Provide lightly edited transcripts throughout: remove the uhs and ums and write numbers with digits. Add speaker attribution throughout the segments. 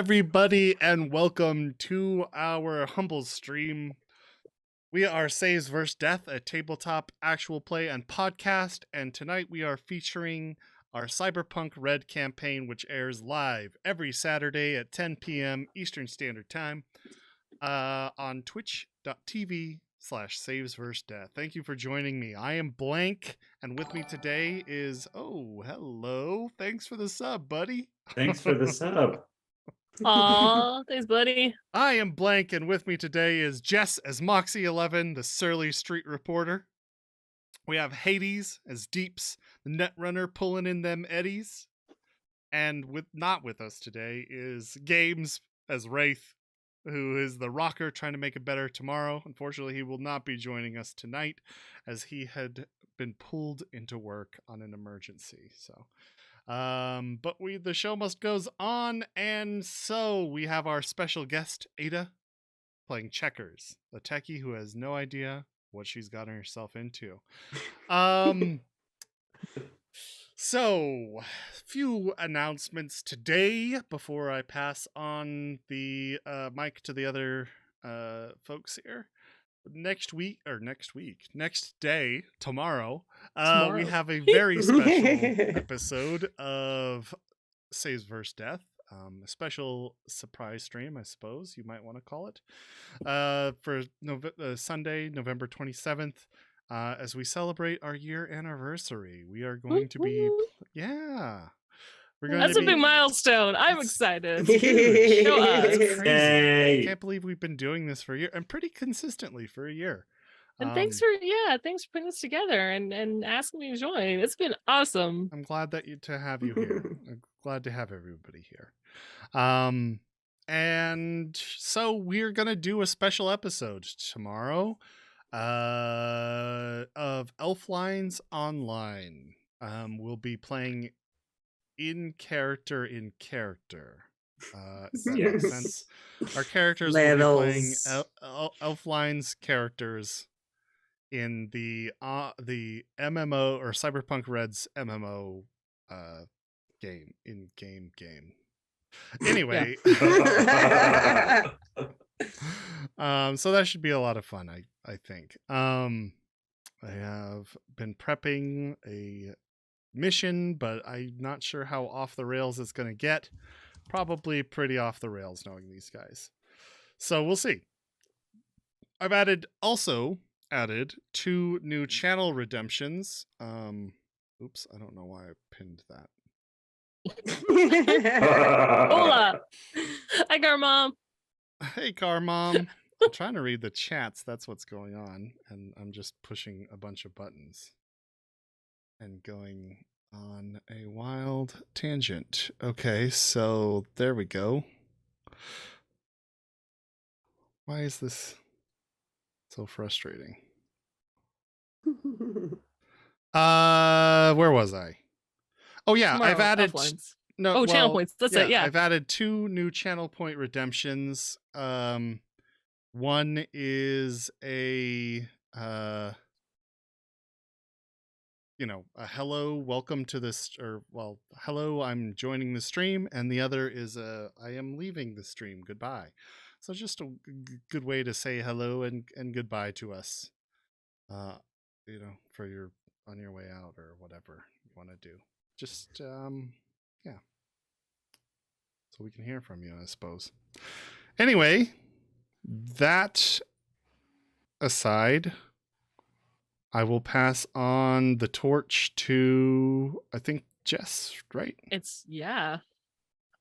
Speaker 1: everybody, and welcome to our humble stream. We are Saves vs. Death, a tabletop actual play and podcast, and tonight we are featuring our Cyberpunk Red campaign, which airs live every Saturday at 10 p.m. Eastern Standard Time on twitch.tv/Saves vs. Death. Thank you for joining me. I am Blank, and with me today is, hello. Thanks for the sub, buddy.
Speaker 2: Thanks for the sub.
Speaker 3: Aw, thanks, buddy.
Speaker 1: I am Blank, and with me today is Jess as Moxie 11, the surly street reporter. We have Hades as Deeps, the netrunner pulling in them eddies. And not with us today is Games as Wraith, who is the rocker trying to make it better tomorrow. Unfortunately, he will not be joining us tonight as he had been pulled into work on an emergency. But the show must goes on, and so we have our special guest Ada playing checkers, the techie who has no idea what she's gotten herself into. So few announcements today before I pass on the mic to the other folks here. Next day, tomorrow, we have a very special episode of Saves vs. Death, a special surprise stream, I suppose you might want to call it, for Sunday, November 27th, as we celebrate our year anniversary. We are going to be,
Speaker 3: That's a big milestone. I'm excited.
Speaker 1: Show us.
Speaker 2: Yay.
Speaker 1: I can't believe we've been doing this for a year, and pretty consistently for a year.
Speaker 3: And thanks for putting this together and asking me to join. It's been awesome.
Speaker 1: I'm glad to have you here. I'm glad to have everybody here. And so we're gonna do a special episode tomorrow of Elflines Online. We'll be playing in character. If that makes sense. Our characters will be playing Elflines characters in the MMO or Cyberpunk Red's MMO game. Anyway, so that should be a lot of fun, I think. I have been prepping a mission, but I'm not sure how off the rails it's going to get. Probably pretty off the rails knowing these guys. So we'll see. I've also added 2 new channel redemptions. Oops, I don't know why I pinned that.
Speaker 3: Hola. Hi, Garmom.
Speaker 1: Hey, Carmom. I'm trying to read the chats. That's what's going on. And I'm just pushing a bunch of buttons and going on a wild tangent. Okay, so there we go. Why is this so frustrating? Where was I? Oh yeah,
Speaker 3: Tomorrow,
Speaker 1: I've added
Speaker 3: channel points. That's it. Yeah,
Speaker 1: I've added 2 new channel point redemptions. One is a hello, welcome to this, hello, I'm joining the stream, and the other is I am leaving the stream, goodbye. So just a good way to say hello and goodbye to us, for on your way out or whatever you want to do. Just so we can hear from you, I suppose. Anyway, that aside, I will pass on the torch to, I think, Jess, right?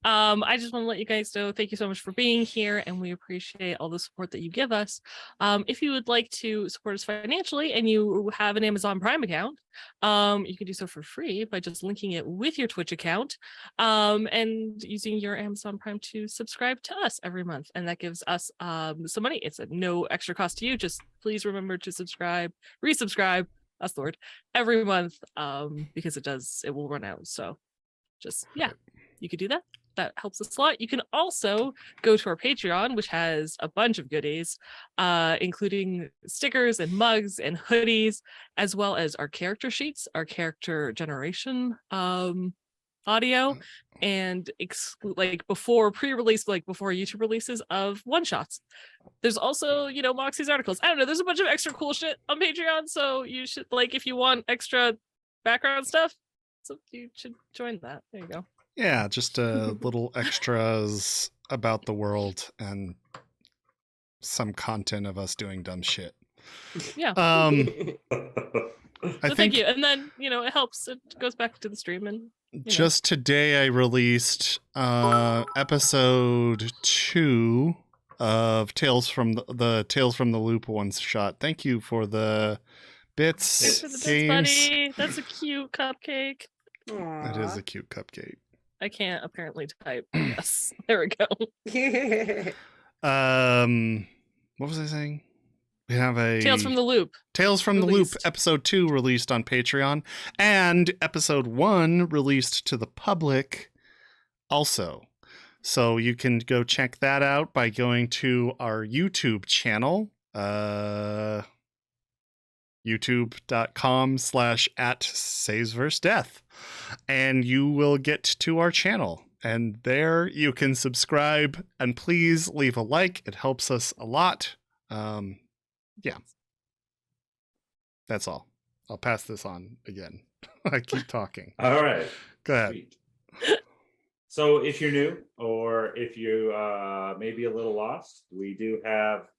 Speaker 3: I just want to let you guys know, thank you so much for being here, and we appreciate all the support that you give us. If you would like to support us financially and you have an Amazon Prime account, you can do so for free by just linking it with your Twitch account, and using your Amazon Prime to subscribe to us every month, and that gives us some money. It's at no extra cost to you. Just please remember to resubscribe, that's the word, every month, because it will run out. So just you could do that. That helps us a lot. You can also go to our Patreon, which has a bunch of goodies, including stickers and mugs and hoodies, as well as our character sheets, our character generation audio and like before pre-release, like before YouTube releases of one shots. There's also, you know, Moxie's articles. I don't know, there's a bunch of extra cool shit on Patreon, so you should, like, if you want extra background stuff, so you should join that. There you go.
Speaker 1: Yeah, just little extras about the world and some content of us doing dumb shit.
Speaker 3: Yeah.
Speaker 1: I
Speaker 3: So thank you. And then, you know, it helps. It goes back to the stream, and
Speaker 1: just today I released episode 2 of Tales from the Tales from the Loop one shot. Thank you for the bits.
Speaker 3: Thanks for the bits,
Speaker 1: games.
Speaker 3: buddy. That's a cute cupcake.
Speaker 1: It is a cute cupcake.
Speaker 3: I can't apparently type. Yes, there we go.
Speaker 1: What was I saying? We have a
Speaker 3: Tales from the Loop.
Speaker 1: Tales from the Loop
Speaker 3: released.
Speaker 1: episode 2 released on Patreon, and episode 1 released to the public also. So you can go check that out by going to our YouTube channel, youtube.com/@savesversedeath, and you will get to our channel. And there you can subscribe, and please leave a like. It helps us a lot. Yeah. That's all. I'll pass this on again. I keep talking.
Speaker 2: All right.
Speaker 1: Go ahead.
Speaker 2: Sweet. So if you're new, or if you may be a little lost, we do have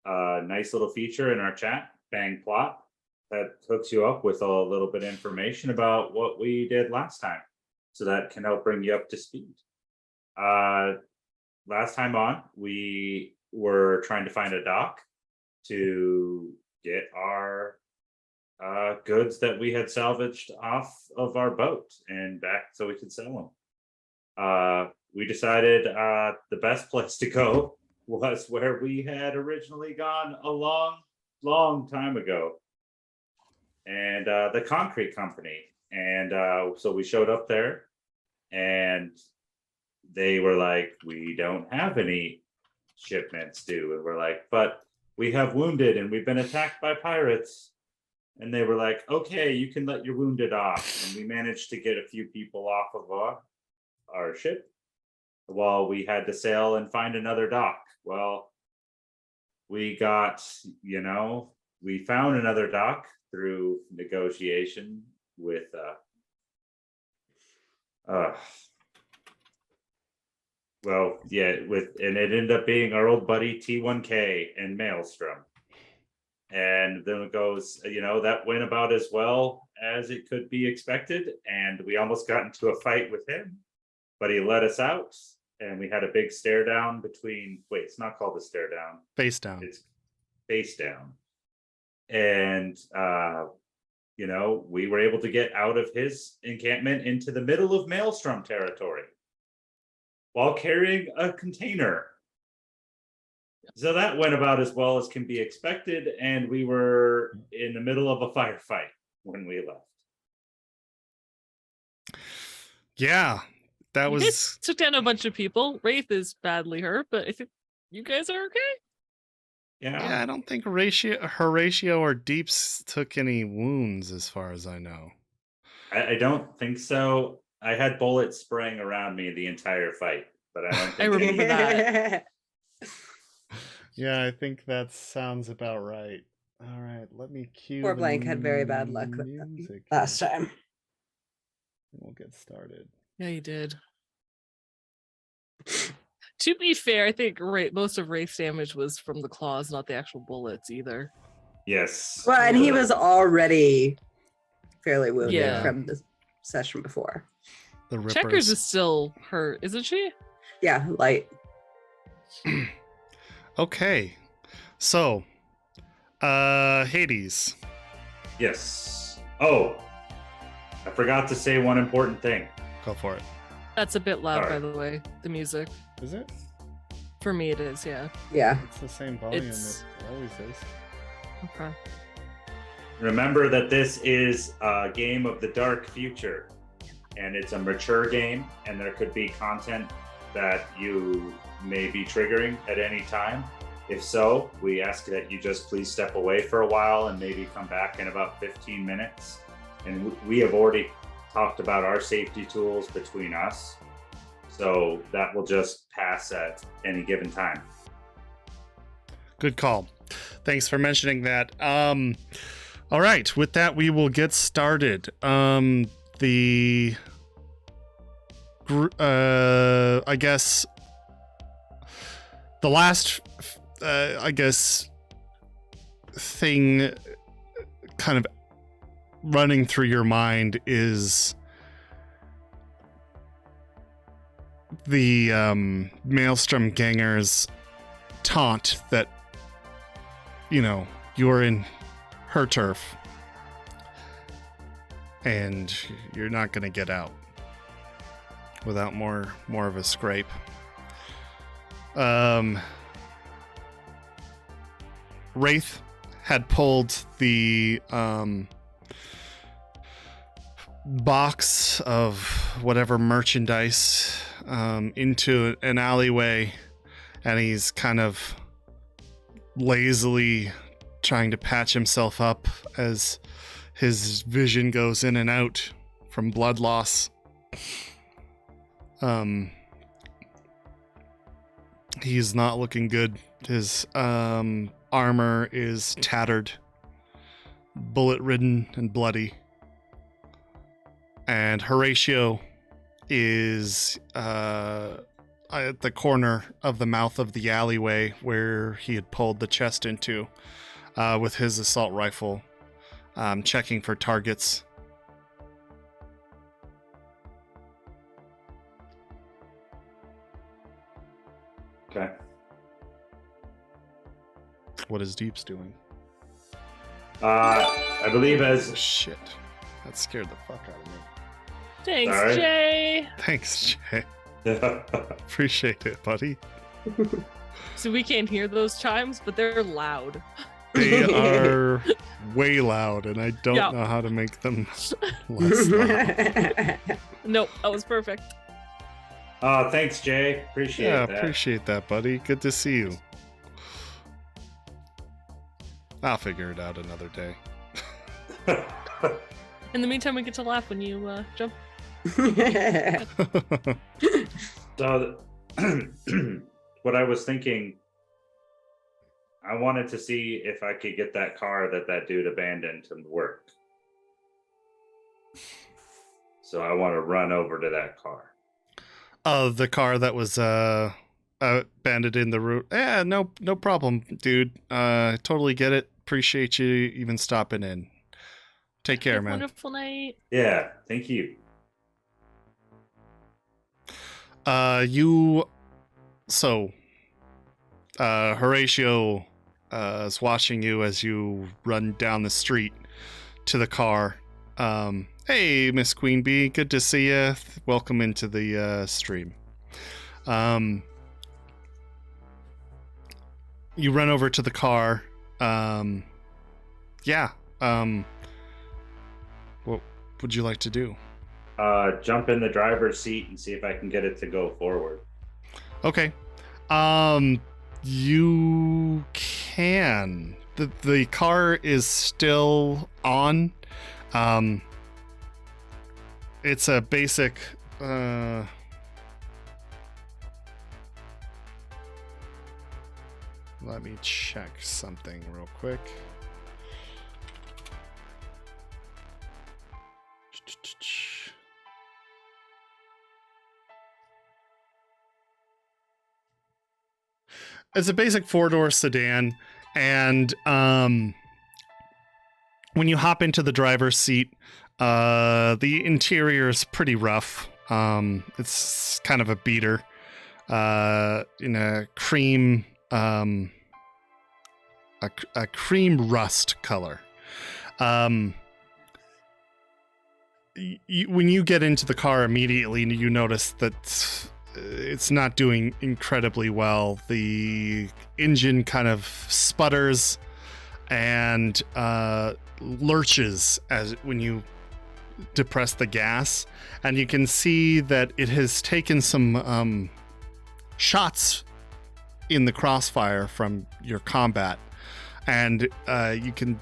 Speaker 2: a nice little feature in our chat, Bang Plot, that hooks you up with a little bit of information about what we did last time. So that can help bring you up to speed. Last time on, we were trying to find a dock to get our goods that we had salvaged off of our boat and back so we could sell them. We decided the best place to go was where we had originally gone a long time ago, and the concrete company. And so we showed up there, and they were like, we don't have any shipments due. And we're like, but we have wounded and we've been attacked by pirates. And they were like, okay, you can let your wounded off. And we managed to get a few people off of our ship while we had to sail and find another dock. Well, we got, we found another dock through negotiation with and it ended up being our old buddy T1K and Maelstrom. And then it goes, that went about as well as it could be expected. And we almost got into a fight with him, but he let us out. And we had a big stare down between, it's not called a stare down.
Speaker 1: Face down.
Speaker 2: It's face down. And, we were able to get out of his encampment into the middle of Maelstrom territory while carrying a container. So that went about as well as can be expected, and we were in the middle of a firefight when we left.
Speaker 1: Yeah, that
Speaker 3: You
Speaker 1: was...
Speaker 3: guys took down a bunch of people. Wraith is badly hurt, but I think you guys are okay.
Speaker 1: Yeah, I don't think Horatio or Deeps took any wounds as far as I know.
Speaker 2: I don't think so. I had bullets spraying around me the entire fight, but I don't think
Speaker 3: I remember that.
Speaker 1: Yeah, I think that sounds about right. All right, let me cue.
Speaker 4: Poor Blank had very bad luck with
Speaker 1: music
Speaker 4: that last time.
Speaker 1: We'll get started.
Speaker 3: Yeah, you did. To be fair, I think most of Wraith's damage was from the claws, not the actual bullets either.
Speaker 2: Yes.
Speaker 4: Well, and he was already fairly wounded from the session before.
Speaker 1: The Rippers.
Speaker 3: Checkers is still hurt, isn't she?
Speaker 4: Yeah, light.
Speaker 1: Okay, so Hades.
Speaker 2: Yes. Oh, I forgot to say one important thing.
Speaker 1: Go for it.
Speaker 3: That's a bit loud,
Speaker 2: All
Speaker 3: by
Speaker 2: right.
Speaker 3: the way. The music.
Speaker 1: Is it?
Speaker 3: For me, it is, yeah.
Speaker 4: Yeah.
Speaker 1: It's the same volume
Speaker 3: It's-
Speaker 1: it always is.
Speaker 3: Okay.
Speaker 2: Remember that this is a game of the dark future, and it's a mature game, and there could be content that you may be triggering at any time. If so, we ask that you just please step away for a while and maybe come back in about 15 minutes. And we have already talked about our safety tools between us. So that will just pass at any given time.
Speaker 1: Good call. Thanks for mentioning that. All right, with that, we will get started. I guess the last, thing kind of running through your mind is the Maelstrom Gangers taunt that, you're in her turf and you're not going to get out without more of a scrape. Wraith had pulled the box of whatever merchandise into an alleyway, and he's kind of lazily trying to patch himself up as his vision goes in and out from blood loss. He's not looking good. His armor is tattered, bullet-ridden, and bloody. And Horatio is at the corner of the mouth of the alleyway where he had pulled the chest into with his assault rifle, checking for targets.
Speaker 2: Okay.
Speaker 1: What is Deeps doing?
Speaker 2: I believe as
Speaker 1: Shit. That scared the fuck out of me.
Speaker 3: Thanks,
Speaker 2: Sorry.
Speaker 3: Jay.
Speaker 1: Thanks, Jay. Appreciate it, buddy.
Speaker 3: So we can't hear those chimes, but they're loud.
Speaker 1: They are way loud, and I don't know how to make them less loud.
Speaker 3: Nope, that was perfect.
Speaker 2: Thanks, Jay. Appreciate that.
Speaker 1: Appreciate that, buddy. Good to see you. I'll figure it out another day.
Speaker 3: In the meantime, we get to laugh when you jump.
Speaker 2: So, what I was thinking, I wanted to see if I could get that car that dude abandoned to work. So I want to run over to that car.
Speaker 1: The car that was abandoned in the route. Yeah, no problem, dude. Totally get it. Appreciate you even stopping in. Take care,
Speaker 3: Have a
Speaker 1: man.
Speaker 3: Wonderful night.
Speaker 2: Yeah, thank you.
Speaker 1: Horatio is watching you as you run down the street to the car. Hey, Miss Queen Bee, good to see you. Welcome into the stream. You run over to the car. What would you like to do?
Speaker 2: Jump in the driver's seat and see if I can get it to go forward.
Speaker 1: Okay. You can. The car is still on. It's a basic let me check something real quick. It's a basic 4-door sedan, and when you hop into the driver's seat, the interior is pretty rough. It's kind of a beater in a cream a cream rust color. When you get into the car immediately, you notice that it's not doing incredibly well. The engine kind of sputters and lurches as when you depress the gas, and you can see that it has taken some shots in the crossfire from your combat, and you can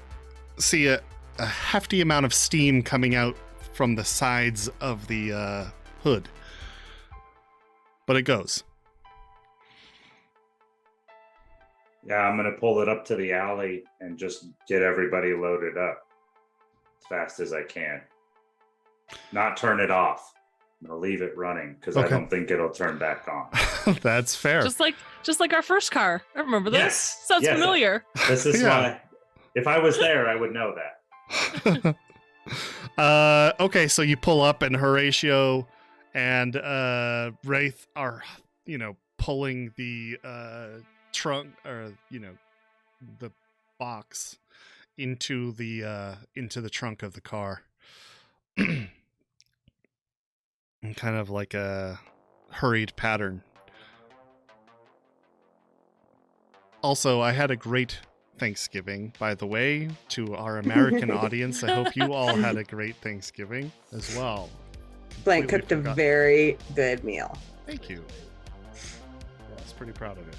Speaker 1: see a hefty amount of steam coming out from the sides of the hood. But it goes.
Speaker 2: Yeah, I'm gonna pull it up to the alley and just get everybody loaded up as fast as I can. Not turn it off. I'm gonna leave it running because I
Speaker 1: Okay.
Speaker 2: don't think it'll turn back on.
Speaker 1: That's fair.
Speaker 3: Just like our first car. I remember this.
Speaker 2: Yes,
Speaker 3: Sounds
Speaker 2: yes.
Speaker 3: familiar.
Speaker 2: This is
Speaker 1: Yeah.
Speaker 2: why. If I was there, I would know that.
Speaker 1: Okay, so you pull up and Horatio and Wraith are, pulling the trunk or the box into the trunk of the car. In kind of like a hurried pattern. Also, I had a great Thanksgiving, by the way, to our American audience. I hope you all had a great Thanksgiving as well.
Speaker 4: Blank
Speaker 1: Completely
Speaker 4: cooked a
Speaker 1: forgot.
Speaker 4: very good meal.
Speaker 1: Thank you. I was pretty proud of it.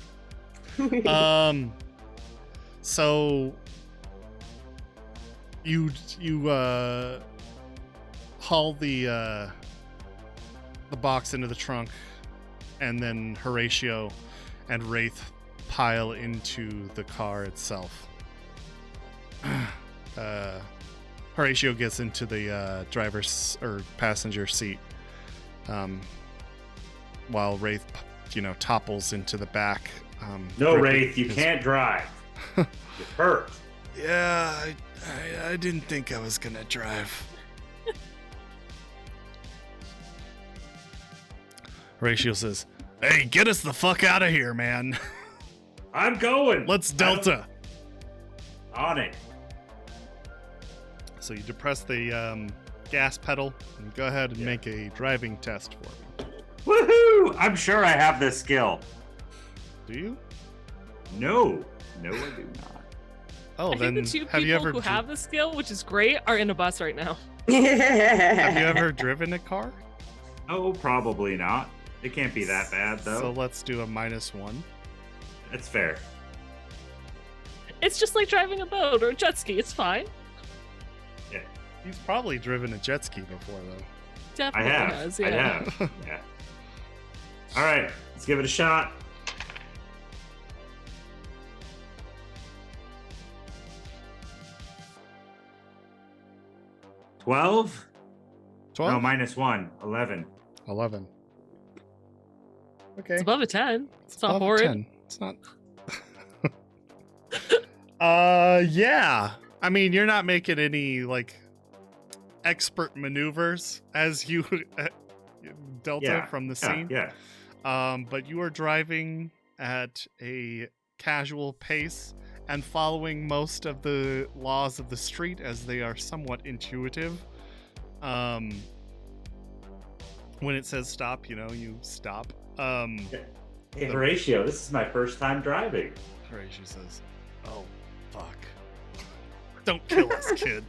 Speaker 1: So you haul the box into the trunk, and then Horatio and Wraith pile into the car itself. Horatio gets into the driver's or passenger seat, while Wraith, topples into the back.
Speaker 2: No,
Speaker 1: gripping
Speaker 2: Wraith, you
Speaker 1: his-
Speaker 2: can't drive. You're hurt.
Speaker 1: Yeah, I didn't think I was gonna drive. Horatio says, "Hey, get us the fuck out of here, man.
Speaker 2: I'm going.
Speaker 1: Let's Delta."
Speaker 2: On it.
Speaker 1: So you depress the gas pedal and go ahead and
Speaker 2: Yeah.
Speaker 1: make a driving test for me.
Speaker 2: Woohoo! I'm sure I have this skill.
Speaker 1: Do you?
Speaker 2: No, I do not.
Speaker 1: Oh,
Speaker 3: I
Speaker 1: then
Speaker 3: think the two
Speaker 1: have you
Speaker 3: people
Speaker 1: ever
Speaker 3: who have the skill, which is great, are in a bus right now.
Speaker 1: have you ever driven a car?
Speaker 2: Oh, probably not. It can't be that bad though.
Speaker 1: So let's do a -1.
Speaker 2: That's fair.
Speaker 3: It's just like driving a boat or a jet ski. It's fine.
Speaker 1: He's probably driven a jet ski before, though.
Speaker 2: I
Speaker 3: Definitely
Speaker 2: have.
Speaker 3: has.
Speaker 2: I
Speaker 3: Yeah.
Speaker 2: have. Yeah. All right, let's give it a shot. $12?
Speaker 1: 12?
Speaker 2: No, -1. 11.
Speaker 1: 11. Okay.
Speaker 3: It's above a 10. It's not
Speaker 1: above a
Speaker 3: horrid.
Speaker 1: 10. It's not. Yeah. I mean, you're not making any, expert maneuvers as you Delta
Speaker 2: Yeah.
Speaker 1: from the
Speaker 2: Yeah,
Speaker 1: scene.
Speaker 2: yeah.
Speaker 1: But you are driving at a casual pace and following most of the laws of the street as they are somewhat intuitive. When it says stop, you stop.
Speaker 2: Hey, Horatio, this is my first time driving.
Speaker 1: Horatio says, "Oh, fuck. Don't kill us, kid."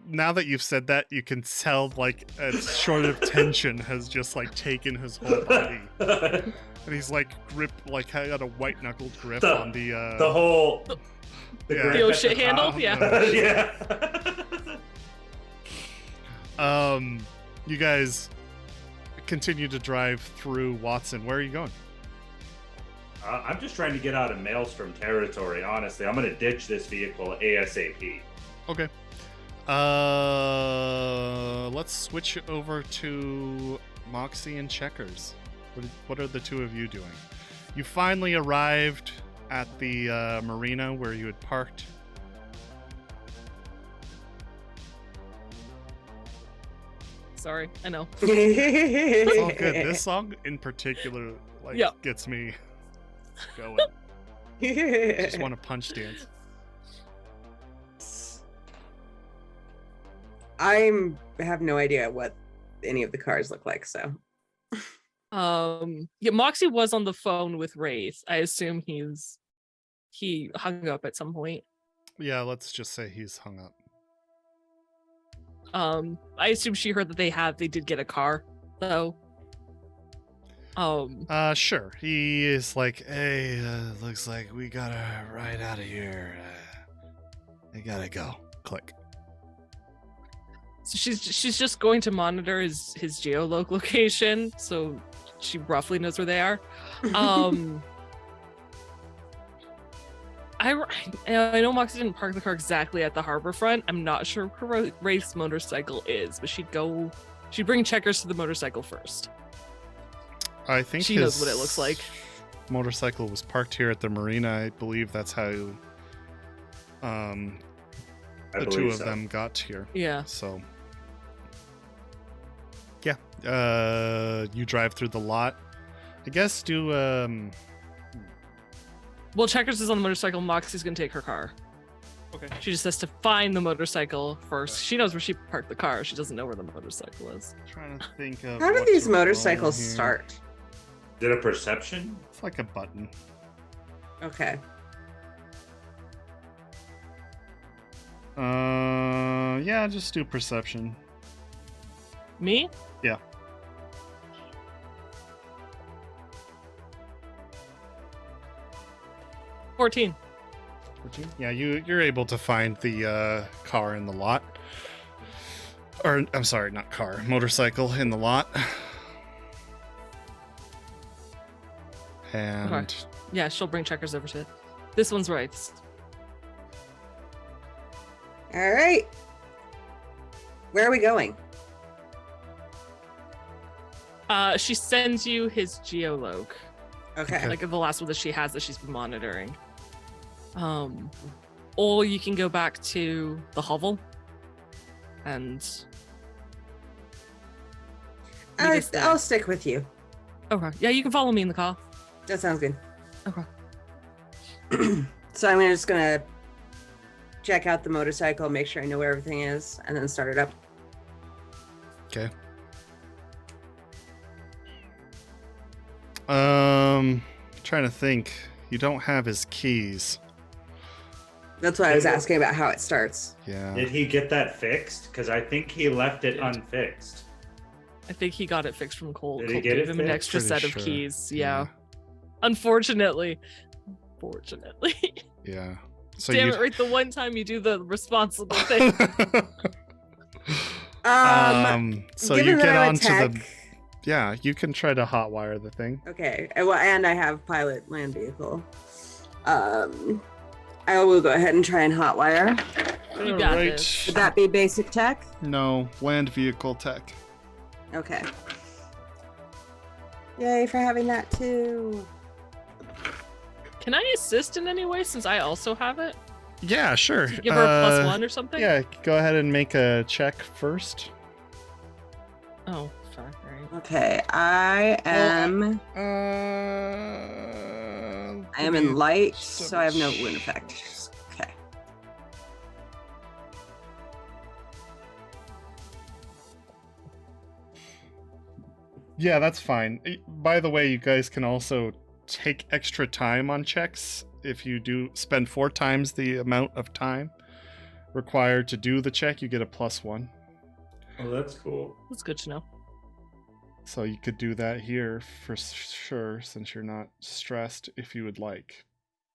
Speaker 1: Now that you've said that, you can tell a sort of tension has just taken his whole body, and he's grip got a white knuckled grip on the
Speaker 2: The whole.
Speaker 1: Yeah.
Speaker 2: grip
Speaker 3: The old
Speaker 2: at
Speaker 3: shit handle?
Speaker 2: top.
Speaker 3: Yeah.
Speaker 2: Yeah.
Speaker 1: You guys continue to drive through Watson. Where are you going?
Speaker 2: I'm just trying to get out of Maelstrom territory, honestly. I'm going to ditch this vehicle ASAP.
Speaker 1: Okay. Let's switch over to Moxie and Checkers. What are the two of you doing? You finally arrived at the marina where you had parked.
Speaker 3: Sorry, I know.
Speaker 1: It's all good. This song in particular
Speaker 3: Yeah.
Speaker 1: gets me going. I just want to punch dance.
Speaker 4: I have no idea what any of the cars look like, so.
Speaker 3: Yeah, Moxie was on the phone with Wraith. I assume he hung up at some point.
Speaker 1: Yeah, let's just say he's hung up.
Speaker 3: I assume she heard that they did get a car, though.
Speaker 1: Sure. He is like, "Hey, looks like we gotta ride out of here. I gotta go. Click.
Speaker 3: So she's just going to monitor his geoloc location, so she roughly knows where they are. I know Moxie didn't park the car exactly at the harbor front. I'm not sure where Wraith's motorcycle is, but she'd bring checkers to the motorcycle first.
Speaker 1: I think
Speaker 3: she knows what it looks like.
Speaker 1: Motorcycle was parked here at the marina. I believe that's how the two of them got here.
Speaker 3: Yeah.
Speaker 1: So yeah, you drive through the lot. I guess do
Speaker 3: well, checkers is on the motorcycle. Moxie's gonna take her car.
Speaker 1: Okay.
Speaker 3: She just has to find the motorcycle first. She knows where she parked the car. She doesn't know where the motorcycle is.
Speaker 1: Trying to think of
Speaker 4: How do
Speaker 1: what
Speaker 4: these
Speaker 1: to roll
Speaker 4: motorcycles
Speaker 1: here.
Speaker 4: start?
Speaker 2: Is it a perception?
Speaker 1: It's like a button.
Speaker 4: Okay.
Speaker 1: Yeah, just do perception.
Speaker 3: Me?
Speaker 1: Yeah.
Speaker 3: $14.
Speaker 1: Yeah, you're able to find the car in the lot. Or I'm sorry, not car, motorcycle in the lot. And
Speaker 3: Okay. Yeah, she'll bring checkers over to it. This one's Wraith's.
Speaker 4: All right. Where are we going?
Speaker 3: She sends you his geoloc.
Speaker 4: Okay.
Speaker 3: Like the last one that she has that she's been monitoring. Or you can go back to the hovel and meet us there.
Speaker 4: I'll stick with you.
Speaker 3: Okay. Yeah, you can follow me in the car.
Speaker 4: That sounds good.
Speaker 3: Okay.
Speaker 4: So I'm just gonna check out the motorcycle, make sure I know where everything is, and then start it up.
Speaker 1: okay. Trying to think. You don't have his keys.
Speaker 4: That's why I was asking about how it starts.
Speaker 1: Yeah.
Speaker 2: Did he get that fixed? Because I think he left it unfixed.
Speaker 3: I think he got it fixed from Cole.
Speaker 2: Did he
Speaker 3: Cole
Speaker 2: get
Speaker 3: gave
Speaker 2: it
Speaker 3: him an
Speaker 2: fixed?
Speaker 3: extra
Speaker 1: Pretty
Speaker 3: set of
Speaker 1: sure.
Speaker 3: keys. Yeah. Unfortunately.
Speaker 1: Yeah. So
Speaker 3: Damn
Speaker 1: you
Speaker 3: it, right the one time you do the responsible thing.
Speaker 1: so
Speaker 4: given
Speaker 1: you
Speaker 4: that
Speaker 1: get
Speaker 4: I'm a
Speaker 1: onto
Speaker 4: tech-
Speaker 1: the yeah, you can try to hotwire the thing.
Speaker 4: Okay, and I have pilot land vehicle. I will go ahead and try and hotwire.
Speaker 3: You got
Speaker 1: Alright.
Speaker 3: this.
Speaker 4: Would that be basic tech?
Speaker 1: No, land vehicle tech.
Speaker 4: Okay. Yay for having that too.
Speaker 3: Can I assist in any way since I also have it?
Speaker 1: Yeah, sure.
Speaker 3: Give her a +1 or something?
Speaker 1: Yeah, go ahead and make a check first.
Speaker 3: Oh, fuck, right.
Speaker 4: Okay, I am in light, so I have no wound effect. Okay.
Speaker 1: Yeah, that's fine. By the way, you guys can also take extra time on checks. If you do spend 4 times the amount of time required to do the check, you get a +1.
Speaker 2: Oh, that's cool.
Speaker 3: That's good to know.
Speaker 1: So you could do that here for sure, since you're not stressed, if you would like.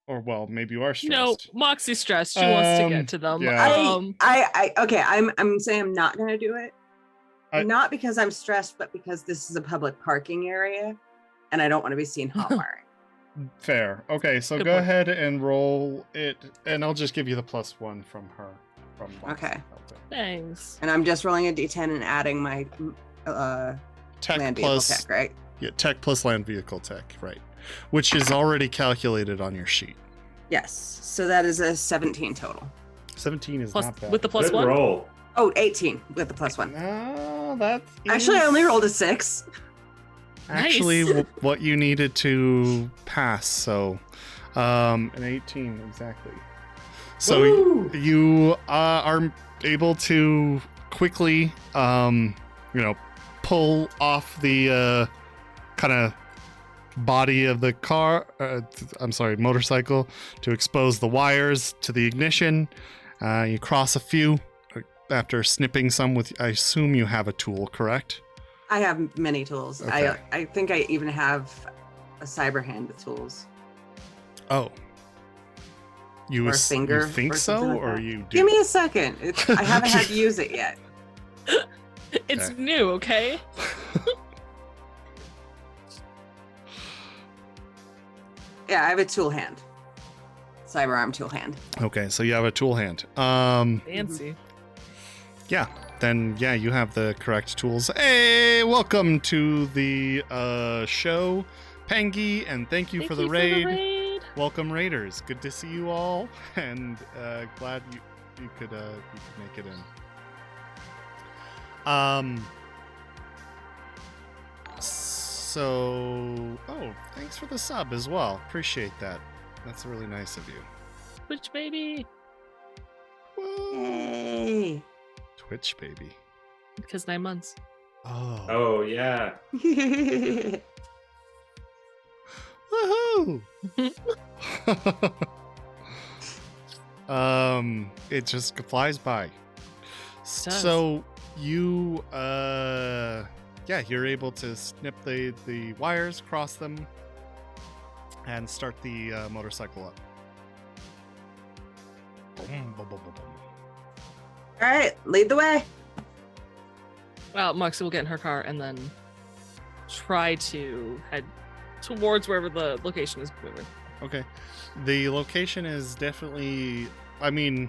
Speaker 1: Or, well, maybe you are stressed.
Speaker 3: No, Moxie's stressed. She wants to get to them.
Speaker 1: yeah.
Speaker 4: I'm saying I'm not gonna do it. Not because I'm stressed, but because this is a public parking area, and I don't want to be seen hot wiring.
Speaker 1: Fair. Okay, so
Speaker 3: Good
Speaker 1: go
Speaker 3: point.
Speaker 1: ahead and roll it, and I'll just give you the +1 from her. From Moxie.
Speaker 4: Okay.
Speaker 3: Thanks.
Speaker 4: And I'm just rolling a d10 and adding my
Speaker 1: Tech
Speaker 4: land vehicle
Speaker 1: plus
Speaker 4: tech, right?
Speaker 1: yeah, tech plus land vehicle tech, right? Which is already calculated on your sheet.
Speaker 4: Yes. So that is a 17 total.
Speaker 1: 17 is
Speaker 3: Plus
Speaker 1: not bad.
Speaker 3: with the
Speaker 2: Good
Speaker 3: +1?
Speaker 2: roll.
Speaker 4: Oh, 18 with the +1.
Speaker 1: No, that's
Speaker 4: Actually, I only rolled a 6.
Speaker 1: actually
Speaker 3: Nice.
Speaker 1: what you needed to pass. So, an 18 exactly. So
Speaker 2: Woo!
Speaker 1: you are able to quickly, pull off the kind of body of the car. Motorcycle, to expose the wires to the ignition. You cross a few after snipping some with. I assume you have a tool, correct?
Speaker 4: I have many tools.
Speaker 1: Okay.
Speaker 4: I think I even have a cyber hand with tools.
Speaker 1: Oh. You,
Speaker 4: or a
Speaker 1: s-
Speaker 4: finger
Speaker 1: you think
Speaker 4: or
Speaker 1: so,
Speaker 4: something like
Speaker 1: or
Speaker 4: that.
Speaker 1: you do?
Speaker 4: Give me a second. I haven't had to use it yet.
Speaker 3: It's
Speaker 1: Okay.
Speaker 3: new, okay?
Speaker 4: Yeah, I have a tool hand. Cyberarm tool hand.
Speaker 1: Okay, so you have a tool hand.
Speaker 3: Fancy.
Speaker 1: Yeah, then yeah, you have the correct tools. Hey, welcome to the show, Pangy, and thank you for the raid. Welcome, raiders. Good to see you all, and glad you could make it in. So, thanks for the sub as well. Appreciate that. That's really nice of you.
Speaker 3: Twitch baby.
Speaker 1: Woo.
Speaker 4: Yay.
Speaker 1: Twitch baby.
Speaker 3: Because 9 months.
Speaker 1: Oh.
Speaker 2: Oh yeah.
Speaker 1: Woohoo! It just flies by.
Speaker 3: Does.
Speaker 1: So you you're able to snip the wires, cross them, and start the motorcycle up. Boom, boom, boom, boom, boom.
Speaker 4: All right, lead the way.
Speaker 3: Well, Moxie will get in her car and then try to head towards wherever the location is moving.
Speaker 1: Okay. The location is definitely, I mean,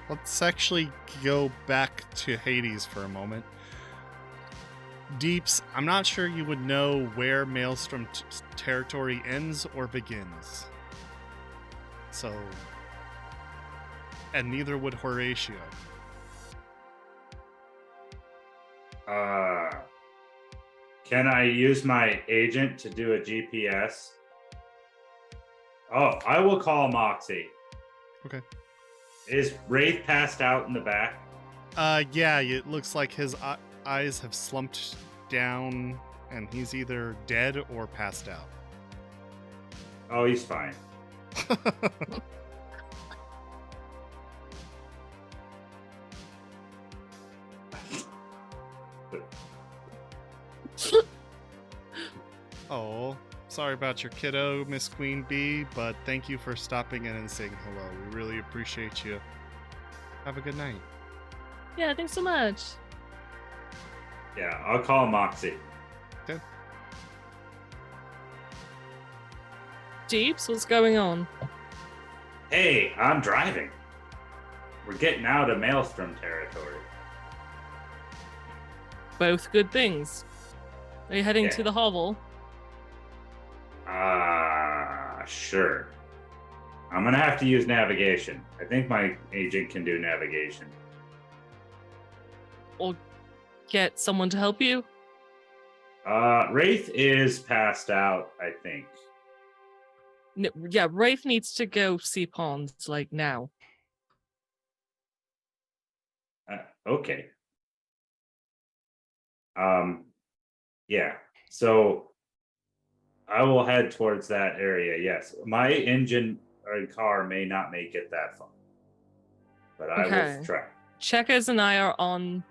Speaker 1: let's actually go back to Hades for a moment. Deeps, I'm not sure you would know where Maelstrom territory ends or begins. So, and neither would Horatio.
Speaker 2: Can I use my agent to do a GPS? Oh, I will call Moxie.
Speaker 1: Okay.
Speaker 2: Is Wraith passed out in the back?
Speaker 1: Yeah, it looks like his eyes have slumped down and he's either dead or passed out.
Speaker 2: Oh, he's fine.
Speaker 1: Oh, sorry about your kiddo, Miss Queen Bee, but thank you for stopping in and saying hello. We really appreciate you. Have a good night.
Speaker 3: Yeah, thanks so much.
Speaker 2: Yeah, I'll call Moxie.
Speaker 1: Okay.
Speaker 3: Jeeps, what's going on?
Speaker 2: Hey, I'm driving. We're getting out of Maelstrom territory.
Speaker 3: Both good things. Are you heading
Speaker 2: Yeah.
Speaker 3: to the hovel?
Speaker 2: Sure. I'm gonna have to use navigation. I think my agent can do navigation.
Speaker 3: Or get someone to help you?
Speaker 2: Wraith is passed out, I think.
Speaker 3: Yeah, Wraith needs to go see Pawns, like, now.
Speaker 2: Okay. Yeah. So I will head towards that area. Yes, my engine or car may not make it that far, but I
Speaker 3: Okay.
Speaker 2: will try.
Speaker 3: Checkers and I are en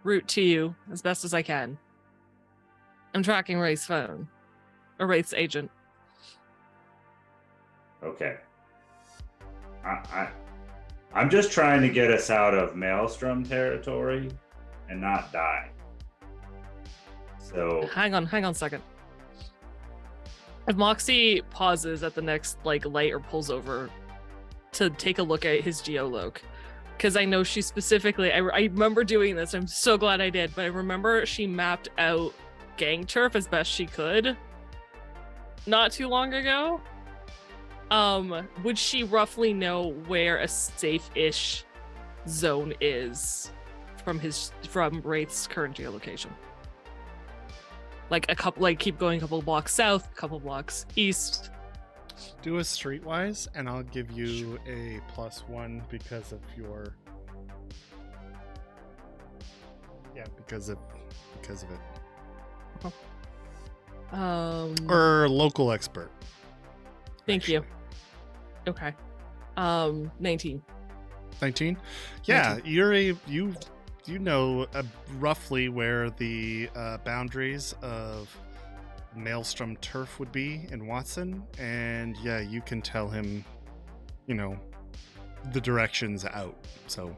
Speaker 3: route to you as best as I can. I'm tracking Wraith's phone. Or Wraith's agent.
Speaker 2: Okay. I'm just trying to get us out of Maelstrom territory and not die. So
Speaker 3: Hang on a second. If Moxie pauses at the next light or pulls over to take a look at his geoloc, because I know she specifically, I remember doing this. I'm so glad I did, but I remember she mapped out gang turf as best she could not too long ago. Would she roughly know where a safe-ish zone is from Wraith's current geolocation? Keep going a couple blocks south, a couple blocks east.
Speaker 1: Do a streetwise, and I'll give you a +1 because of your. Yeah, because of it. Or local expert.
Speaker 3: Thank you.
Speaker 1: actually.
Speaker 3: Okay. 19.
Speaker 1: 19? Yeah, you know roughly where the boundaries of Maelstrom turf would be in Watson, and yeah, you can tell him the directions out. So,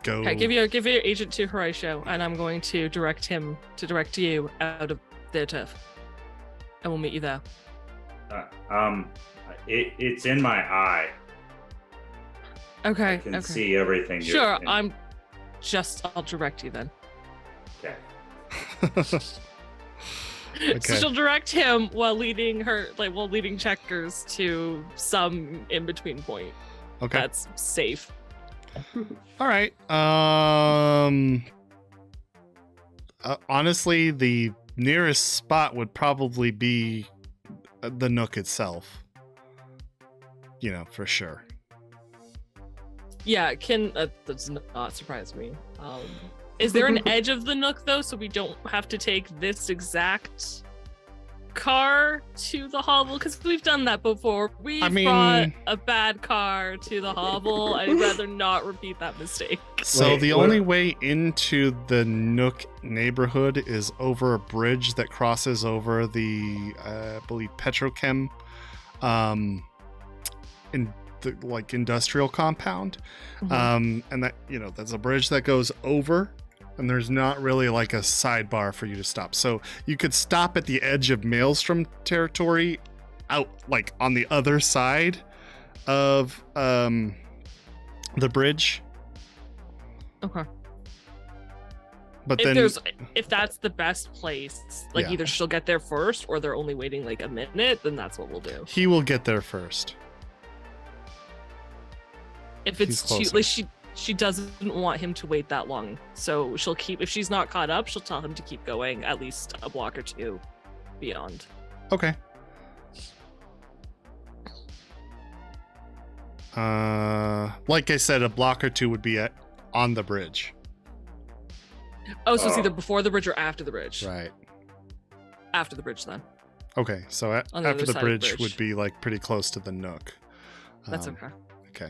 Speaker 1: go.
Speaker 3: Okay, give your agent to Horatio, and I'm going to direct you out of their turf, and we'll meet you there.
Speaker 2: It's in my eye.
Speaker 3: Okay.
Speaker 2: I can see everything.
Speaker 3: Sure, I'll direct you then.
Speaker 2: Okay.
Speaker 1: Okay.
Speaker 3: So she'll direct him while leading checkers to some in-between point.
Speaker 1: Okay.
Speaker 3: That's safe.
Speaker 1: All right. Honestly, the nearest spot would probably be the Nook itself. For sure.
Speaker 3: Yeah, that does not surprise me. Is there an edge of the Nook though, so we don't have to take this exact car to the hovel? Because we've done that before. We've brought a bad car to the hovel. I'd rather not repeat that mistake.
Speaker 1: So the only way into the Nook neighborhood is over a bridge that crosses over the, I believe, petrochem, in the industrial compound, and that that's a bridge that goes over. And there's not really like a sidebar for you to stop. So you could stop at the edge of Maelstrom territory out like on the other side of the bridge.
Speaker 3: Okay.
Speaker 1: But
Speaker 3: if that's the best place, either she'll get there first or they're only waiting like a minute, then that's what we'll do.
Speaker 1: He will get there first.
Speaker 3: If it's too, she doesn't want him to wait that long, so if she's not caught up, she'll tell him to keep going at least a block or two beyond.
Speaker 1: Okay. Like I said, a block or two would be on the bridge.
Speaker 3: Oh, so it's either before the bridge or after the bridge.
Speaker 1: Right.
Speaker 3: After the bridge, then.
Speaker 1: Okay, so after the bridge would be like pretty close to the Nook.
Speaker 3: That's okay.
Speaker 1: Okay.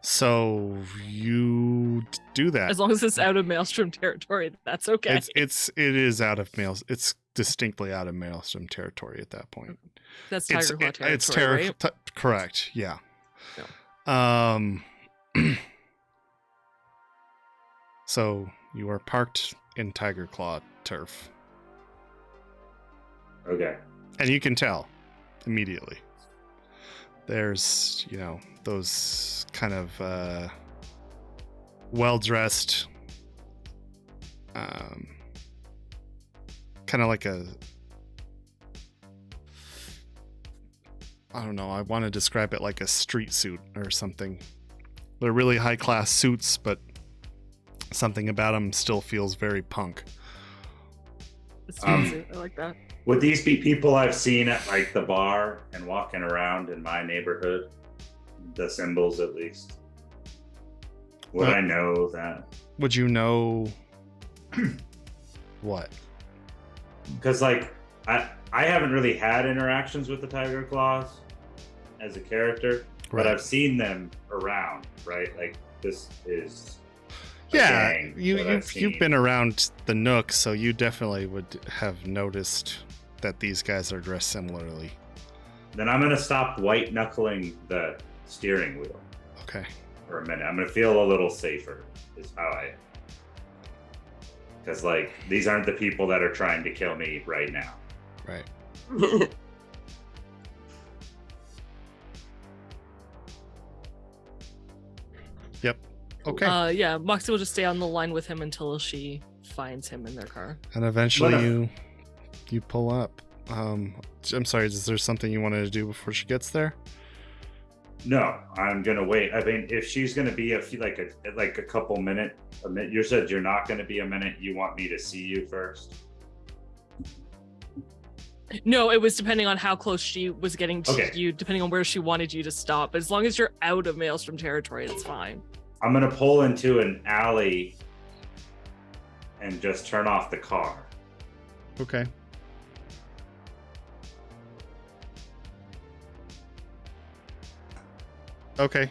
Speaker 1: So you do that.
Speaker 3: As long as it's out of Maelstrom territory, that's okay.
Speaker 1: It is out of It's distinctly out of Maelstrom territory at that point.
Speaker 3: That's Tiger Claw territory,
Speaker 1: it's
Speaker 3: right?
Speaker 1: Correct. Yeah. So you are parked in Tiger Claw turf.
Speaker 2: Okay.
Speaker 1: And you can tell immediately. There's, those kind of well-dressed, kind of like I don't know, I want to describe it like a street suit or something. They're really high-class suits, but something about them still feels very punk.
Speaker 3: I like that.
Speaker 2: Would these be people I've seen at like the bar and walking around in my neighborhood? The symbols, at least. Would I know that?
Speaker 1: Would you know what?
Speaker 2: Because like I haven't really had interactions with the Tiger Claws as a character, but I've seen them around, right? Like this is you've been around
Speaker 1: the Nook, so you definitely would have noticed that these guys are dressed similarly.
Speaker 2: Then I'm gonna stop white knuckling the steering wheel.
Speaker 1: Okay.
Speaker 2: For a minute. I'm gonna feel a little safer, is how because like these aren't the people that are trying to kill me right now.
Speaker 1: Right. Yep. Okay.
Speaker 3: Yeah, Moxie will just stay on the line with him until she finds him in their car.
Speaker 1: And eventually you pull up. I'm sorry, is there something you wanted to do before she gets there?
Speaker 2: No, I'm gonna wait. I mean, if she's gonna be a couple minute, you said you're not gonna be a minute. You want me to see you first?
Speaker 3: No, it was depending on how close she was getting to you, depending on where she wanted you to stop. As long as you're out of Maelstrom territory, that's fine.
Speaker 2: I'm gonna pull into an alley and just turn off the car.
Speaker 1: Okay. Okay.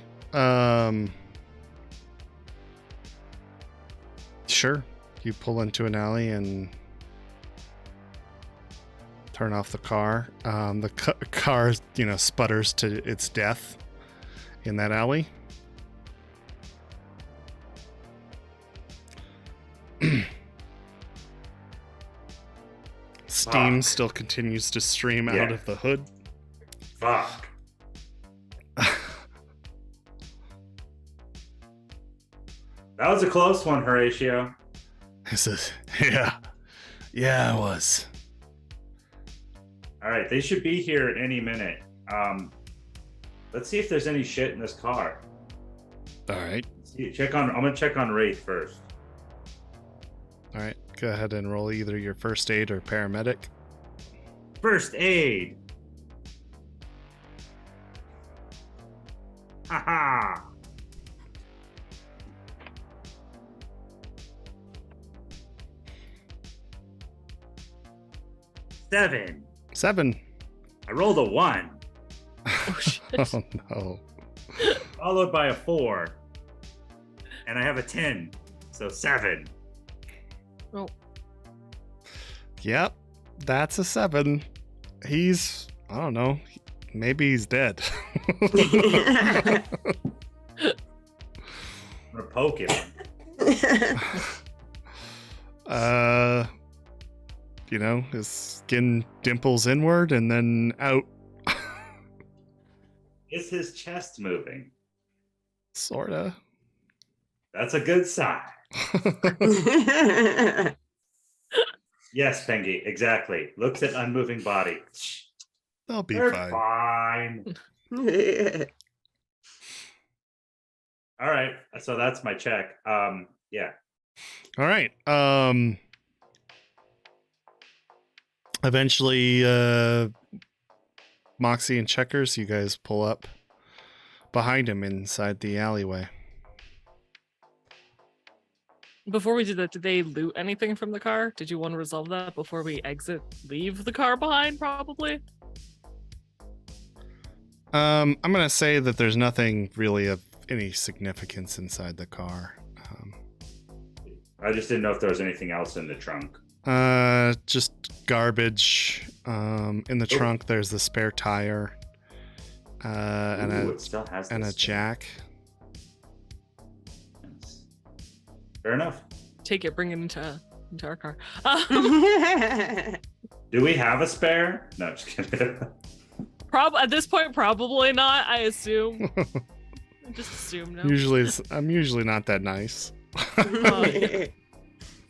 Speaker 1: Sure. You pull into an alley and turn off the car. The car, sputters to its death in that alley. Steam still continues to stream out of the hood.
Speaker 2: Fuck. That was a close one, Horatio.
Speaker 1: He says, yeah, it was.
Speaker 2: All right, they should be here any minute. Let's see if there's any shit in this car.
Speaker 1: All right.
Speaker 2: I'm gonna check on Wraith first.
Speaker 1: All right, go ahead and roll either your first aid or paramedic.
Speaker 2: First aid. Haha. Seven. I rolled a 1.
Speaker 3: Oh shit.
Speaker 1: Oh no.
Speaker 2: Followed by a 4. And I have a 10. So 7.
Speaker 3: Oh.
Speaker 1: Yep, that's a 7. He's, I don't know, maybe he's dead.
Speaker 2: I'm gonna poke him.
Speaker 1: His skin dimples inward and then out.
Speaker 2: Is his chest moving?
Speaker 1: Sorta.
Speaker 2: That's a good sign. Yes, Pengy, exactly. Looks at unmoving body.
Speaker 1: They'll be
Speaker 2: They're
Speaker 1: fine.
Speaker 2: All right, so that's my check. Yeah.
Speaker 1: All right. Eventually, Moxie and Checkers, you guys pull up behind him inside the alleyway.
Speaker 3: Before we did that, did they loot anything from the car? Did you want to resolve that before we leave the car behind, probably?
Speaker 1: I'm gonna say that there's nothing really of any significance inside the car.
Speaker 2: I just didn't know if there was anything else in the trunk.
Speaker 1: Just garbage. In the trunk, there's the spare tire,
Speaker 2: It still has
Speaker 1: and
Speaker 2: this
Speaker 1: a jack.
Speaker 2: Yes. Fair enough.
Speaker 3: Take it, bring it into our car.
Speaker 2: Do we have a spare? No, just kidding.
Speaker 3: At this point, probably not. I assume. I just assume no.
Speaker 1: I'm usually not that nice.
Speaker 3: Oh, yeah.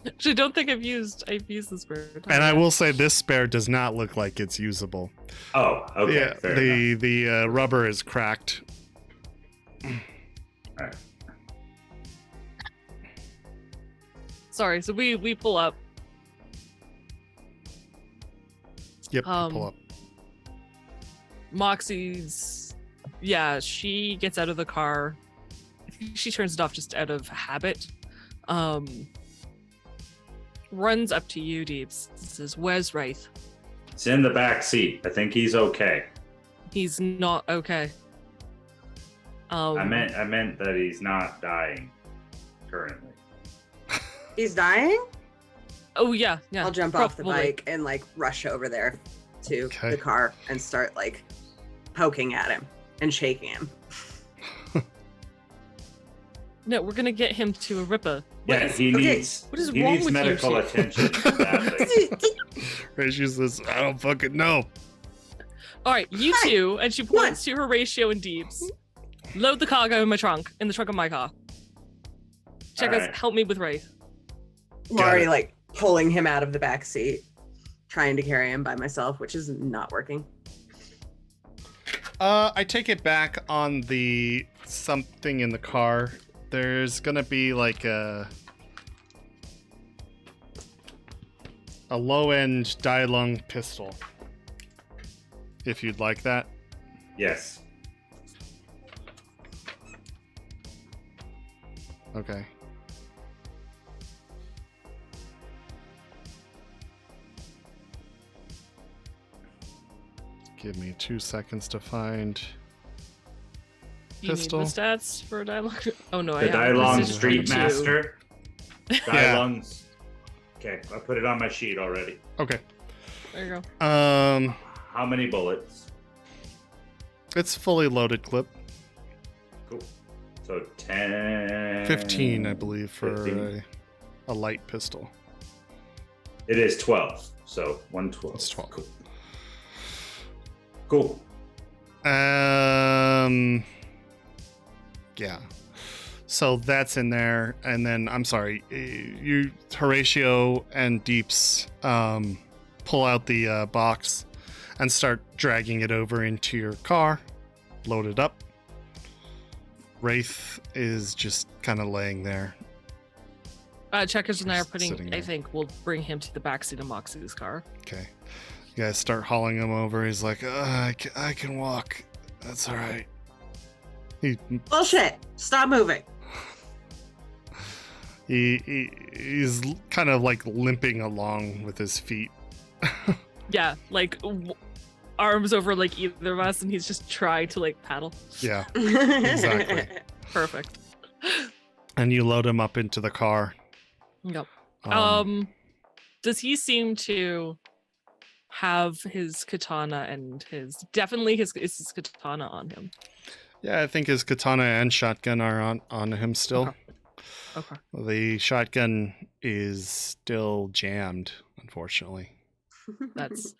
Speaker 3: Actually, don't think I've used this spare tire.
Speaker 1: And I will say this spare does not look like it's usable.
Speaker 2: Oh, okay.
Speaker 1: Yeah,
Speaker 2: Fair enough.
Speaker 1: the rubber is cracked.
Speaker 2: All right.
Speaker 3: Sorry, so we pull up.
Speaker 1: Yep, you pull up.
Speaker 3: Moxie's, she gets out of the car. I think she turns it off just out of habit. Runs up to you, Deeps. Says, "Where's Wraith?"
Speaker 2: It's in the back seat. I think he's okay.
Speaker 3: He's not okay.
Speaker 2: I meant that he's not dying currently.
Speaker 4: He's dying?
Speaker 3: Oh yeah.
Speaker 4: I'll jump off the
Speaker 3: probably.
Speaker 4: bike and rush over there to
Speaker 1: Okay.
Speaker 4: the car and start poking at him and shaking him.
Speaker 3: No, we're gonna get him to a Ripper.
Speaker 2: Yeah, he needs.
Speaker 3: What is
Speaker 2: he
Speaker 3: wrong
Speaker 2: needs
Speaker 3: with you,
Speaker 2: medical
Speaker 3: Chief?
Speaker 2: attention. Badly.
Speaker 1: She says, I don't fucking know.
Speaker 3: All right, you
Speaker 4: Hi.
Speaker 3: two, and she points to Horatio and Deeps. Load the cargo in the trunk of my car. Check us.
Speaker 2: Alright.
Speaker 3: Help me with Wraith.
Speaker 4: I'm
Speaker 1: Got
Speaker 4: already pulling him out of the back seat, trying to carry him by myself, which is not working.
Speaker 1: I take it back on the something in the car. There's gonna be a low-end Dialung pistol. If you'd like that.
Speaker 2: Yes.
Speaker 1: Okay. Give me 2 seconds to find
Speaker 3: You
Speaker 1: pistol.
Speaker 3: need the stats for a dialogue. Oh no,
Speaker 2: The
Speaker 3: I have
Speaker 2: Dailong
Speaker 3: precision
Speaker 2: Street
Speaker 3: 22.
Speaker 2: Master. Dailong's. Okay, I put it on my sheet already.
Speaker 1: Okay.
Speaker 3: There you go.
Speaker 2: How many bullets?
Speaker 1: It's fully loaded clip.
Speaker 2: Cool. So 10.
Speaker 1: 15, I believe, for
Speaker 2: 15.
Speaker 1: a light pistol.
Speaker 2: It is 12. So 112.
Speaker 1: It's 12.
Speaker 2: Cool. Cool.
Speaker 1: Yeah. So that's in there, and then I'm sorry, you Horatio and Deeps pull out the box and start dragging it over into your car, load it up. Wraith is just kind of laying there.
Speaker 3: Checkers and I are
Speaker 1: Just
Speaker 3: putting.
Speaker 1: sitting
Speaker 3: I
Speaker 1: there.
Speaker 3: think we'll bring him to the backseat of Moxie's car.
Speaker 1: Okay, you guys start hauling him over. He's like, I can walk. That's all right.
Speaker 4: Bullshit. Stop moving.
Speaker 1: He's kind of like limping along with his feet.
Speaker 3: Yeah, like arms over like either of us, and he's just trying to like paddle.
Speaker 1: Yeah, exactly.
Speaker 3: Perfect.
Speaker 1: And you load him up into the car.
Speaker 3: Yep. Does he seem to have his katana and his katana on him?
Speaker 1: Yeah, I think his katana and shotgun are on him still.
Speaker 3: Okay.
Speaker 1: The shotgun is still jammed, unfortunately.
Speaker 3: That's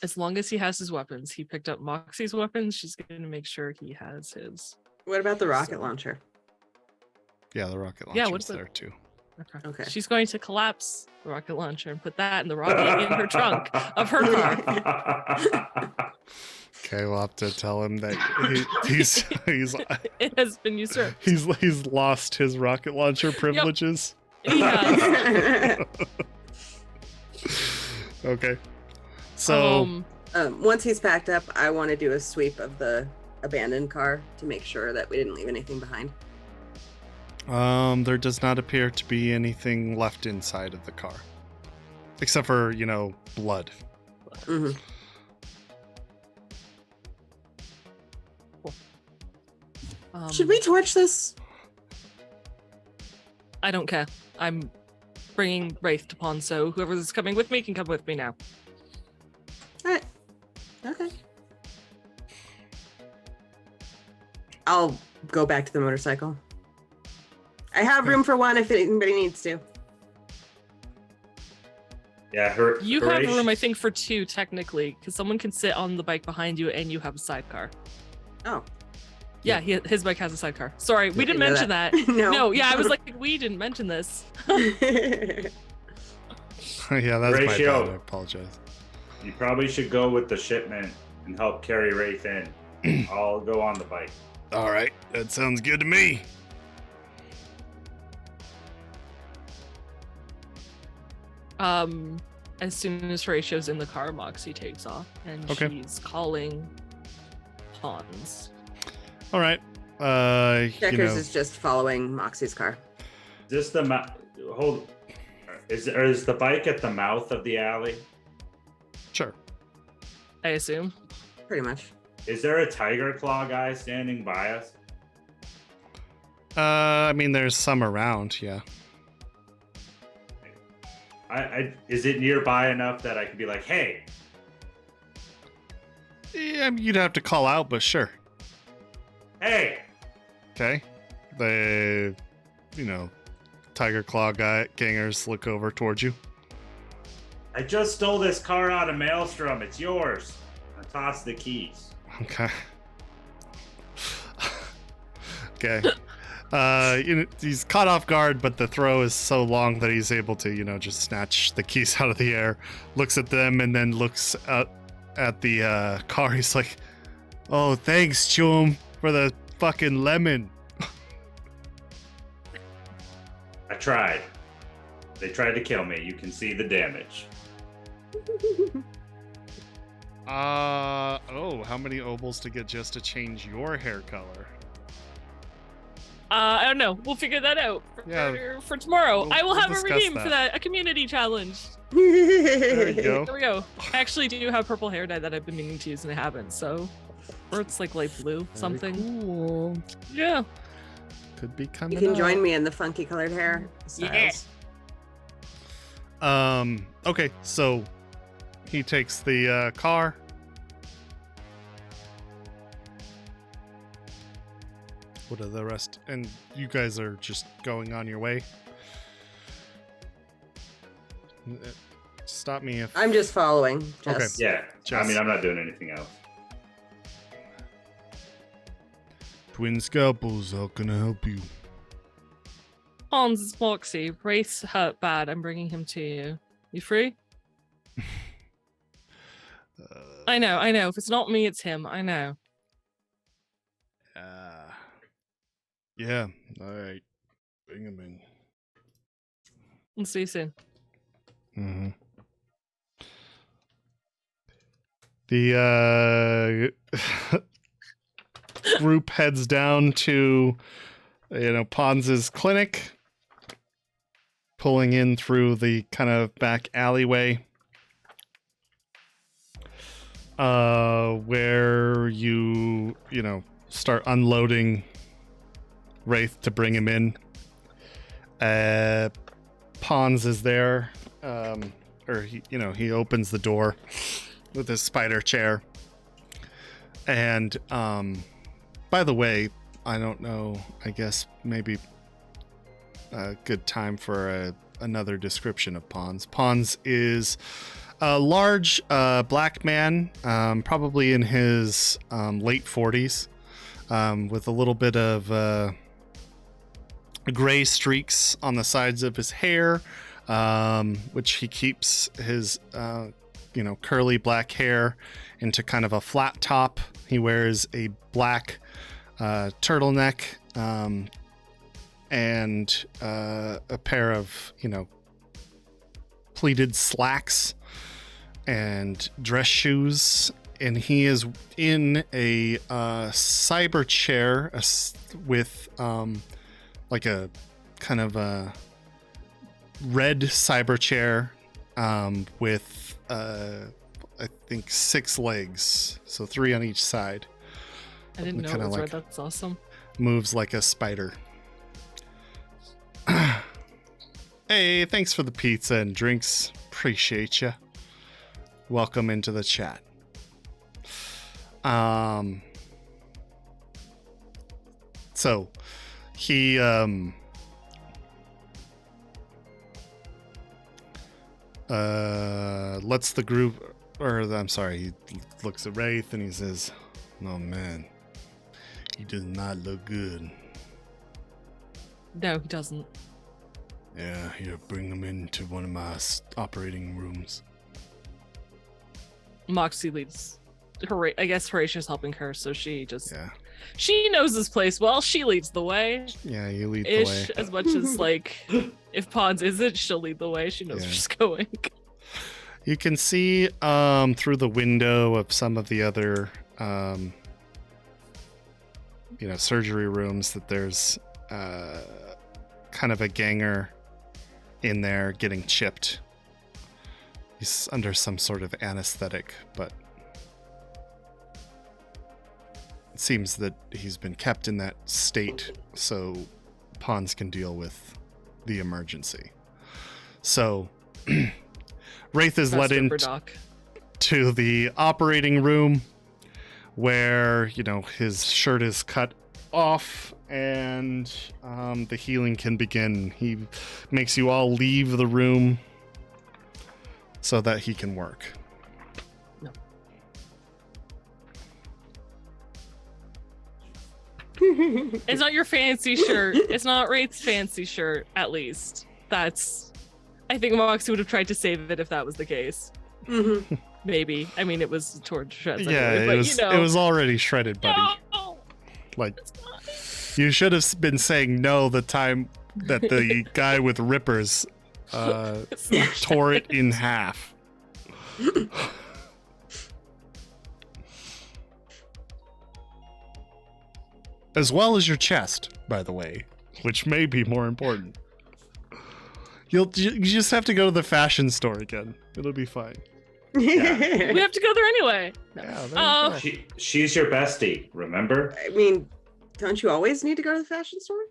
Speaker 3: as long as he has his weapons. He picked up Moxie's weapons. She's going to make sure he has his.
Speaker 4: What about the rocket launcher?
Speaker 1: Yeah, the rocket
Speaker 3: Yeah,
Speaker 1: launcher's
Speaker 3: what's
Speaker 1: there too.
Speaker 4: Okay.
Speaker 3: She's going to collapse the rocket launcher and put that in the rocket in her trunk of her car.
Speaker 1: Okay, we'll have to tell him that he's
Speaker 3: It has been usurped.
Speaker 1: he's lost his rocket launcher privileges.
Speaker 3: Yeah.
Speaker 1: Okay. So
Speaker 4: Once he's packed up, I want to do a sweep of the abandoned car to make sure that we didn't leave anything behind.
Speaker 1: there does not appear to be anything left inside of the car. Except for, blood.
Speaker 4: Mm-hmm. Should we torch this?
Speaker 3: I don't care. I'm bringing Wraith to pawn, so whoever's coming with me can come with me now.
Speaker 4: All right. Okay. I'll go back to the motorcycle. I have room for one if anybody needs to.
Speaker 2: Yeah,
Speaker 3: You have
Speaker 2: Horatio-
Speaker 3: room, I think, for two technically, because someone can sit on the bike behind you, and you have a sidecar.
Speaker 4: Oh.
Speaker 3: Yeah, his bike has a sidecar. Sorry, we didn't
Speaker 4: know
Speaker 3: mention that.
Speaker 4: No.
Speaker 3: No, yeah, I was like, we didn't mention this.
Speaker 1: Yeah, that's my
Speaker 2: Horatio.
Speaker 1: bad. I apologize.
Speaker 2: You probably should go with the shipment and help carry Wraith in. I'll go on the bike.
Speaker 1: All right, that sounds good to me.
Speaker 3: As soon as Horatio's in the car, Moxie takes off, and
Speaker 1: Okay.
Speaker 3: she's calling pawns.
Speaker 1: All right.
Speaker 4: Checkers is just following Moxie's car.
Speaker 2: Is the bike at the mouth of the alley?
Speaker 1: Sure.
Speaker 3: I assume.
Speaker 4: Pretty much.
Speaker 2: Is there a tiger claw guy standing by us?
Speaker 1: I mean, there's some around. Yeah.
Speaker 2: Is it nearby enough that I could be like, hey?
Speaker 1: Yeah, you'd have to call out, but sure.
Speaker 2: Hey!
Speaker 1: Okay. The, Tiger Claw gangers look over towards you.
Speaker 2: I just stole this car out of Maelstrom. It's yours. I toss the keys.
Speaker 1: Okay. Okay. He's caught off guard, but the throw is so long that he's able to, just snatch the keys out of the air, looks at them, and then looks at the car. He's like, "Oh, thanks, chum, for the fucking lemon."
Speaker 2: I tried. They tried to kill me. You can see the damage.
Speaker 1: How many obols to get just to change your hair color?
Speaker 3: I don't know. We'll figure that out for tomorrow.
Speaker 1: We'll-
Speaker 3: I will
Speaker 1: we'll
Speaker 3: have a
Speaker 1: discuss
Speaker 3: redeem
Speaker 1: that.
Speaker 3: for that. A community challenge.
Speaker 1: There you go.
Speaker 3: There we go. I actually do have purple hair dye that I've been meaning to use and I haven't. So, or it's like light blue, something.
Speaker 1: Very cool.
Speaker 3: Yeah.
Speaker 1: Could be coming
Speaker 4: You can join
Speaker 1: up.
Speaker 4: me in the funky colored hair styles.
Speaker 3: Yeah.
Speaker 1: Okay, so he takes the car. What are the rest? And you guys are just going on your way. Stop me if
Speaker 4: I'm just following. Just.
Speaker 2: Yeah.
Speaker 1: Just-
Speaker 2: I mean, I'm not doing anything else.
Speaker 1: Twin scalpels, how can I help you?
Speaker 3: Hans, it's Moxie. Wraith's hurt bad. I'm bringing him to you. You free? I know. If it's not me, it's him. I know.
Speaker 1: Yeah. All right. Bring him in.
Speaker 3: I'll see you soon.
Speaker 1: Mm-hmm. The group heads down to, Pons's clinic, pulling in through the kind of back alleyway, where you start unloading Wraith to bring him in. Pons is there, or he opens the door with his spider chair. And by the way, I don't know, I guess maybe a good time for another description of Pons. Pons is a large black man, probably in his late 40s, with a little bit of gray streaks on the sides of his hair, which he keeps his curly black hair into kind of a flat top. He wears a black turtleneck and a pair of pleated slacks and dress shoes, and he is in a cyber chair with like a kind of a red cyber chair with I think 6 legs, so 3 on each side.
Speaker 3: I didn't know it was red. That's awesome.
Speaker 1: Moves like a spider. Hey, thanks for the pizza and drinks. Appreciate you. Welcome into the chat. So he lets the group, or I'm sorry, he looks at Wraith and he says, "Oh man, he does not look good."
Speaker 3: No, he doesn't.
Speaker 1: Yeah, here, bring him into one of my operating rooms.
Speaker 3: Moxie leads. I guess Horatia's helping her, so she just.
Speaker 1: Yeah.
Speaker 3: She knows this place well. She leads the way.
Speaker 1: Yeah, you lead the way.
Speaker 3: As much as if Pons isn't, she'll lead the way. She knows where she's going.
Speaker 1: You can see through the window of some of the other surgery rooms that there's kind of a ganger in there getting chipped. He's under some sort of anesthetic, but it seems that he's been kept in that state so Pons can deal with the emergency. So Wraith is led into the operating room where, his shirt is cut off and the healing can begin. He makes you all leave the room so that he can work.
Speaker 3: No. It's not your fancy shirt. It's not Wraith's fancy shirt, at least. I think Moxie would have tried to save it if that was the case.
Speaker 4: Mm-hmm.
Speaker 3: Maybe. I mean, it was torn to shreds.
Speaker 1: Yeah,
Speaker 3: anyway,
Speaker 1: it was already shredded, buddy.
Speaker 3: No!
Speaker 1: You should have been saying no the time that the guy with rippers tore it in half. As well as your chest, by the way, which may be more important. You just have to go to the fashion store again. It'll be fine.
Speaker 2: Yeah.
Speaker 3: We have to go there anyway.
Speaker 1: Yeah,
Speaker 2: she's your bestie, remember?
Speaker 4: I mean, don't you always need to go to the fashion store?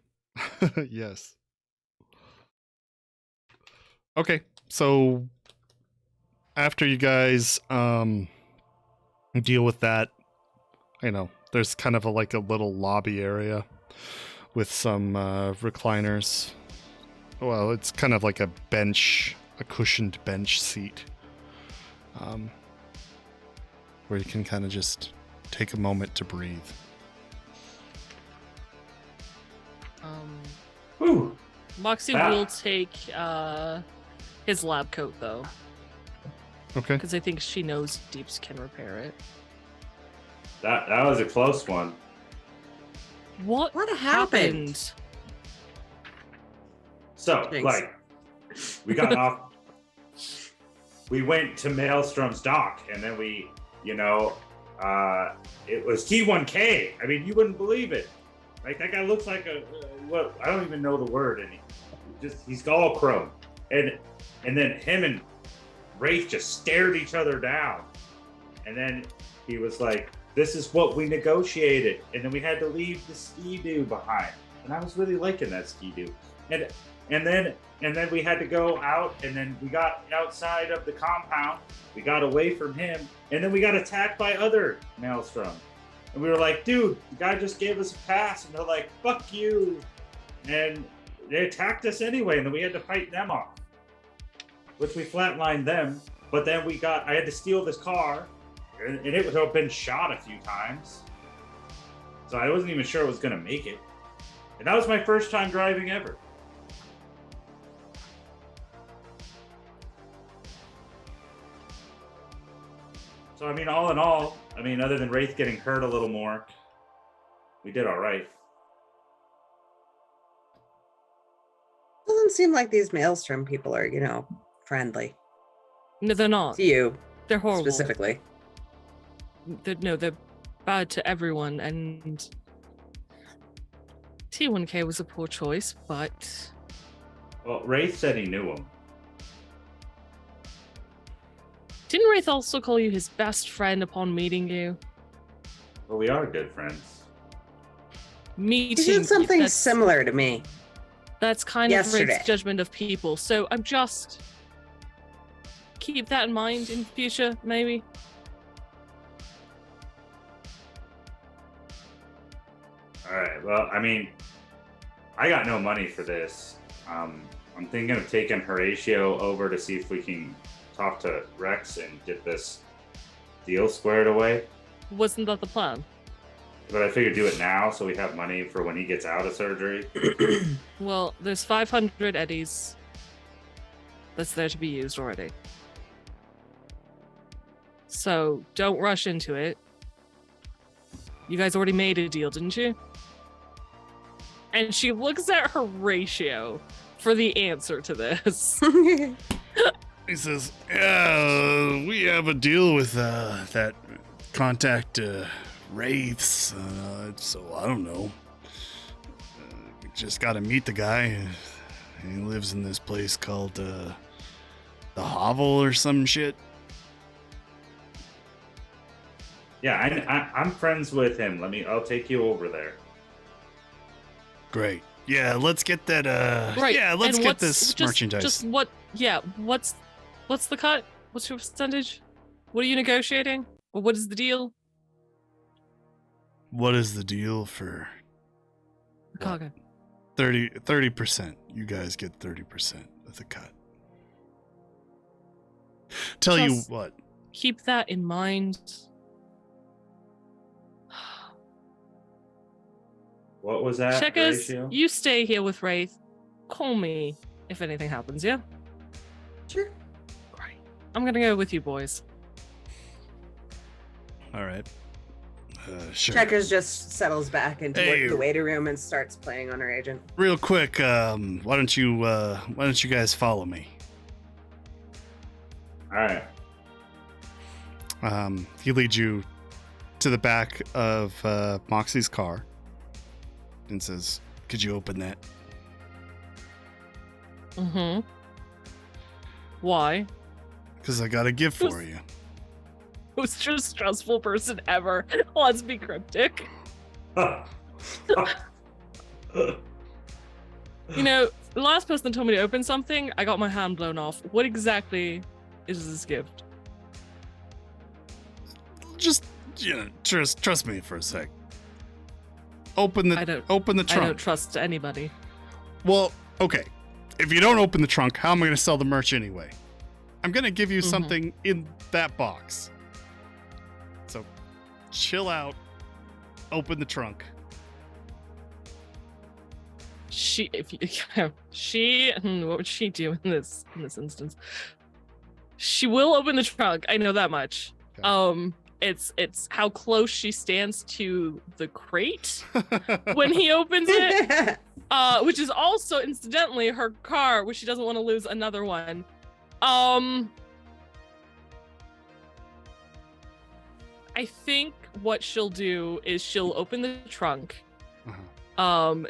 Speaker 1: Yes. Okay, so after you guys deal with that, there's kind of a little lobby area with some recliners. Well, it's kind of like a bench, a cushioned bench seat, where you can kind of just take a moment to breathe.
Speaker 2: Whew.
Speaker 3: Moxie will take his lab coat though,
Speaker 1: Okay.
Speaker 3: because I think she knows Deeps can repair it.
Speaker 2: That was a close one.
Speaker 3: What happened?
Speaker 2: So,
Speaker 4: Thanks.
Speaker 2: we got off. We went to Maelstrom's dock, and then we, it was T1K. I mean, you wouldn't believe it. Like, that guy looks like what? I don't even know the word, and he's all chrome. And then him and Wraith just stared each other down. And then he was like, this is what we negotiated. And then we had to leave the ski-doo behind. And I was really liking that ski-doo. And then we had to go out, and then we got outside of the compound. We got away from him, and then we got attacked by other Maelstrom. And we were like, dude, the guy just gave us a pass. And they're like, fuck you. And they attacked us anyway, and then we had to fight them off, which we flatlined them. But then I had to steal this car, and it had been shot a few times. So I wasn't even sure it was going to make it. And that was my first time driving ever. So, I mean, all in all, other than Wraith getting hurt a little more, we did all right.
Speaker 4: Doesn't seem like these Maelstrom people are, friendly.
Speaker 3: No, they're not.
Speaker 4: To you
Speaker 3: They're horrible.
Speaker 4: specifically.
Speaker 3: They're bad to everyone, and T1K was a poor choice, but
Speaker 2: Well, Wraith said he knew him.
Speaker 3: didn't Wraith also call you his best friend upon meeting you?
Speaker 2: Well, we are good friends.
Speaker 3: Me
Speaker 4: He
Speaker 3: too.
Speaker 4: did something
Speaker 3: That's-
Speaker 4: similar to me.
Speaker 3: That's kind
Speaker 4: yesterday.
Speaker 3: of Wraith's judgment of people. So I'm just keep that in mind in future, maybe.
Speaker 2: All right. Well, I got no money for this. I'm thinking of taking Horatio over to see if we can talk to Rex and get this deal squared away.
Speaker 3: Wasn't that the plan?
Speaker 2: But I figured do it now so we have money for when he gets out of surgery.
Speaker 3: Well, there's 500 eddies that's there to be used already. So don't rush into it. You guys already made a deal, didn't you? And she looks at Horatio for the answer to this.
Speaker 1: He says, yeah, we have a deal with that contact Wraiths, so I don't know. We just got to meet the guy. He lives in this place called the Hovel or some shit.
Speaker 2: Yeah, I'm friends with him. I'll take you over there.
Speaker 1: Great. Yeah, let's get that.
Speaker 3: Right.
Speaker 1: Yeah, let's
Speaker 3: and
Speaker 1: get
Speaker 3: what's-
Speaker 1: this merchandise.
Speaker 3: Just what? Yeah. What's the cut? What's your percentage? What are you negotiating? Or what is the deal?
Speaker 1: What is the deal for
Speaker 3: Okay.
Speaker 1: 30%? You guys get 30% of the cut. Tell you
Speaker 3: Just-
Speaker 1: what.
Speaker 3: Keep that in mind.
Speaker 2: What was that?
Speaker 3: Checkers,
Speaker 2: Horatio?
Speaker 3: you stay here with Wraith. Call me if anything happens, yeah?
Speaker 4: Sure.
Speaker 3: Great. I'm gonna go with you boys.
Speaker 1: All right. Sure.
Speaker 4: Checkers just settles back into
Speaker 1: Hey.
Speaker 4: the waiting room and starts playing on her agent.
Speaker 1: Real quick, why don't you guys follow me?
Speaker 2: All right.
Speaker 1: He leads you to the back of Moxie's car and says, "Could you open that?"
Speaker 3: Mm-hmm. Why?
Speaker 1: Because I got a gift for you.
Speaker 3: Most stressful person ever. Let's be cryptic. You know, the last person that told me to open something, I got my hand blown off. What exactly is this gift?
Speaker 1: trust me for a sec. Open the trunk.
Speaker 3: I don't trust anybody.
Speaker 1: Well, okay. If you don't open the trunk, how am I going to sell the merch anyway? I'm going to give you something in that box. So, chill out. Open the trunk.
Speaker 3: What would she do in this instance? She will open the trunk. I know that much. Okay. It's how close she stands to the crate when he opens it, which is also incidentally her car, which she doesn't want to lose another one. I think what she'll do is she'll open the trunk,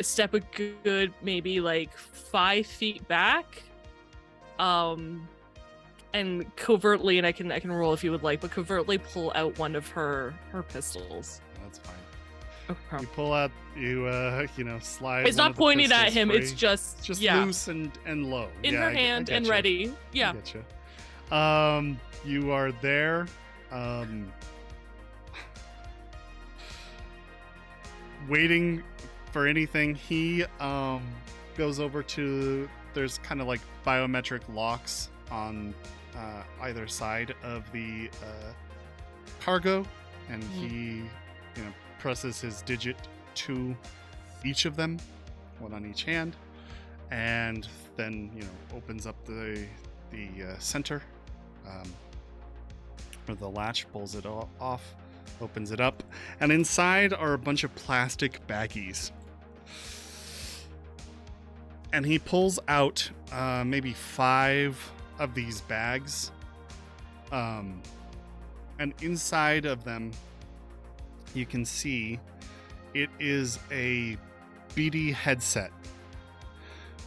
Speaker 3: step a good maybe like 5 feet back, and covertly, and I can roll if you would like, but covertly pull out one of her pistols.
Speaker 1: That's fine.
Speaker 3: Okay.
Speaker 1: You pull out, slide.
Speaker 3: It's not pointed at him. Free. It's just
Speaker 1: loose and low
Speaker 3: in her hand and ready. Yeah.
Speaker 1: I getcha. You are there. Waiting for anything. He goes over to. There's kind of like biometric locks on either side of the cargo, and he presses his digit to each of them, one on each hand, and then opens up the center or the latch, pulls it off, opens it up, and inside are a bunch of plastic baggies. And he pulls out maybe 5 of these bags. And inside of them, you can see it is a BD headset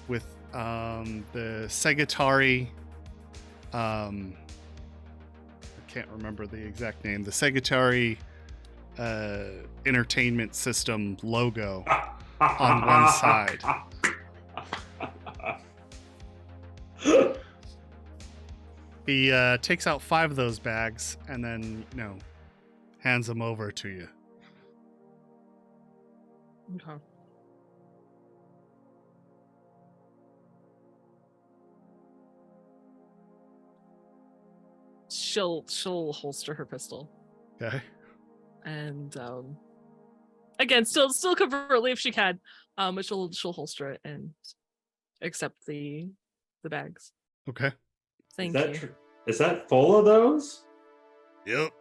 Speaker 1: with the Segatari. I can't remember the exact name. The Segatari entertainment system logo on one side. He takes out 5 of those bags and then, hands them over to you.
Speaker 3: Okay. She'll holster her pistol.
Speaker 1: Okay.
Speaker 3: And again, still covertly if she can, but she'll holster it and accept the bags.
Speaker 1: Okay.
Speaker 3: Thank you.
Speaker 2: Is that full of those?
Speaker 1: Yep.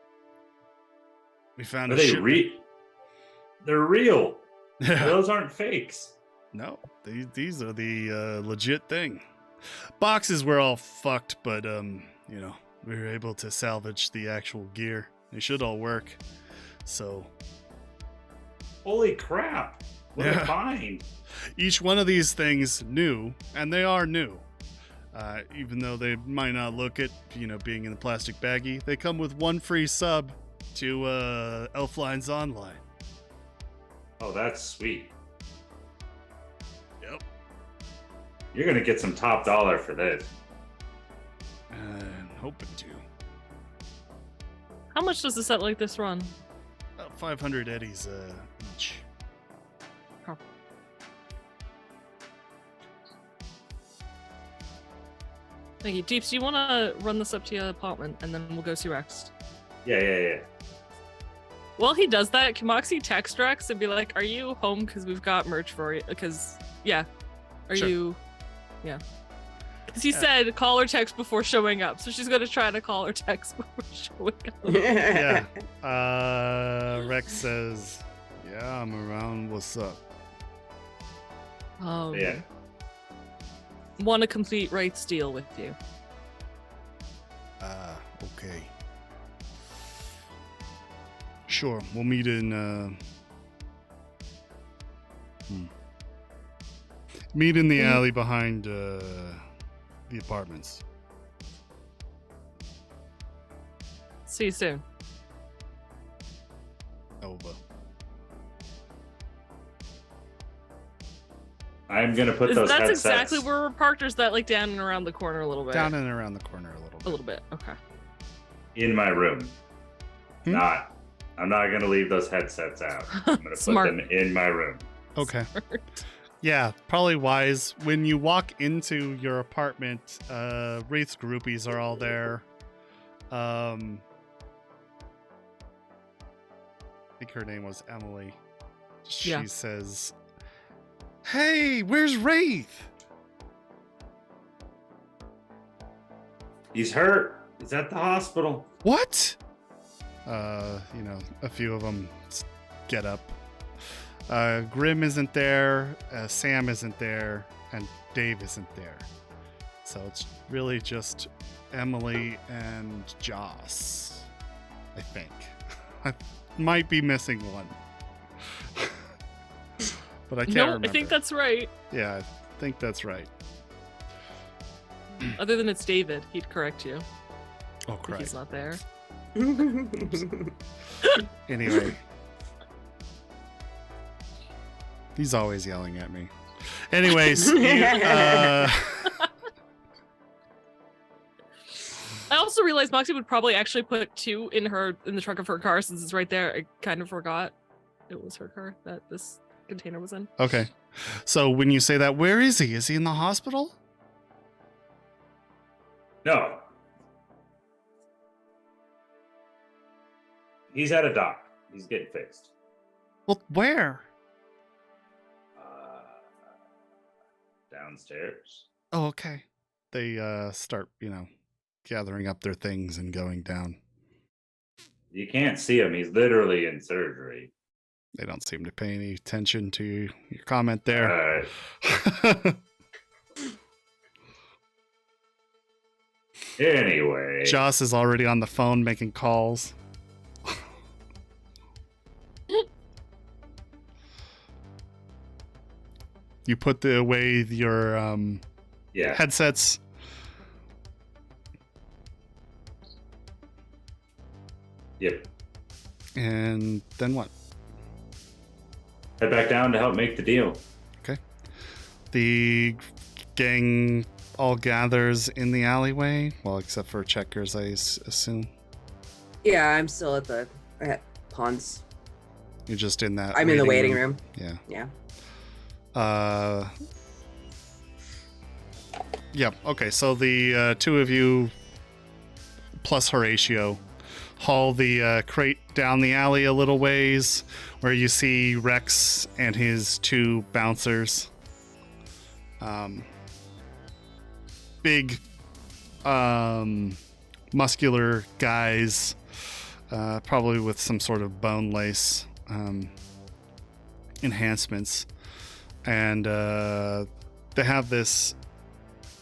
Speaker 1: We found
Speaker 2: Are they They're real.
Speaker 1: Yeah.
Speaker 2: Those aren't fakes.
Speaker 1: No, these are the legit thing. Boxes were all fucked, but we were able to salvage the actual gear. They should all work. So.
Speaker 2: Holy crap! What a find!
Speaker 1: Each one of these things new, and they are new. Even though they might not look it, being in the plastic baggie, they come with 1 free sub to Elflines Online.
Speaker 2: Oh, that's sweet.
Speaker 1: Yep.
Speaker 2: You're gonna get some top dollar for this.
Speaker 1: I'm hoping to.
Speaker 3: How much does a set like this run?
Speaker 1: About 500 eddies each.
Speaker 3: Oh. Thank you. Deeps, do you want to run this up to your apartment and then we'll go see Rex?
Speaker 2: Yeah.
Speaker 3: While he does that, can Moxie text Rex and be like, are you home? Because we've got merch for you. Because, yeah. Because he said call or text before showing up. So she's going to try to call or text before showing up.
Speaker 1: Yeah. Rex says, yeah, I'm around. What's up?
Speaker 2: Yeah.
Speaker 3: Want to complete Wraith's deal with you.
Speaker 1: Okay. Sure, we'll meet in meet in the alley behind the apartments.
Speaker 3: See you soon.
Speaker 1: Over.
Speaker 2: I'm gonna put those
Speaker 3: That's
Speaker 2: headsets.
Speaker 3: exactly where we're parked, or is that like down and around the corner a little bit?
Speaker 1: Down and around the corner a little bit.
Speaker 3: A little bit, okay.
Speaker 2: In my room. I'm not gonna leave those headsets out. I'm gonna put
Speaker 3: Smart.
Speaker 2: them in my room.
Speaker 1: Okay. Yeah, probably wise. When you walk into your apartment, Wraith's groupies are all there. I think her name was Emily. She
Speaker 3: Yeah.
Speaker 1: says, "Hey, where's Wraith?"
Speaker 2: He's hurt. He's at the hospital.
Speaker 1: What? A few of them get up. Grim isn't there, Sam isn't there, and Dave isn't there. So it's really just Emily and Joss, I think. I might be missing one. But I can't remember.
Speaker 3: I think that's right.
Speaker 1: Yeah, I think that's right.
Speaker 3: Other than it's David, he'd correct you.
Speaker 1: Oh,
Speaker 3: If
Speaker 1: crap.
Speaker 3: he's not there.
Speaker 1: Anyway. He's always yelling at me. Anyways,
Speaker 3: I also realized Moxie would probably actually put 2 in the trunk of her car since it's right there. I kind of forgot it was her car that this container was in.
Speaker 1: okay. So when you say that, where is he? Is he in the hospital?
Speaker 2: No. He's at a dock. He's getting fixed.
Speaker 1: Well, where?
Speaker 2: Downstairs.
Speaker 1: Oh, okay. They start, gathering up their things and going down.
Speaker 2: You can't see him. He's literally in surgery.
Speaker 1: They don't seem to pay any attention to your comment there.
Speaker 2: Anyway.
Speaker 1: Joss is already on the phone making calls. You put away your
Speaker 2: Yeah.
Speaker 1: headsets.
Speaker 2: Yep.
Speaker 1: And then what?
Speaker 2: Head back down to help make the deal.
Speaker 1: The gang all gathers in the alleyway. Well, except for Checkers, I assume.
Speaker 4: Yeah, I'm still at Pond's.
Speaker 1: You're just in that.
Speaker 4: I'm in the waiting room.
Speaker 1: Yeah.
Speaker 4: Yeah.
Speaker 1: Yeah. Okay. So the 2 of you plus Horatio haul the crate down the alley a little ways, where you see Rex and his 2 bouncers. Big, muscular guys, probably with some sort of bone lace enhancements. And they have this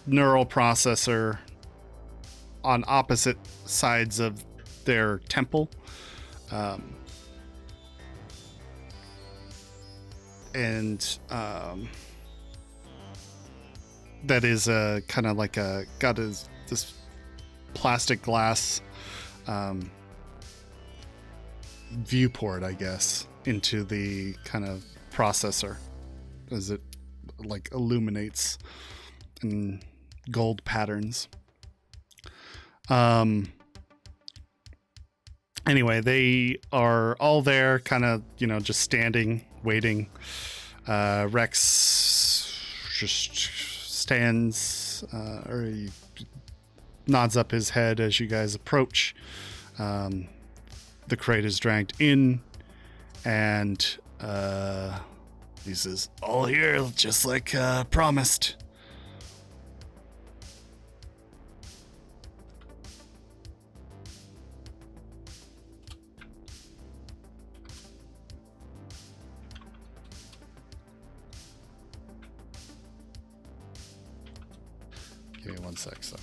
Speaker 1: neural processor on opposite sides of their temple. That is kind of like this plastic glass viewport, I guess, into the kind of processor as it like illuminates in gold patterns. Anyway, they are all there, kind of, just standing, waiting. Rex just stands, or he nods up his head as you guys approach. The crate is dragged in, and he says, "All here, just like promised." Give me 1 sec, sorry.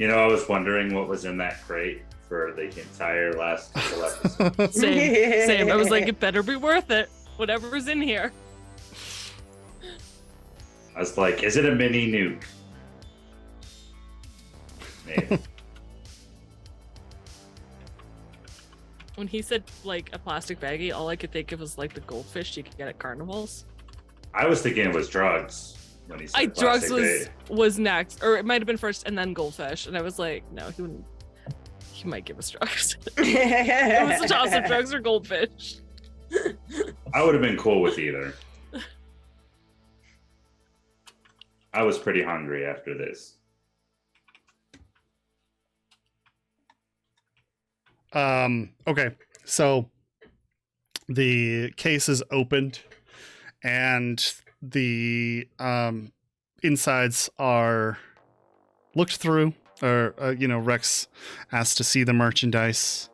Speaker 2: I was wondering what was in that crate for the entire last couple episodes.
Speaker 3: Same. I was like, it better be worth it. Whatever's in here.
Speaker 2: I was like, is it a mini nuke? Maybe.
Speaker 3: When he said like a plastic baggie, all I could think of was like the goldfish you could get at carnivals.
Speaker 2: I was thinking it was drugs. when he said
Speaker 3: drugs
Speaker 2: plastic
Speaker 3: was next, or it might have been first and then goldfish, and I was like, no, he might give us drugs. It was a toss of drugs or goldfish.
Speaker 2: I would have been cool with either. I was pretty hungry after this.
Speaker 1: Okay, so the case is opened and the insides are looked through, or Rex asks to see the merchandise.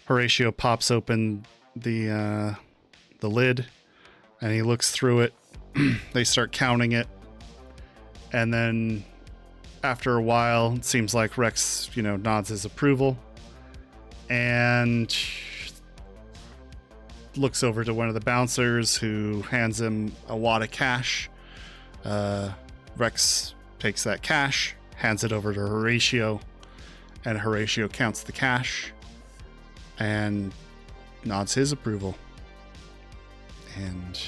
Speaker 1: Horatio pops open the lid and he looks through it. They start counting it, and then after a while it seems like Rex nods his approval and looks over to one of the bouncers, who hands him a wad of cash. Rex takes that cash, hands it over to Horatio, and Horatio counts the cash and nods his approval. And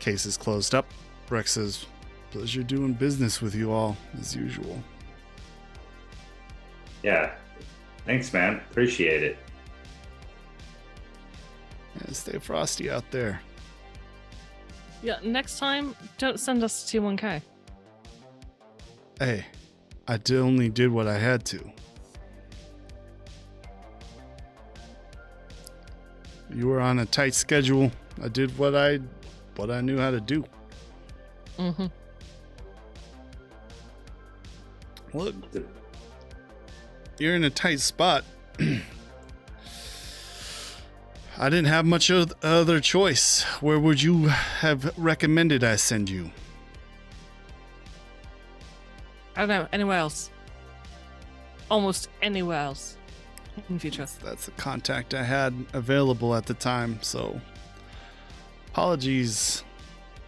Speaker 1: case is closed up. Rex says, "Pleasure doing business with you all, as usual."
Speaker 2: Yeah. Thanks, man. Appreciate it.
Speaker 1: Yeah, stay frosty out there.
Speaker 3: Yeah, next time, don't send us to T1K.
Speaker 1: Hey, I only did what I had to. You were on a tight schedule. I did what I knew how to do.
Speaker 3: Mm-hmm.
Speaker 1: Look, you're in a tight spot. I didn't have much other choice. Where would you have recommended I send you?
Speaker 3: I don't know, anywhere else. Almost anywhere else in the future.
Speaker 1: That's the contact I had available at the time, so apologies,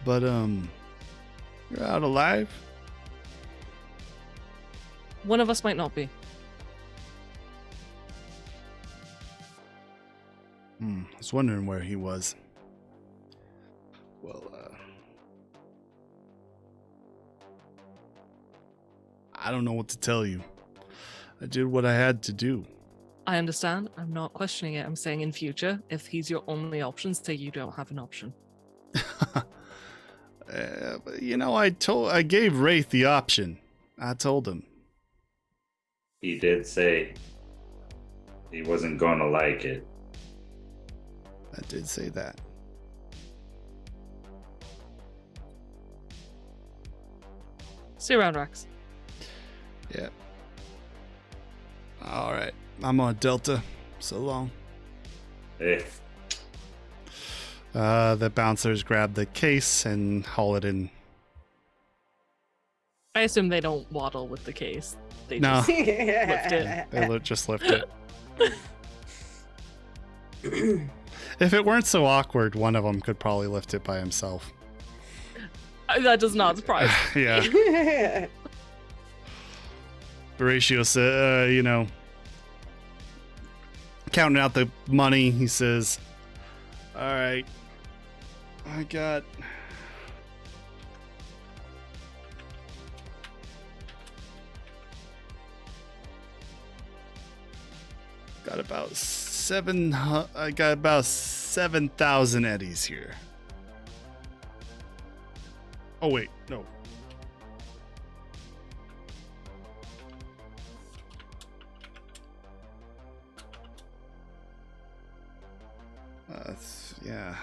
Speaker 1: but you're out alive?
Speaker 3: One of us might not be.
Speaker 1: I was wondering where he was. Well, I don't know what to tell you. I did what I had to do.
Speaker 3: I understand. I'm not questioning it. I'm saying in future, if he's your only option, say you don't have an option.
Speaker 1: I gave Wraith the option. I told him.
Speaker 2: He did say he wasn't going to like it.
Speaker 1: I did say that.
Speaker 3: See you around, Rex.
Speaker 1: Yeah. All right. I'm on Delta. So long.
Speaker 2: Hey,
Speaker 1: The bouncers grab the case and haul it in.
Speaker 3: I assume they don't waddle with the case. They
Speaker 1: No.
Speaker 3: just lift it.
Speaker 1: They just lift it. If it weren't so awkward, one of them could probably lift it by himself.
Speaker 3: That does not surprise me.
Speaker 1: Yeah. Horatio said, counting out the money, he says, "All right, I got about 7,000 eddies here." Oh wait, no. Yeah.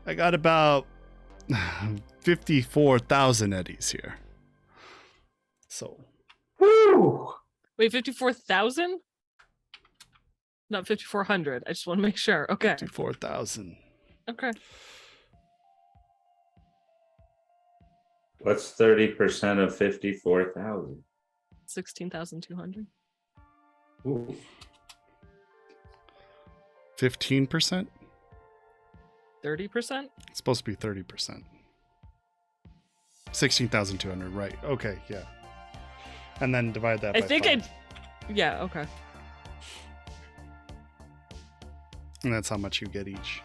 Speaker 1: I got about 54,000 eddies here. So.
Speaker 2: woo!
Speaker 3: Wait, 54,000? Not 5,400. I just want to make sure. Okay.
Speaker 1: 54,000.
Speaker 3: Okay.
Speaker 2: What's 30% of 54,000?
Speaker 3: 16,200.
Speaker 2: Ooh.
Speaker 1: 15%?
Speaker 3: 30%?
Speaker 1: It's supposed to be 30%. 16,200, right. Okay, yeah. And then divide that by 5.
Speaker 3: Yeah, okay.
Speaker 1: And that's how much you get each.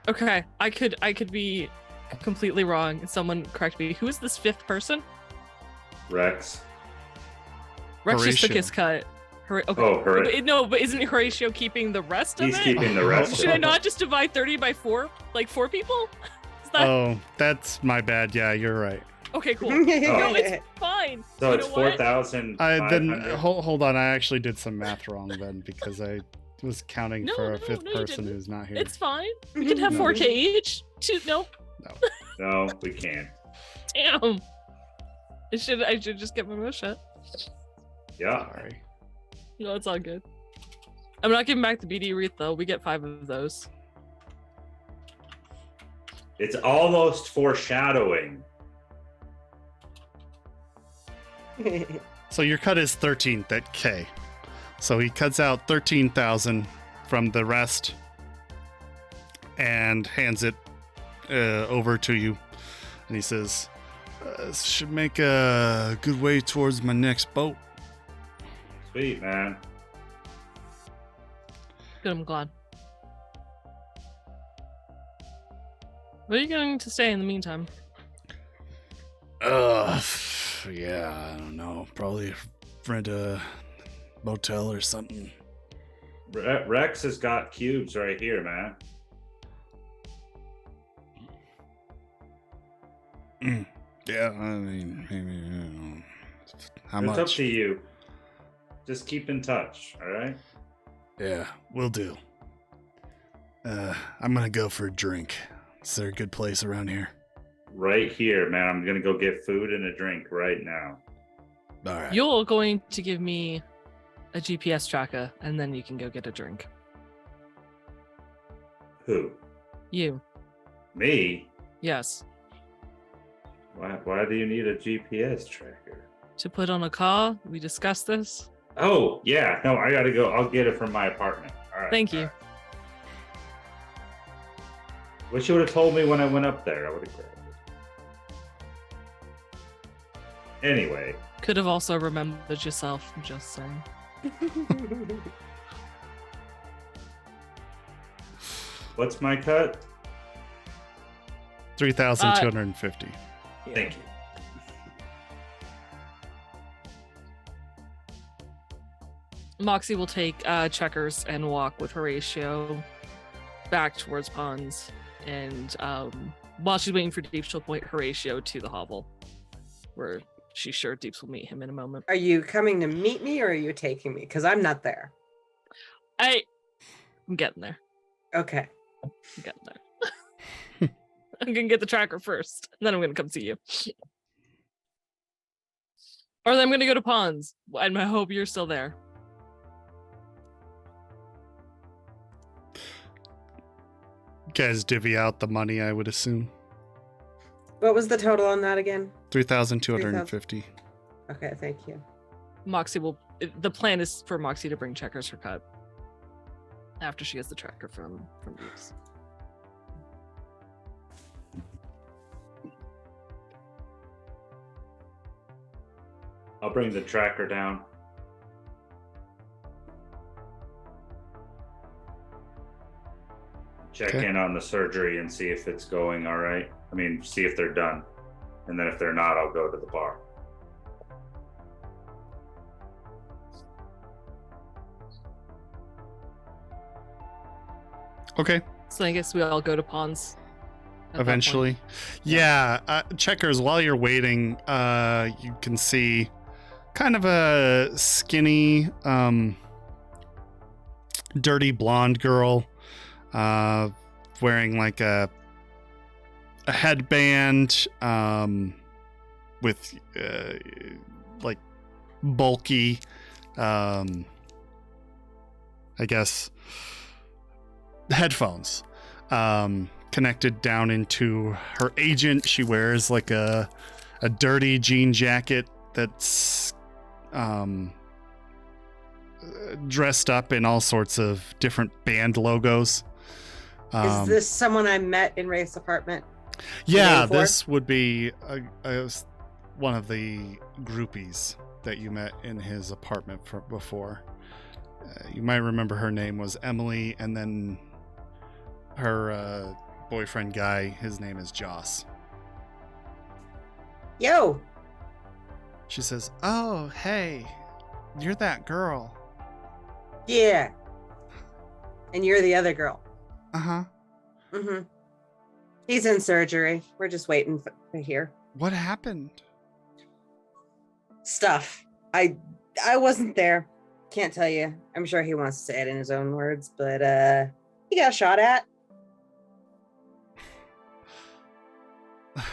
Speaker 3: Okay, I could be completely wrong. Someone correct me. Who is this fifth person?
Speaker 2: Rex.
Speaker 3: Rex just took
Speaker 1: Horatio.
Speaker 3: his cut. Okay.
Speaker 2: Oh,
Speaker 3: No, but isn't Horatio keeping the rest
Speaker 2: He's
Speaker 3: of it?
Speaker 2: keeping the rest.
Speaker 3: Should
Speaker 2: of
Speaker 3: I
Speaker 2: it.
Speaker 3: not just divide 30 by 4? Like 4 people? Is that...
Speaker 1: Oh, that's my bad. Yeah, you're right.
Speaker 3: Okay, cool. No, it's fine.
Speaker 2: So
Speaker 3: You
Speaker 2: it's
Speaker 3: know what?
Speaker 2: 4,500.
Speaker 1: Hold on. I actually did some math wrong then because I was counting
Speaker 3: No,
Speaker 1: for a
Speaker 3: no,
Speaker 1: fifth
Speaker 3: no, you
Speaker 1: person
Speaker 3: didn't.
Speaker 1: who's not here.
Speaker 3: It's fine. We can have 4K each. Nope.
Speaker 2: No, we can't.
Speaker 3: Damn. I should just get my mouth shut.
Speaker 2: Yeah.
Speaker 1: Sorry.
Speaker 3: No, it's all good. I'm not giving back the BD wreath though. We get 5 of those.
Speaker 2: It's almost foreshadowing.
Speaker 1: So your cut is 13th at K. So he cuts out 13,000 from the rest and hands it over to you. And he says, "This should make a good way towards my next boat."
Speaker 2: Sweet, man.
Speaker 3: Good, I'm glad. Where are you going to stay in the meantime?
Speaker 1: Yeah, I don't know. Probably rent a motel or something.
Speaker 2: Rex has got cubes right here, man.
Speaker 1: Yeah, I mean, maybe, you know, how
Speaker 2: It's
Speaker 1: much?
Speaker 2: up to you. Just keep in touch, all right?
Speaker 1: Yeah, will do. I'm gonna go for a drink. Is there a good place around here?
Speaker 2: Right here, man. I'm gonna go get food and a drink right now.
Speaker 1: All right.
Speaker 3: You're going to give me a GPS tracker, and then you can go get a drink.
Speaker 2: Who?
Speaker 3: You.
Speaker 2: Me?
Speaker 3: Yes.
Speaker 2: Why do you need a GPS tracker?
Speaker 3: To put on a car. We discussed this.
Speaker 2: Oh, yeah. No, I gotta go. I'll get it from my apartment. All right.
Speaker 3: Thank you.
Speaker 2: all right. Wish you would have told me when I went up there. I would have grabbed it. Anyway.
Speaker 3: Could have also remembered yourself. I'm just saying.
Speaker 2: What's my cut?
Speaker 1: 3,250.
Speaker 2: Thank you.
Speaker 3: Moxie will take checkers and walk with Horatio back towards ponds, and while she's waiting for Deeps, she'll point Horatio to the hovel, where she's sure Deeps will meet him in a moment.
Speaker 4: Are you coming to meet me or are you taking me? Because I'm not there.
Speaker 3: I'm getting there.
Speaker 4: Okay.
Speaker 3: I'm getting there. I'm gonna get the tracker first, and then I'm gonna come see you. Or then I'm gonna go to ponds, and I hope you're still there.
Speaker 1: You guys divvy out the money, I would assume.
Speaker 4: What was the total on that again?
Speaker 1: 3,250.
Speaker 4: Okay, thank you.
Speaker 3: Moxie will. The plan is for Moxie to bring checkers her cut after she has the tracker from Deeps.
Speaker 2: I'll bring the tracker down. Check
Speaker 1: Okay.
Speaker 2: in on the surgery and see if it's going all right. I mean, see if they're done. And then if they're not, I'll go to the bar.
Speaker 1: Okay.
Speaker 3: So I guess we all go to ponds. at that
Speaker 1: Eventually.
Speaker 3: point.
Speaker 1: Yeah. Checkers, while you're waiting, you can see kind of a skinny, dirty blonde girl wearing like a headband with like bulky, I guess, headphones connected down into her agent. She wears like a dirty jean jacket that's dressed up in all sorts of different band logos.
Speaker 4: Is this someone I met in Wraith's apartment?
Speaker 1: Yeah,
Speaker 4: before?
Speaker 1: this would be one of the groupies that you met in his apartment before. You might remember her name was Emily, and then her boyfriend guy. His name is Joss.
Speaker 4: Yo.
Speaker 1: She says, "Oh, hey, you're that girl."
Speaker 4: Yeah. And you're the other girl.
Speaker 1: Uh-huh.
Speaker 4: Mm-hmm. He's in surgery. We're just waiting to hear.
Speaker 1: What happened?
Speaker 4: Stuff. I wasn't there. Can't tell you. I'm sure he wants to say it in his own words, but he got shot at.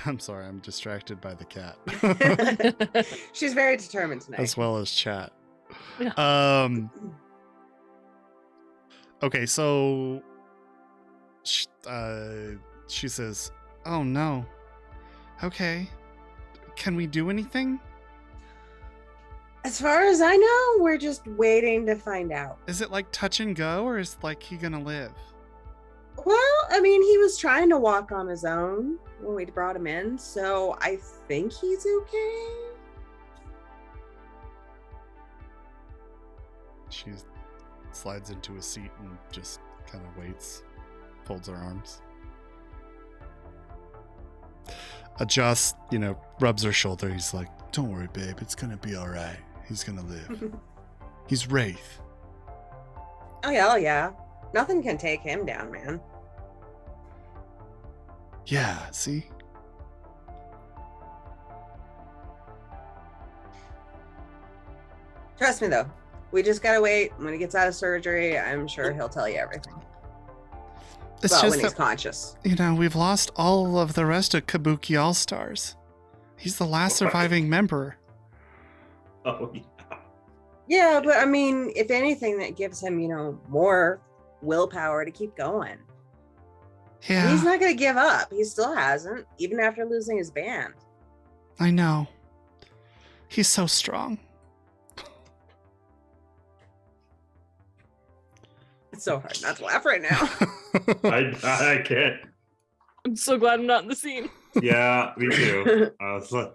Speaker 1: I'm sorry, I'm distracted by the cat.
Speaker 4: She's very determined tonight.
Speaker 1: As well as chat.
Speaker 3: Yeah.
Speaker 1: Okay, so she says, "Oh no. Okay. Can we do anything?
Speaker 4: As far as I know, we're just waiting to find out.
Speaker 1: Is it like touch and go, or is like he gonna live?"
Speaker 4: Well, I mean, he was trying to walk on his own when we brought him in, so I think he's okay.
Speaker 1: She slides into a seat and just kind of waits, folds her arms. Adjusts, rubs her shoulder. He's like, "Don't worry, babe. It's gonna be all right. He's gonna live. He's Wraith."
Speaker 4: Oh yeah. Nothing can take him down, man.
Speaker 1: Yeah, see?
Speaker 4: Trust me, though. We just gotta wait. When he gets out of surgery, I'm sure he'll tell you everything.
Speaker 1: It's
Speaker 4: Well,
Speaker 1: just
Speaker 4: when he's
Speaker 1: that,
Speaker 4: conscious.
Speaker 1: we've lost all of the rest of Kabuki All-Stars. He's the last surviving member.
Speaker 2: Oh, yeah.
Speaker 4: Yeah, but I mean, if anything, that gives him, more willpower to keep going.
Speaker 1: Yeah,
Speaker 4: He's not gonna give up. He still hasn't, even after losing his band.
Speaker 1: I know. He's so strong.
Speaker 4: It's so hard not to laugh right now.
Speaker 2: I can't.
Speaker 3: I'm so glad I'm not in the scene.
Speaker 2: Yeah, me too. I was like,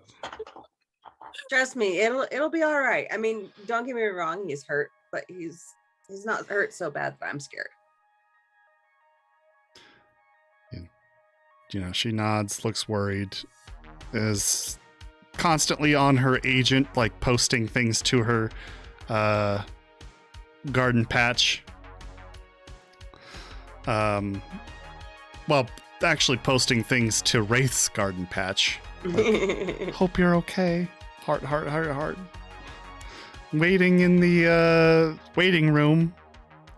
Speaker 4: Trust me, it'll be all right. I mean, don't get me wrong, he's hurt, but he's not hurt so bad that I'm scared.
Speaker 1: She nods, looks worried, is constantly on her agent, like posting things to her garden patch. Well, actually posting things to Wraith's garden patch. Like, "Hope you're okay. Heart, heart, heart, heart." Waiting in the waiting room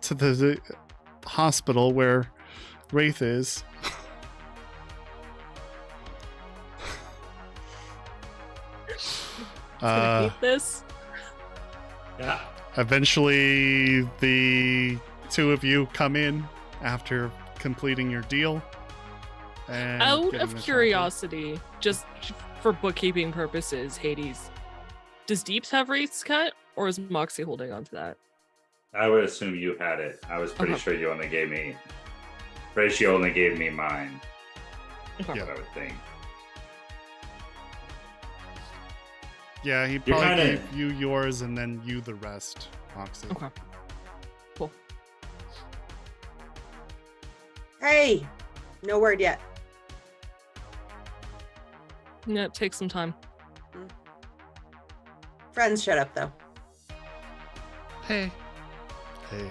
Speaker 1: to the hospital where Wraith is.
Speaker 3: I hate this.
Speaker 2: yeah.
Speaker 1: Eventually, the two of you come in after completing your deal. And
Speaker 3: Out
Speaker 1: getting
Speaker 3: of
Speaker 1: the
Speaker 3: curiosity, just for bookkeeping purposes, Hades, does Deeps have Wraith's cut, or is Moxie holding on to that?
Speaker 2: I would assume you had it. I was pretty sure you only gave me. Pretty sure you only gave me mine.
Speaker 3: Okay.
Speaker 1: Yeah.
Speaker 2: I would think.
Speaker 1: Yeah, he
Speaker 2: You're
Speaker 1: probably
Speaker 2: kinda-
Speaker 1: gave you yours and then you the rest, Moxie.
Speaker 3: Okay. Cool.
Speaker 4: Hey, no word yet.
Speaker 3: Yeah, it takes some time.
Speaker 4: Friends shut up though.
Speaker 1: Hey. Hey.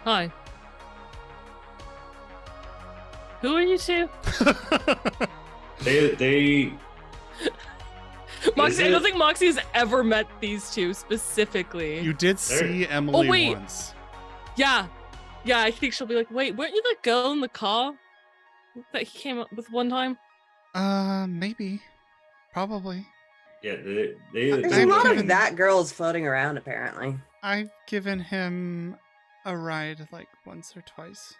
Speaker 3: Hi. Who are you two?
Speaker 2: They
Speaker 3: Moxie, I
Speaker 2: it-
Speaker 3: don't think Moxie has ever met these two specifically.
Speaker 1: You did see Emily
Speaker 3: wait.
Speaker 1: once.
Speaker 3: Yeah. Yeah, I think she'll be like, wait, weren't you the girl in the car that he came up with one time?
Speaker 1: Maybe. Probably.
Speaker 2: yeah they
Speaker 4: There's
Speaker 1: I've
Speaker 4: a lot
Speaker 1: given-
Speaker 4: of that girls floating around apparently.
Speaker 1: I've given him a ride like once or twice.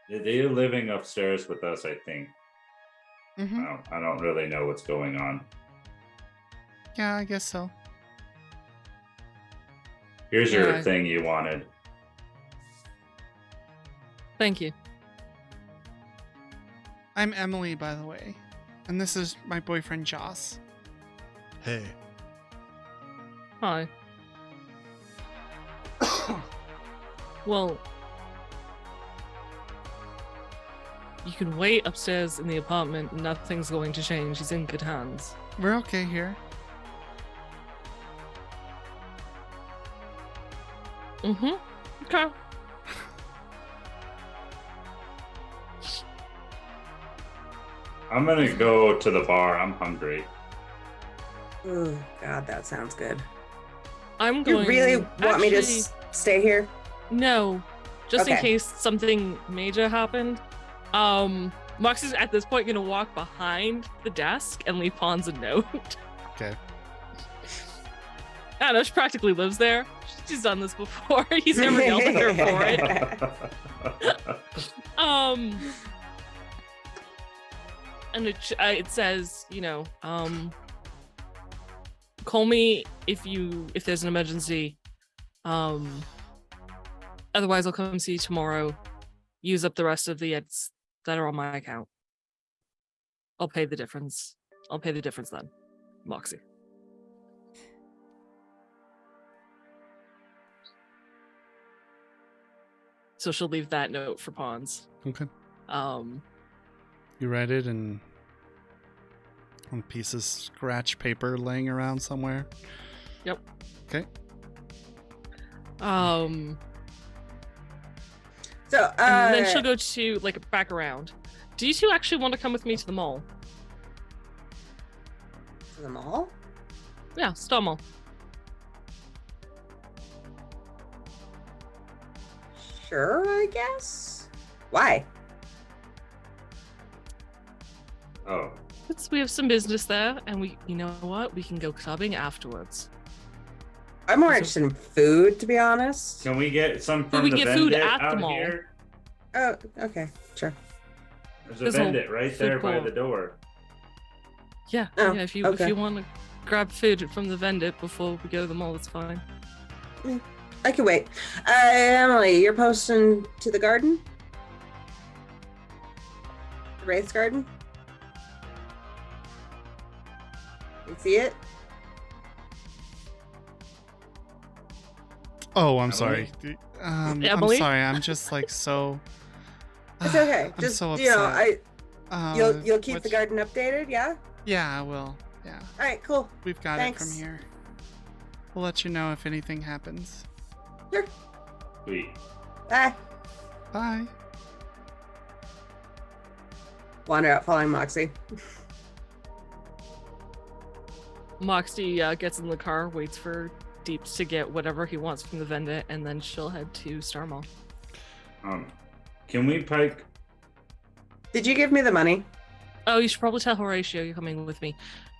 Speaker 2: they're living upstairs with us. I think.
Speaker 1: Mm-hmm.
Speaker 2: I don't really know what's going on.
Speaker 1: Yeah, I guess so.
Speaker 2: Here's
Speaker 3: Yeah.
Speaker 2: your thing you wanted.
Speaker 3: Thank you.
Speaker 1: I'm Emily, by the way. And this is my boyfriend, Joss. Hey.
Speaker 3: Hi. Well, You can wait upstairs in the apartment. Nothing's going to change. He's in good hands.
Speaker 1: We're okay here.
Speaker 3: Mm-hmm. Okay.
Speaker 2: I'm gonna go to the bar. I'm hungry.
Speaker 4: Oh God, that sounds good.
Speaker 3: I'm going.
Speaker 4: You really want me to
Speaker 3: actually,
Speaker 4: stay here?
Speaker 3: No, just in
Speaker 4: Okay.
Speaker 3: case something major happened. Moxie's at this point gonna walk behind the desk and leave Pons a note.
Speaker 1: Okay.
Speaker 3: I don't know, she practically lives there. She's done this before. He's never yelled at her for it. And it says, call me if there's an emergency. Otherwise, I'll come see you tomorrow. Use up the rest of the eds that are on my account. I'll pay the difference. I'll pay the difference then, Moxie. So she'll leave that note for Pons.
Speaker 1: Okay.
Speaker 3: Um,
Speaker 1: You write it on a piece of scratch paper laying around somewhere.
Speaker 3: Yep.
Speaker 1: Okay.
Speaker 4: So
Speaker 3: and then she'll go to back around. Do you two actually want to come with me to the mall?
Speaker 4: to the mall.
Speaker 3: Yeah, Star Mall.
Speaker 4: Sure, I guess. Why?
Speaker 2: Oh,
Speaker 3: We have some business there, and you know what? We can go clubbing afterwards.
Speaker 4: I'm more
Speaker 3: So-
Speaker 4: interested in food, to be honest.
Speaker 2: can we get some
Speaker 3: But
Speaker 2: from
Speaker 3: we
Speaker 2: the
Speaker 3: can get food
Speaker 2: vendit
Speaker 3: at the
Speaker 2: out
Speaker 3: mall.
Speaker 2: here?
Speaker 4: Oh, okay, sure.
Speaker 2: There's a
Speaker 3: There's a
Speaker 2: vendit right there
Speaker 3: food
Speaker 2: by
Speaker 3: court.
Speaker 2: the door.
Speaker 3: Yeah,
Speaker 4: Oh,
Speaker 3: yeah. If you
Speaker 4: okay.
Speaker 3: want to grab food from the vendor before we go to the mall, that's fine.
Speaker 4: I can wait. Emily, you're posting to the garden? The Wraith's garden? You see it?
Speaker 1: Oh, I'm
Speaker 2: Emily?
Speaker 1: sorry. I'm
Speaker 3: Emily?
Speaker 1: sorry. I'm just so.
Speaker 4: It's okay.
Speaker 1: I'm
Speaker 4: Just
Speaker 1: so
Speaker 4: you know,
Speaker 1: upset.
Speaker 4: you'll keep the
Speaker 1: which-
Speaker 4: garden updated, yeah?
Speaker 1: Yeah, I will. Yeah,
Speaker 4: All right, cool.
Speaker 1: we've got it from
Speaker 4: Thanks.
Speaker 1: here. We'll let you know if anything happens.
Speaker 4: Sure.
Speaker 2: Sweet.
Speaker 4: Bye.
Speaker 1: Bye.
Speaker 4: Wander out following Moxie.
Speaker 3: Moxie gets in the car, waits for Deeps to get whatever he wants from the vendor, and then she'll head to Star Mall.
Speaker 2: Can we pike?
Speaker 4: Did you give me the money?
Speaker 3: Oh, you should probably tell Horatio you're coming with me.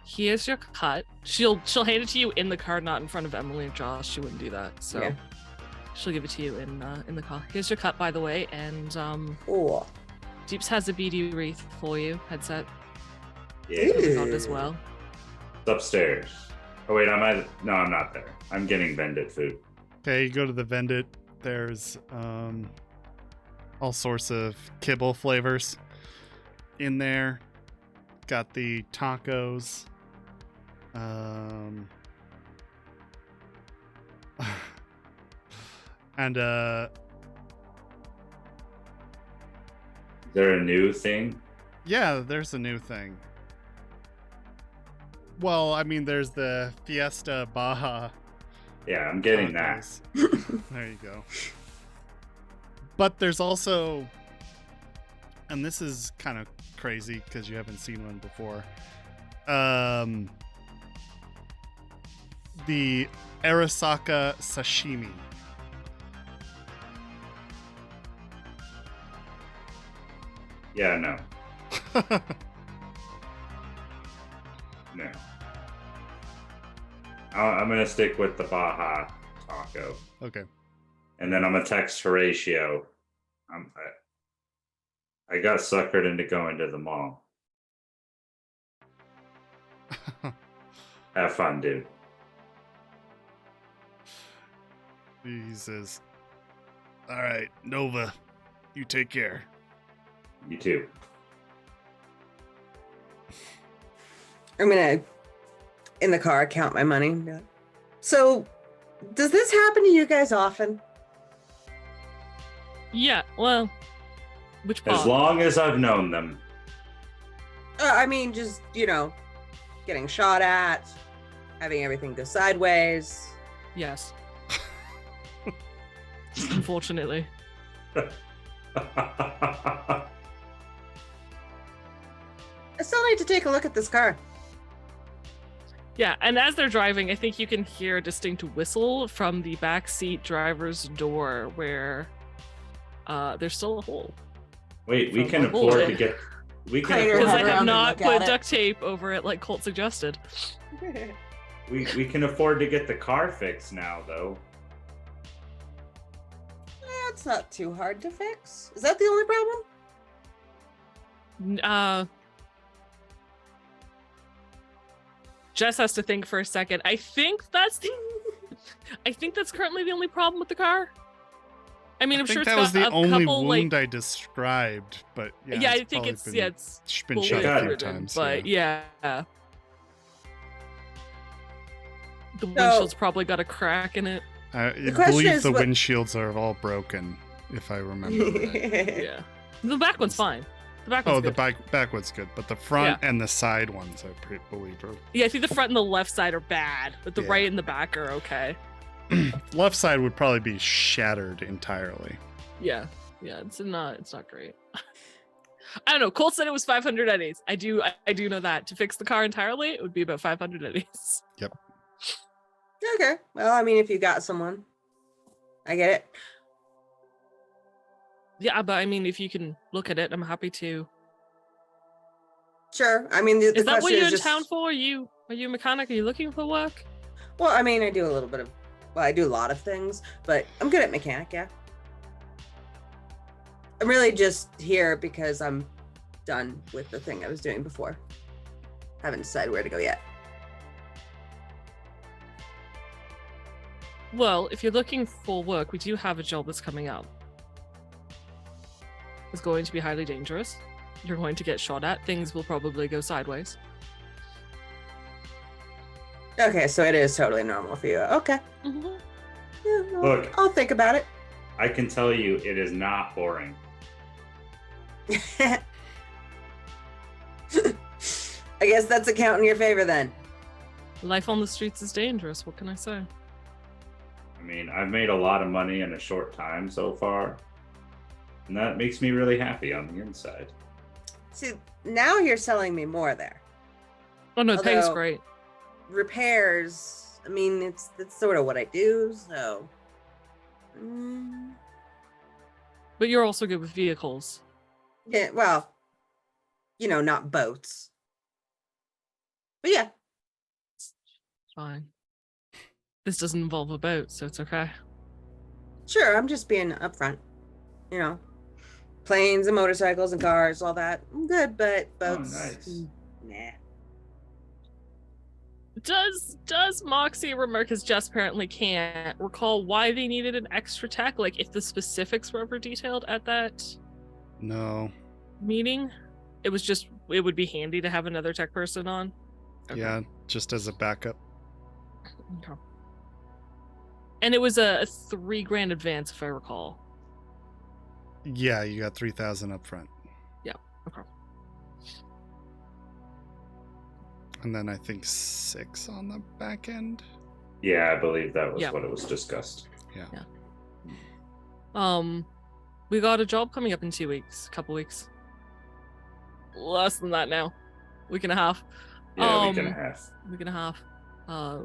Speaker 3: Here's your cut. She'll hand it to you in the car, not in front of Emily or Josh. She wouldn't do that. So
Speaker 4: Yeah.
Speaker 3: she'll give it to you in the car. Here's your cut, by the way, and
Speaker 4: Cool.
Speaker 3: Deeps has a BD wreath for you headset
Speaker 2: Yeah,
Speaker 4: Ew.
Speaker 3: on as well.
Speaker 2: it's upstairs. Oh wait, no, I'm not there. I'm getting vendit food.
Speaker 1: Okay, you go to the vendit. There's all sorts of kibble flavors in there. Got the tacos. And
Speaker 2: Is there a new thing?
Speaker 1: yeah, there's a new thing. Well, I mean, there's the Fiesta Baja.
Speaker 2: Yeah, I'm getting that.
Speaker 1: tacos. There you go. But there's also, and this is kind of crazy because you haven't seen one before. The Arasaka sashimi.
Speaker 2: Yeah, no. No. I'm gonna stick with the Baja taco,
Speaker 1: Okay.
Speaker 2: and then I'm gonna text Horatio. I got suckered into going to the mall. Have fun, dude.
Speaker 1: He says, "All right, Nova, you take care."
Speaker 2: You too.
Speaker 4: I'm gonna, in the car, count my money. And be like, so, does this happen to you guys often?
Speaker 3: Yeah, well, Which
Speaker 2: As
Speaker 3: part?
Speaker 2: long as I've known them.
Speaker 4: I mean, just, getting shot at, having everything go sideways.
Speaker 3: Yes. Unfortunately.
Speaker 4: I still need to take a look at this car.
Speaker 3: Yeah, and as they're driving, I think you can hear a distinct whistle from the backseat driver's door where there's still a hole.
Speaker 2: Wait, we
Speaker 3: From
Speaker 2: can
Speaker 3: a
Speaker 2: afford to
Speaker 3: bullet.
Speaker 2: get. We can
Speaker 4: Crater
Speaker 3: Because
Speaker 2: afford
Speaker 3: I
Speaker 4: head
Speaker 2: to
Speaker 3: have
Speaker 4: around and
Speaker 3: not
Speaker 4: look at
Speaker 3: put
Speaker 4: it.
Speaker 3: duct tape over it like Colt suggested.
Speaker 2: we can afford to get the car fixed now, though.
Speaker 4: That's not too hard to fix. Is that the only problem?
Speaker 3: Jess has to think for a second. I think that's currently the only problem with the car. I mean,
Speaker 1: I
Speaker 3: I'm
Speaker 1: think
Speaker 3: sure
Speaker 1: that
Speaker 3: it's
Speaker 1: was
Speaker 3: got
Speaker 1: the
Speaker 3: a
Speaker 1: only
Speaker 3: couple
Speaker 1: wound
Speaker 3: like
Speaker 1: I described, but yeah,
Speaker 3: yeah, I
Speaker 1: it's
Speaker 3: think
Speaker 1: probably
Speaker 3: it's
Speaker 1: been,
Speaker 3: it's
Speaker 1: been
Speaker 3: bullet
Speaker 1: shot a few
Speaker 3: ridden,
Speaker 1: times.
Speaker 3: but yeah. The
Speaker 4: So-
Speaker 3: windshield's probably got a crack in it.
Speaker 1: I
Speaker 4: question
Speaker 1: believe
Speaker 4: is
Speaker 1: the
Speaker 4: what-
Speaker 1: windshields are all broken, if I remember right.
Speaker 3: Yeah, the back one's fine. The back one's
Speaker 1: Oh, the
Speaker 3: good.
Speaker 1: back one's good, but the front and the side ones, I believe, are
Speaker 3: Yeah, I think the front and the left side are bad, but the
Speaker 1: Yeah.
Speaker 3: right and the back are okay.
Speaker 1: left side would probably be shattered entirely.
Speaker 3: Yeah, it's not great. I don't know. Colt said it was 500 eddies. I do know that to fix the car entirely, it would be about 500 eddies.
Speaker 4: Okay. Well, I mean, if you got someone, I get it.
Speaker 3: Yeah, but I mean, if you can look at it, I'm happy to.
Speaker 4: Sure. I mean, the
Speaker 3: Is that what
Speaker 4: question
Speaker 3: you're
Speaker 4: is
Speaker 3: in
Speaker 4: just,
Speaker 3: town for? Are you a mechanic? Are you looking for work?
Speaker 4: Well, I mean, I do a little bit of, I do a lot of things, but I'm good at mechanic, yeah. I'm really just here because I'm done with the thing I was doing before. Haven't decided where to go yet.
Speaker 3: Well, if you're looking for work, we do have a job that's coming up. It's going to be highly dangerous. You're going to get shot at. Things will probably go sideways.
Speaker 4: Okay, so it is totally normal for you. Okay.
Speaker 3: Mm-hmm.
Speaker 4: Yeah,
Speaker 2: Look.
Speaker 4: I'll think about it.
Speaker 2: I can tell you, it is not boring.
Speaker 4: I guess that's a count in your favor then.
Speaker 3: Life on the streets is dangerous. What can I say?
Speaker 2: I mean, I've made a lot of money in a short time so far, and that makes me really happy on the inside.
Speaker 4: See, now you're selling me more there.
Speaker 3: Oh no, pay's
Speaker 4: Although-
Speaker 3: great.
Speaker 4: Repairs, I mean, that's sort of what I do, so.
Speaker 3: But you're also good with vehicles.
Speaker 4: Yeah, well, not boats. But yeah,
Speaker 3: Fine. This doesn't involve a boat, so it's okay.
Speaker 4: sure, I'm just being upfront. Planes and motorcycles and cars, all that. I'm good, but boats.
Speaker 2: nice.
Speaker 4: Nah.
Speaker 3: Does Moxie remark, because Jess apparently can't recall why they needed an extra tech? Like if the specifics were ever detailed at that
Speaker 1: No.
Speaker 3: meeting? It would be handy to have another tech person on. Okay.
Speaker 1: Yeah, just as a backup.
Speaker 3: Okay. And it was a $3,000 advance, if I recall.
Speaker 1: Yeah, you got 3,000 up front.
Speaker 3: Yeah, okay.
Speaker 1: And then I think 6 on the back end.
Speaker 2: Yeah, I believe that was
Speaker 3: Yeah.
Speaker 2: what it was discussed.
Speaker 3: We got a job coming up in 2 weeks, a couple weeks. Less than that now. Week and a half.
Speaker 2: Yeah, week and a half.
Speaker 3: Week and a half.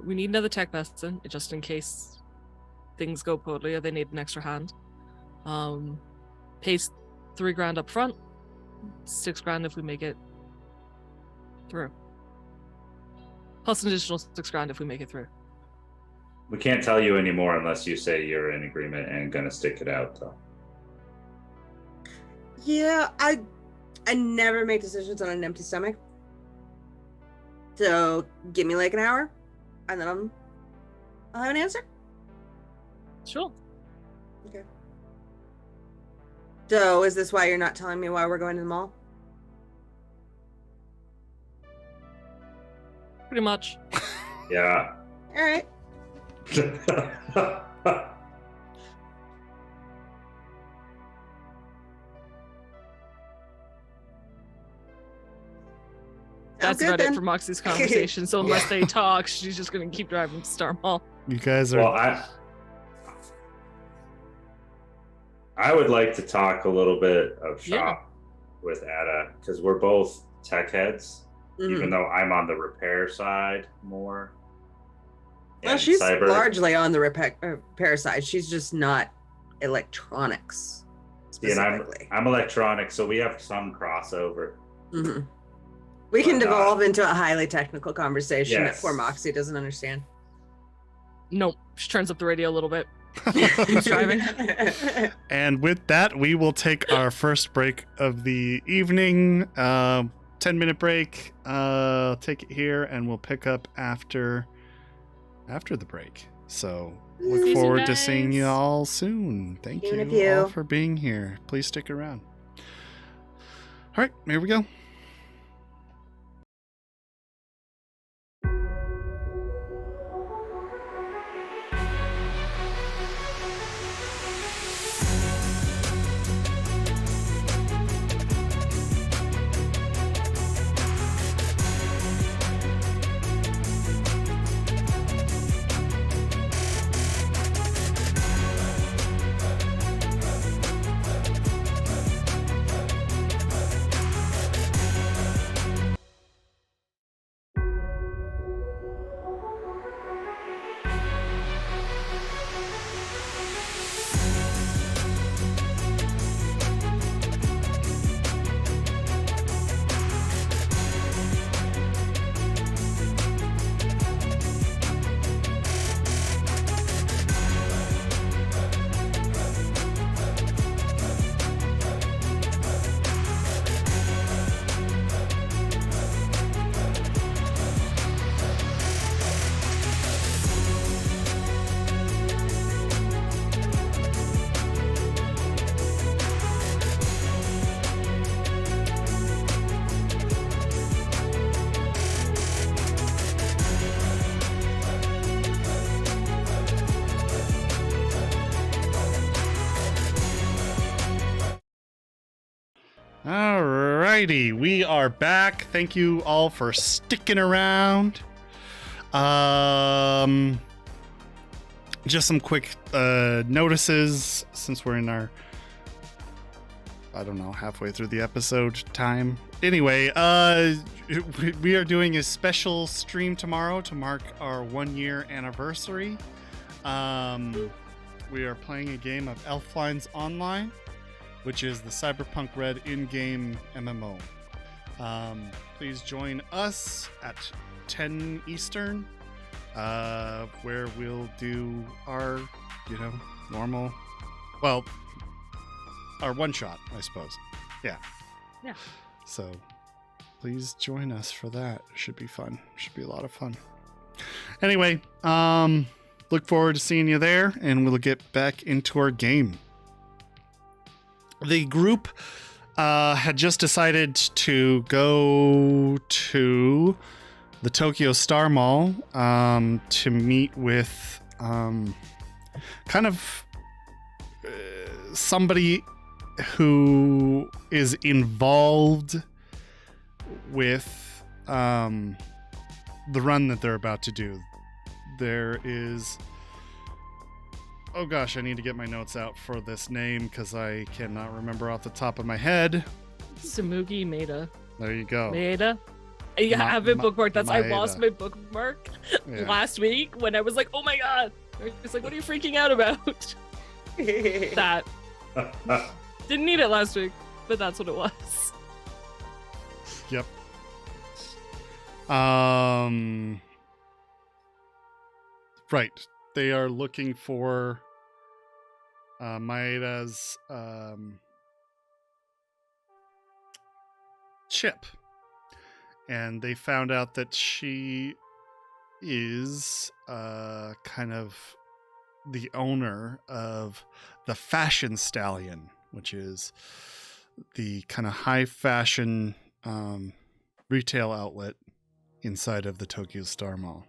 Speaker 3: We need another tech person, just in case things go poorly or they need an extra hand. Pays $3,000 up front, $6,000 if we make it through. Plus an additional $6,000 if we make it through.
Speaker 2: We can't tell you anymore unless you say you're in agreement and gonna stick it out, though.
Speaker 4: Yeah, I never make decisions on an empty stomach. So give me like an hour, and then I'll have an answer.
Speaker 3: Sure.
Speaker 4: Okay. So is this why you're not telling me why we're going to the mall?
Speaker 3: Pretty much.
Speaker 2: Yeah.
Speaker 4: All right.
Speaker 3: That's
Speaker 4: good
Speaker 3: about
Speaker 4: then.
Speaker 3: it for Moxie's conversation. So unless they talk, she's just going to keep driving to Star Mall.
Speaker 1: You guys are.
Speaker 2: Well, I would like to talk a little bit of shop with Ada, because we're both tech heads, even though I'm on the repair side more.
Speaker 4: Well,
Speaker 2: And
Speaker 4: she's largely on the repair side. She's just not electronics specifically.
Speaker 2: And I'm electronics, so we have some crossover.
Speaker 4: We can devolve into a highly technical conversation that poor
Speaker 2: Yes.
Speaker 4: Moxie doesn't understand.
Speaker 3: Nope. She turns up the radio a little bit. Keeps driving.
Speaker 1: And with that, we will take our first break of the evening. 10-minute break. Take it here, and we'll pick up after the break. So look
Speaker 3: See you
Speaker 1: forward to
Speaker 3: guys.
Speaker 1: seeing you all soon. Thank
Speaker 4: See you in a
Speaker 1: you all
Speaker 4: few.
Speaker 1: for being here. Please stick around. All right, here we go. Alrighty, we are back. Thank you all for sticking around. Just some quick notices since we're in our, I don't know, halfway through the episode time. Anyway, we are doing a special stream tomorrow to mark our 1-year anniversary. We are playing a game of Elflines Online, which is the Cyberpunk Red in-game MMO. Please join us at 10 Eastern, where we'll do our, normal, our one-shot, I suppose. Yeah. So please join us for that. It should be fun. Should be a lot of fun. Anyway, look forward to seeing you there, and we'll get back into our game. The group had just decided to go to the Tokyo Star Mall to meet with somebody who is involved with the run that they're about to do. There is... Oh gosh, I need to get my notes out for this name because I cannot remember off the top of my head.
Speaker 3: Samugi Maeda.
Speaker 1: There you go.
Speaker 3: Maeda. I have it bookmarked. I lost
Speaker 1: Maeda.
Speaker 3: my bookmark last week when I was like, oh my god. It's like, what are you freaking out about? That. Didn't need it last week, but that's what it was.
Speaker 1: Yep. Right. They are looking for Maeda's chip. And they found out that she is kind of the owner of the Fashion Stallion, which is the kind of high fashion retail outlet inside of the Tokyo Star Mall.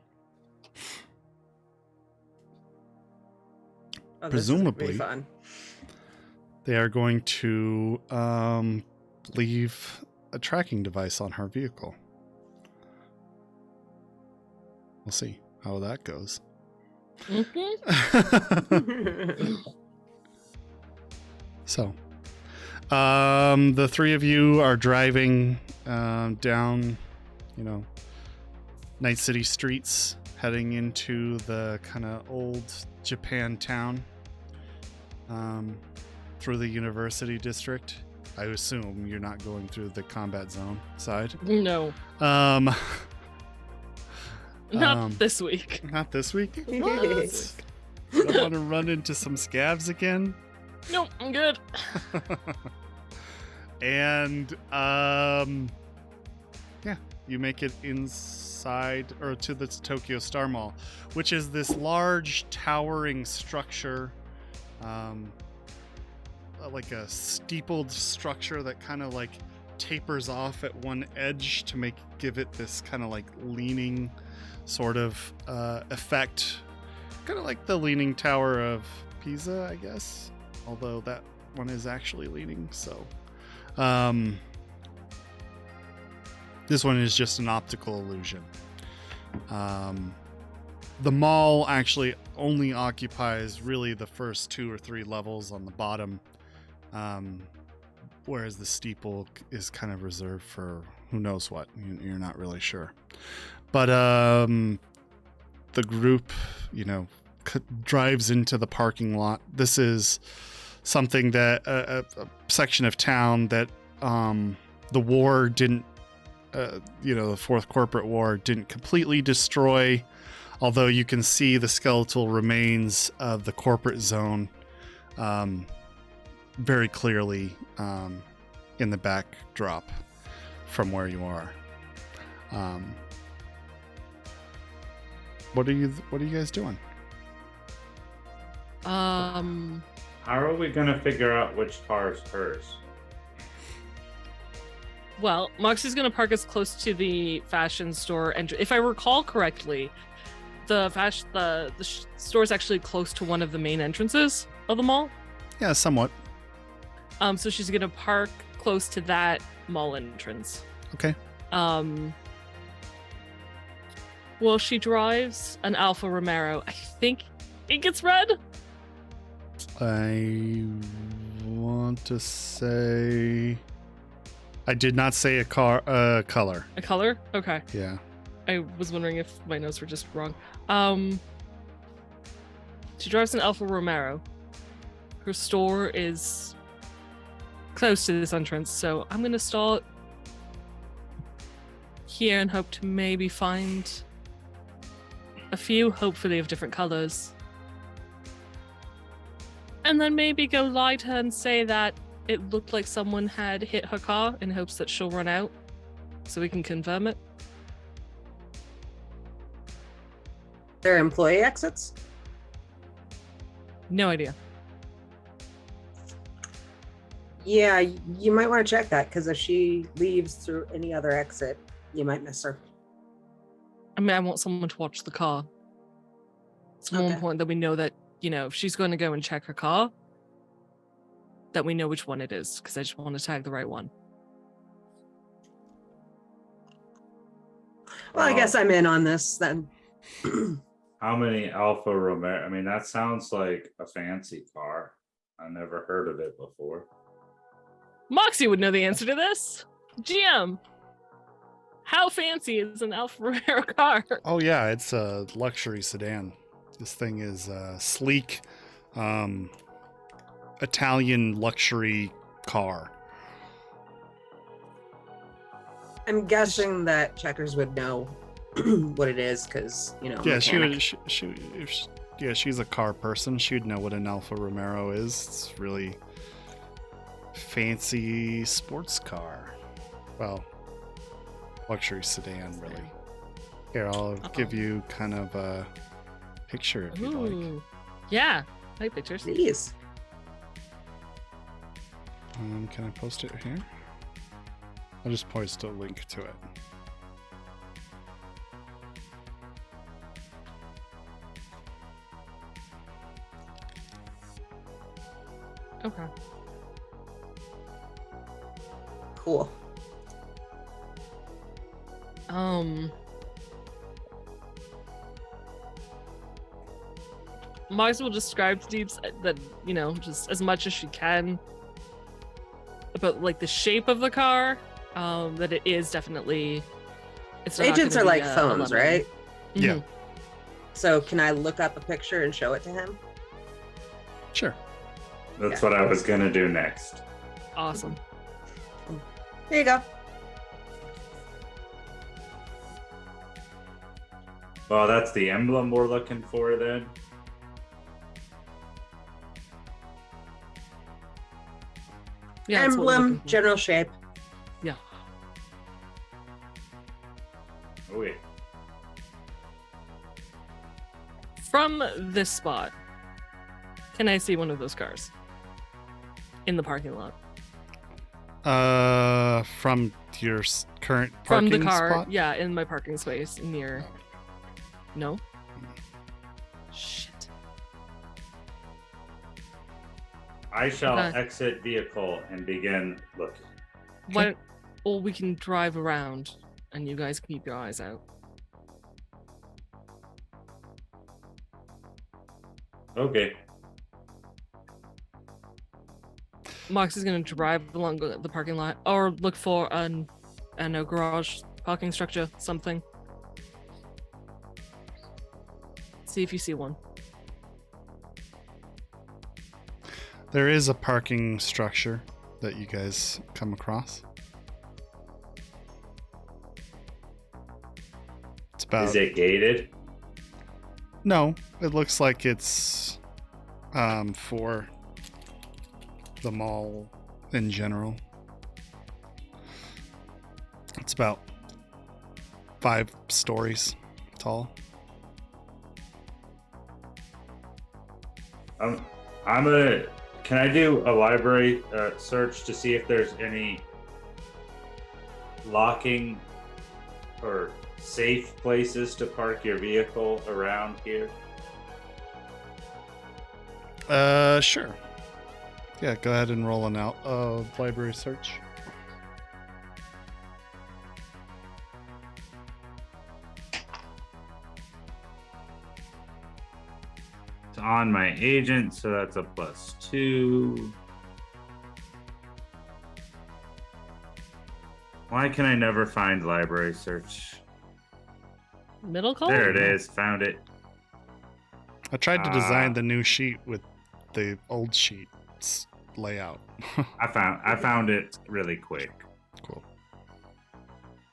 Speaker 4: Oh,
Speaker 1: Presumably,
Speaker 4: this is fun.
Speaker 1: they are going to leave a tracking device on her vehicle. we'll see how that goes. So, the three of you are driving down, Night City streets, heading into the kind of old Japan town, through the university district. I assume you're not going through the combat zone side.
Speaker 3: No, not this week.
Speaker 1: Not this week? What? Don't want to run into some scavs again?
Speaker 3: Nope, I'm good.
Speaker 1: And you make it inside or to the Tokyo Star Mall, which is this large towering structure, like a steepled structure that kind of like tapers off at one edge to give it this kind of like leaning sort of effect, kind of like the Leaning Tower of Pisa, I guess, although that one is actually leaning. So this one is just an optical illusion. The mall actually only occupies really the first 2 or 3 levels on the bottom, whereas the steeple is kind of reserved for who knows what. You're not really sure. But the group, drives into the parking lot. This is something that a section of town that the war didn't, the Fourth Corporate War didn't completely destroy, although you can see the skeletal remains of the corporate zone very clearly in the backdrop from where you are. What are you guys doing?
Speaker 2: How are we gonna figure out which car is hers?
Speaker 3: Well, Moxie's going to park as close to the fashion store, and if I recall correctly, the store is actually close to one of the main entrances of the mall.
Speaker 1: Yeah, somewhat.
Speaker 3: So she's going to park close to that mall entrance.
Speaker 1: Okay.
Speaker 3: Well, she drives an Alfa Romero. I think it gets red.
Speaker 1: I want to say I did not say a color.
Speaker 3: A color? Okay.
Speaker 1: Yeah.
Speaker 3: I was wondering if my notes were just wrong. She drives an Alfa Romero. Her store is close to this entrance, so I'm gonna start here and hope to maybe find a few, hopefully of different colors. And then maybe go lie to her and say that it looked like someone had hit her car in hopes that she'll run out so we can confirm it.
Speaker 4: Their employee exits?
Speaker 3: No idea.
Speaker 4: Yeah, you might want to check that, because if she leaves through any other exit, you might miss her.
Speaker 3: I mean, I want someone to watch the car. It's more important that we know that, if she's going to go and check her car, that we know which one it is, because I just want to tag the right one.
Speaker 4: Well, I guess I'm in on this then.
Speaker 2: How many Alfa Romeo? I mean, that sounds like a fancy car. I never heard of it before.
Speaker 3: Moxie would know the answer to this. GM, how fancy is an Alfa Romeo car?
Speaker 1: Oh yeah, it's a luxury sedan. This thing is sleek, Italian luxury car.
Speaker 4: I'm guessing that Checkers would know what it is, because
Speaker 1: Yeah,
Speaker 4: mechanic.
Speaker 1: she's a car person. She'd know what an Alfa Romero is. It's really fancy sports car. Well, luxury sedan, really. Here, I'll give you kind of a picture if you'd like.
Speaker 3: Ooh. Yeah, I like pictures.
Speaker 4: Please.
Speaker 1: Can I post it here? I'll just post a link to it.
Speaker 3: Okay.
Speaker 4: Cool.
Speaker 3: Moxie will describe to Deeps that, just as much as she can about like the shape of the car, that it is definitely. It's not
Speaker 4: Agents
Speaker 3: gonna
Speaker 4: are
Speaker 3: be
Speaker 4: like
Speaker 3: a
Speaker 4: phones,
Speaker 3: lemon.
Speaker 4: right?
Speaker 1: Yeah.
Speaker 3: Mhm.
Speaker 4: So can I look up a picture and show it to him?
Speaker 1: Sure.
Speaker 2: That's
Speaker 4: Yeah.
Speaker 2: what I was gonna do next.
Speaker 3: Awesome.
Speaker 4: There you go.
Speaker 2: Well, that's the emblem we're looking for then.
Speaker 3: Yeah. that's what we're
Speaker 4: Emblem,
Speaker 3: looking for.
Speaker 4: general shape.
Speaker 3: Yeah.
Speaker 2: Oh wait.
Speaker 3: From this spot, can I see one of those cars in the parking lot?
Speaker 1: From your current
Speaker 3: From
Speaker 1: parking
Speaker 3: the car,
Speaker 1: spot?
Speaker 3: yeah, in my parking space near. No. Shit.
Speaker 2: I shall
Speaker 3: Okay.
Speaker 2: exit vehicle and begin looking.
Speaker 3: Why don't, or we can drive around and you guys keep your eyes out.
Speaker 2: Okay.
Speaker 3: Mox is gonna drive along the parking lot or look for a garage parking structure, something. See if you see one.
Speaker 1: There is a parking structure that you guys come across. It's about.
Speaker 2: Is it gated?
Speaker 1: No, it looks like it's for the mall in general. It's about 5 stories tall.
Speaker 2: Can I do a library search to see if there's any locking or safe places to park your vehicle around here?
Speaker 1: Sure. Yeah, go ahead and roll an out library search.
Speaker 2: It's on my agent, so that's a +2. Why can I never find library search?
Speaker 3: Middle column?
Speaker 2: There it is. Found it.
Speaker 1: I tried to design
Speaker 2: Ah.
Speaker 1: the new sheet with the old sheet's layout.
Speaker 2: I found it really quick.
Speaker 1: Cool.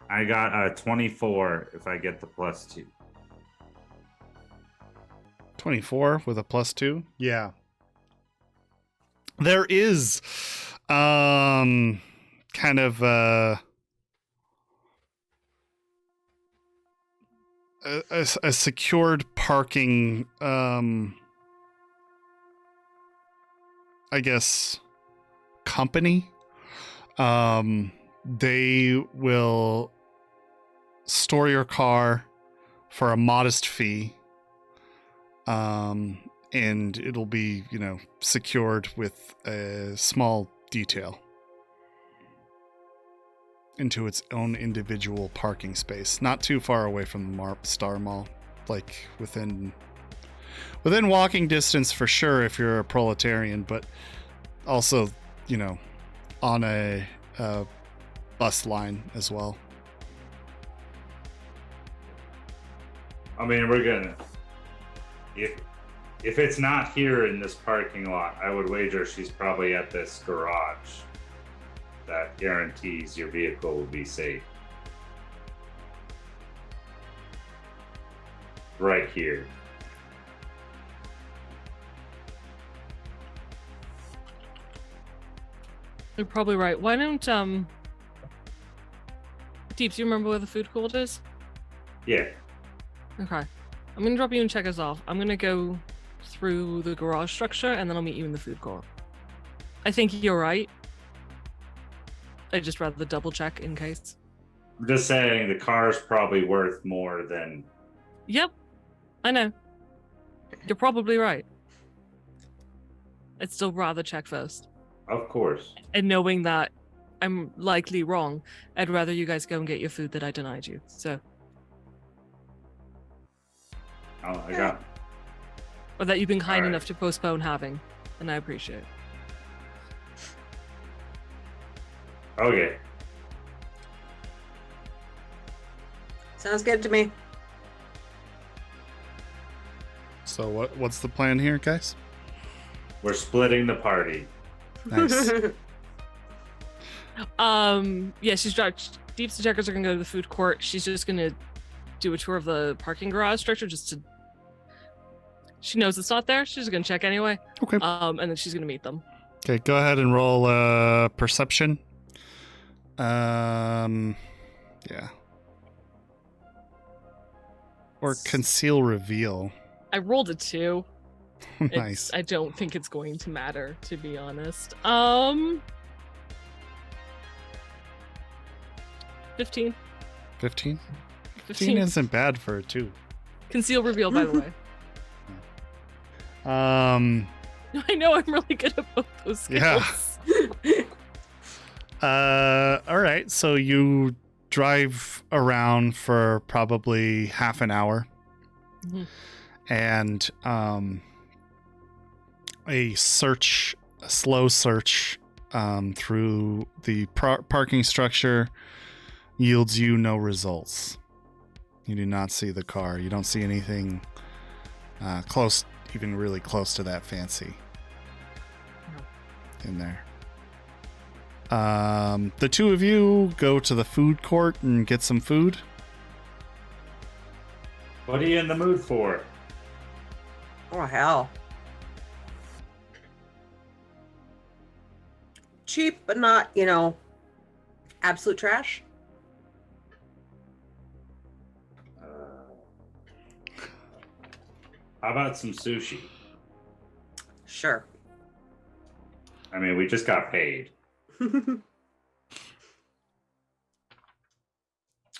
Speaker 2: I got a 24 if I get the +2.
Speaker 1: 24 with a +2? Yeah. There is kind of a secured parking I guess company. They will store your car for a modest fee. And it'll be, secured with a small detail into its own individual parking space, not too far away from the Star Mall, like within walking distance for sure if you're a proletarian, but also, on a bus line as well.
Speaker 2: I mean, we're gonna if it's not here in this parking lot, I would wager she's probably at this garage that guarantees your vehicle will be safe. Right here.
Speaker 3: You're probably right. Why don't Deeps, you remember where the food court is?
Speaker 2: Yeah.
Speaker 3: Okay. I'm gonna drop you and check us off. I'm gonna go through the garage structure and then I'll meet you in the food court. I think you're right. I just rather double check in case.
Speaker 2: I'm just saying the car's probably worth more than.
Speaker 3: Yep. I know. You're probably right. I'd still rather check first.
Speaker 2: Of course.
Speaker 3: And knowing that I'm likely wrong, I'd rather you guys go and get your food that I denied you. So
Speaker 2: I got.
Speaker 3: or that you've been kind
Speaker 2: All right.
Speaker 3: enough to postpone having, and I appreciate it.
Speaker 2: Okay.
Speaker 4: Sounds good to me.
Speaker 1: So what's the plan here, guys?
Speaker 2: We're splitting the party.
Speaker 1: Nice.
Speaker 3: Yeah, Deeps and Checkers are gonna go to the food court. She's just gonna do a tour of the parking garage structure she knows it's not there. She's just gonna check anyway.
Speaker 1: Okay.
Speaker 3: And then she's gonna meet them.
Speaker 1: Okay, go ahead and roll perception. Yeah. Or conceal reveal.
Speaker 3: I rolled a 2.
Speaker 1: Nice.
Speaker 3: I don't think it's going to matter, to be honest. 15.
Speaker 1: 15? 15 isn't bad for a 2.
Speaker 3: Conceal reveal, by the way. I know I'm really good at both those skills.
Speaker 1: Yeah. All right. So you drive around for probably half an hour, and a slow search through the parking structure yields you no results. You do not see the car. You don't see anything close, even really close to that fancy in there. The two of you go to the food court and get some food.
Speaker 2: What are you in the mood for?
Speaker 4: Oh, hell. Cheap, but not, absolute trash.
Speaker 2: How about some sushi?
Speaker 4: Sure.
Speaker 2: I mean, we just got paid.
Speaker 4: I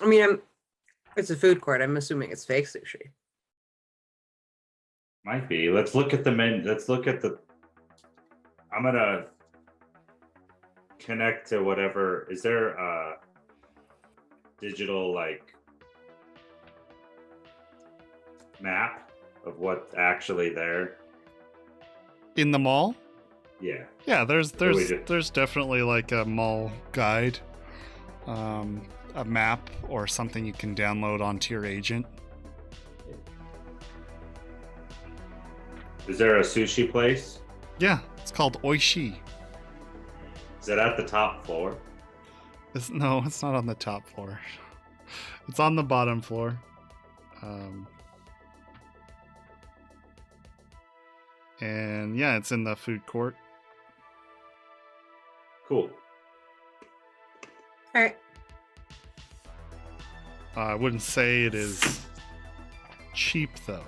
Speaker 4: mean, it's a food court. I'm assuming it's fake sushi.
Speaker 2: Might be. Let's look at the menu. I'm gonna connect to whatever. Is there a digital map of what's actually there?
Speaker 1: In the mall?
Speaker 2: Yeah.
Speaker 1: Yeah, there's definitely like a mall guide, a map or something you can download onto your agent.
Speaker 2: Is there a sushi place?
Speaker 1: Yeah, it's called Oishi.
Speaker 2: Is it at the top floor?
Speaker 1: No, it's not on the top floor. It's on the bottom floor. And yeah, it's in the food court.
Speaker 2: Cool.
Speaker 4: All right.
Speaker 1: I wouldn't say it is cheap, though.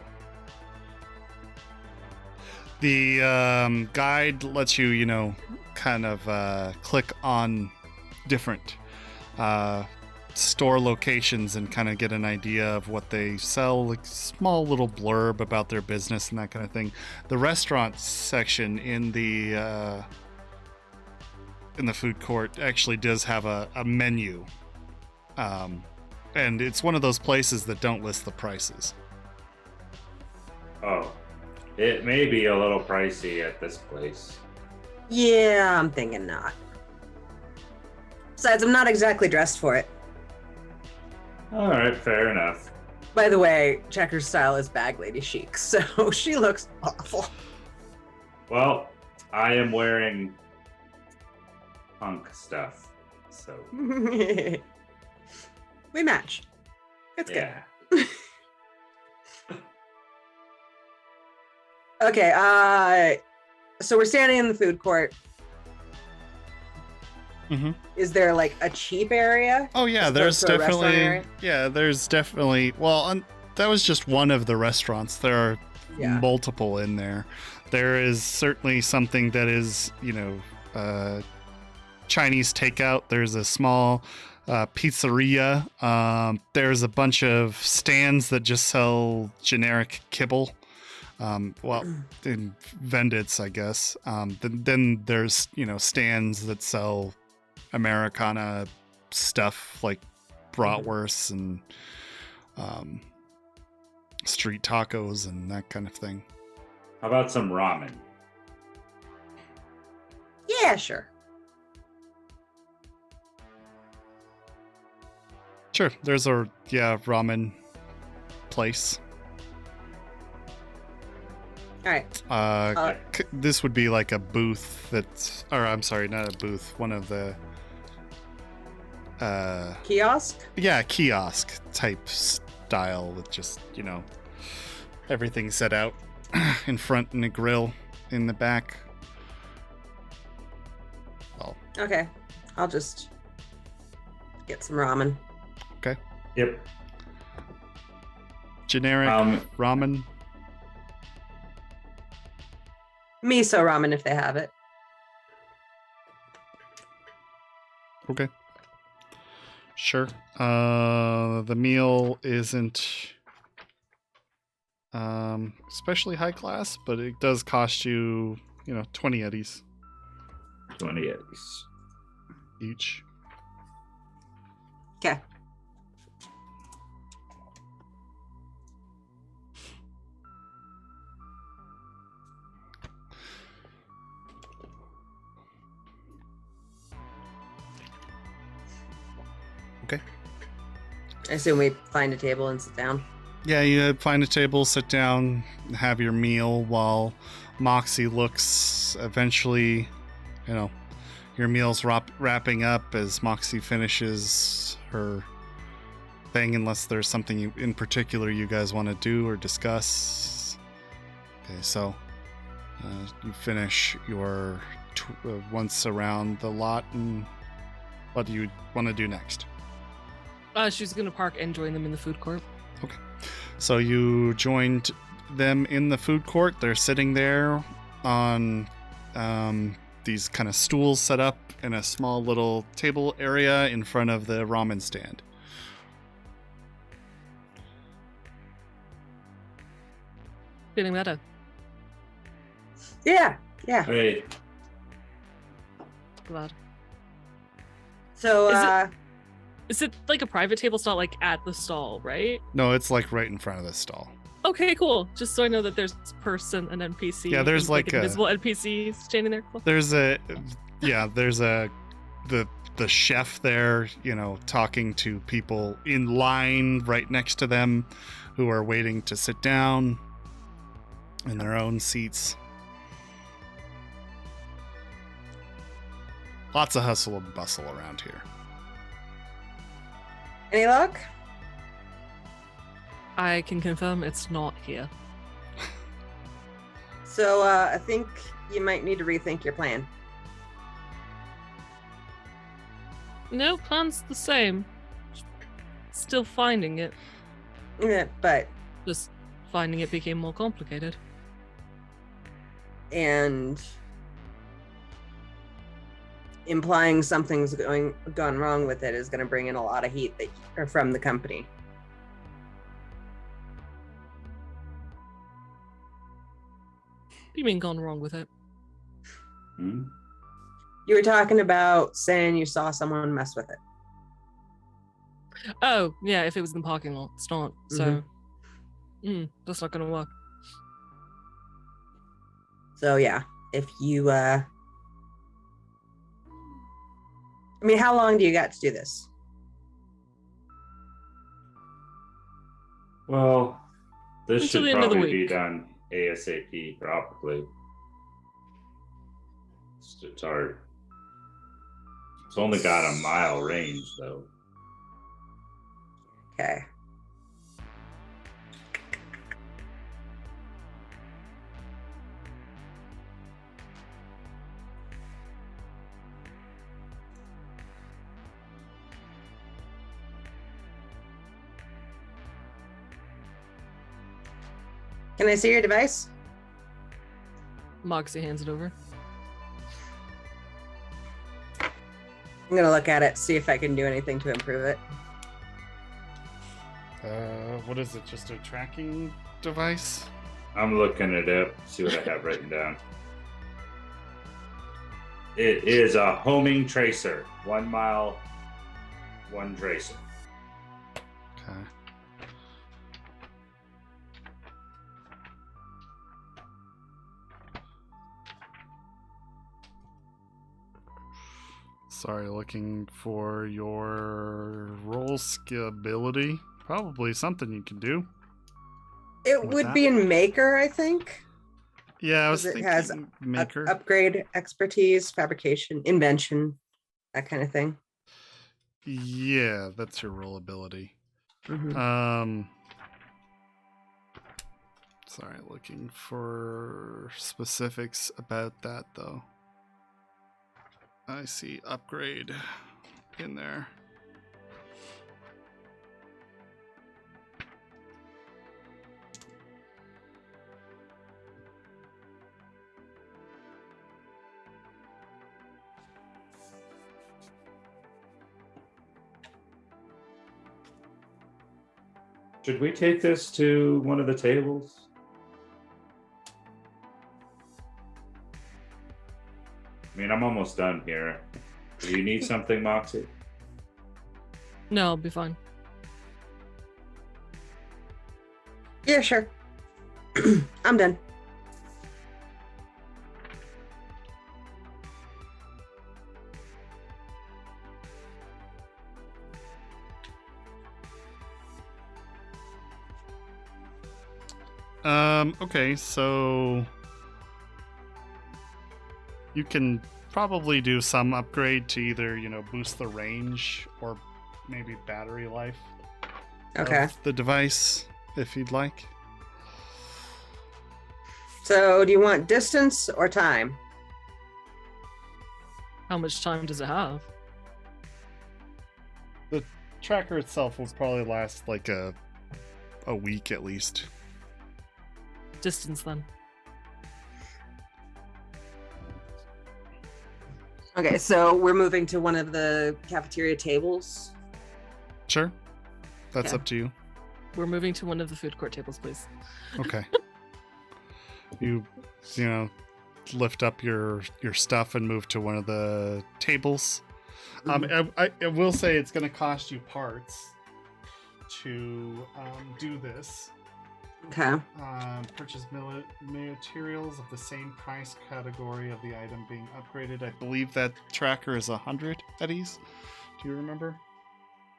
Speaker 1: The guide lets you, kind of click on different store locations and kind of get an idea of what they sell, like small little blurb about their business and that kind of thing. The restaurant section in the food court actually does have a menu, and it's one of those places that don't list the prices.
Speaker 2: Oh, it may be a little pricey at this place.
Speaker 4: Yeah, I'm thinking not. Besides, I'm not exactly dressed for it.
Speaker 2: All right, fair enough.
Speaker 4: By the way, Checker's style is bag lady chic, so she looks awful.
Speaker 2: Well, I am wearing punk stuff, so
Speaker 4: We match. It's
Speaker 2: yeah.
Speaker 4: good. Okay, so we're standing in the food court.
Speaker 1: Mm-hmm.
Speaker 4: Is there like a cheap area?
Speaker 1: Oh yeah,
Speaker 4: As
Speaker 1: there's
Speaker 4: opposed to a restaurant
Speaker 1: definitely
Speaker 4: area?
Speaker 1: there's definitely that was just one of the restaurants. There are
Speaker 4: Yeah.
Speaker 1: multiple in there. There is certainly something that is, Chinese takeout. There's a small pizzeria. There's a bunch of stands that just sell generic kibble. In vendits, I guess. Then there's, stands that sell Americana stuff like bratwursts and street tacos and that kind of thing.
Speaker 2: How about some ramen?
Speaker 4: Yeah, sure.
Speaker 1: Sure. There's a ramen place.
Speaker 4: All right.
Speaker 1: This would be like a booth I'm sorry, not a booth. One of the
Speaker 4: Kiosk?
Speaker 1: yeah, kiosk type style with just, everything set out in front and a grill in the back. Well,
Speaker 4: Okay. I'll just get some ramen.
Speaker 1: okay.
Speaker 2: Yep.
Speaker 1: Generic ramen.
Speaker 4: Miso ramen if they have it.
Speaker 1: Okay. Sure. The meal isn't especially high class, but it does cost you, 20 eddies
Speaker 2: 20 eddies.
Speaker 1: each.
Speaker 4: Okay.
Speaker 1: Okay.
Speaker 4: I assume we find a table and sit down.
Speaker 1: Yeah, you find a table, sit down, have your meal while Moxie looks. Eventually, your meal's wrapping up as Moxie finishes her thing, unless there's something in particular you guys want to do or discuss. Okay, so you finish your once around the lot, and what do you want to do next?
Speaker 3: She's gonna park and join them in the food court.
Speaker 1: Okay. So you joined them in the food court. They're sitting there on these kind of stools set up in a small little table area in front of the ramen stand.
Speaker 3: Feeling better.
Speaker 4: Yeah.
Speaker 2: Hey,
Speaker 3: Glad.
Speaker 4: So,
Speaker 3: Is it like a private table? It's not like at the stall, right?
Speaker 1: No, it's like right in front of the stall.
Speaker 3: Okay, cool. Just so I know that there's a person, an NPC.
Speaker 1: Yeah, there's
Speaker 3: and,
Speaker 1: like
Speaker 3: an
Speaker 1: a-
Speaker 3: invisible NPC standing there. Cool.
Speaker 1: There's the chef there, talking to people in line right next to them who are waiting to sit down in their own seats. Lots of hustle and bustle around here.
Speaker 4: any luck?
Speaker 3: I can confirm it's not here.
Speaker 4: So, I think you might need to rethink your plan.
Speaker 3: No, plan's the same. Still finding it.
Speaker 4: Yeah, but
Speaker 3: Just finding it became more complicated.
Speaker 4: and implying something's gone wrong with it is going to bring in a lot of heat from the company.
Speaker 3: What do you mean gone wrong with it?
Speaker 2: hmm?
Speaker 4: You were talking about saying you saw someone mess with it.
Speaker 3: Oh, yeah, if it was in the parking lot. It's not. So, that's not going to work.
Speaker 4: So yeah, if you I mean, how long do you got to do this?
Speaker 2: Well, this
Speaker 3: Until
Speaker 2: should
Speaker 3: the end of the
Speaker 2: probably be
Speaker 3: week.
Speaker 2: done ASAP, probably. To start. It's only got a mile range, though.
Speaker 4: Okay. Can I see your device?
Speaker 3: Moxie hands it over.
Speaker 4: I'm gonna look at it, see if I can do anything to improve it.
Speaker 1: What is it? Just a tracking device?
Speaker 2: I'm looking it up, see what I have written down. It is a homing tracer. 1 mile, 1 tracer.
Speaker 1: Okay. Sorry, looking for your roll skill ability. Probably something you can do.
Speaker 4: It
Speaker 1: With
Speaker 4: would
Speaker 1: that?
Speaker 4: be in Maker, I think.
Speaker 1: Yeah, I was
Speaker 4: 'Cause it
Speaker 1: thinking
Speaker 4: has
Speaker 1: maker.
Speaker 4: Upgrade, expertise, fabrication, invention, that kind of thing.
Speaker 1: Yeah, that's your roll ability.
Speaker 4: Mhm.
Speaker 1: Sorry, looking for specifics about that though. I see upgrade in there.
Speaker 2: Should we take this to one of the tables? I mean, I'm almost done here. Do you need something, Moxie?
Speaker 3: No, I'll be fine.
Speaker 4: Yeah, sure. I'm done.
Speaker 1: Okay, so you can probably do some upgrade to either, boost the range or maybe battery life
Speaker 4: Okay.
Speaker 1: of the device if you'd like.
Speaker 4: So, do you want distance or time?
Speaker 3: How much time does it have?
Speaker 1: The tracker itself will probably last like a week at least.
Speaker 3: Distance then.
Speaker 4: Okay, so we're moving to one of the cafeteria tables.
Speaker 1: Sure. That's
Speaker 4: Okay.
Speaker 1: up to you.
Speaker 3: We're moving to one of the food court tables, please.
Speaker 1: Okay. you lift up your stuff and move to one of the tables. I will say it's going to cost you parts to do this.
Speaker 4: Okay.
Speaker 1: Purchase materials of the same price category of the item being upgraded. I believe that tracker is 100 eddies. Do you remember?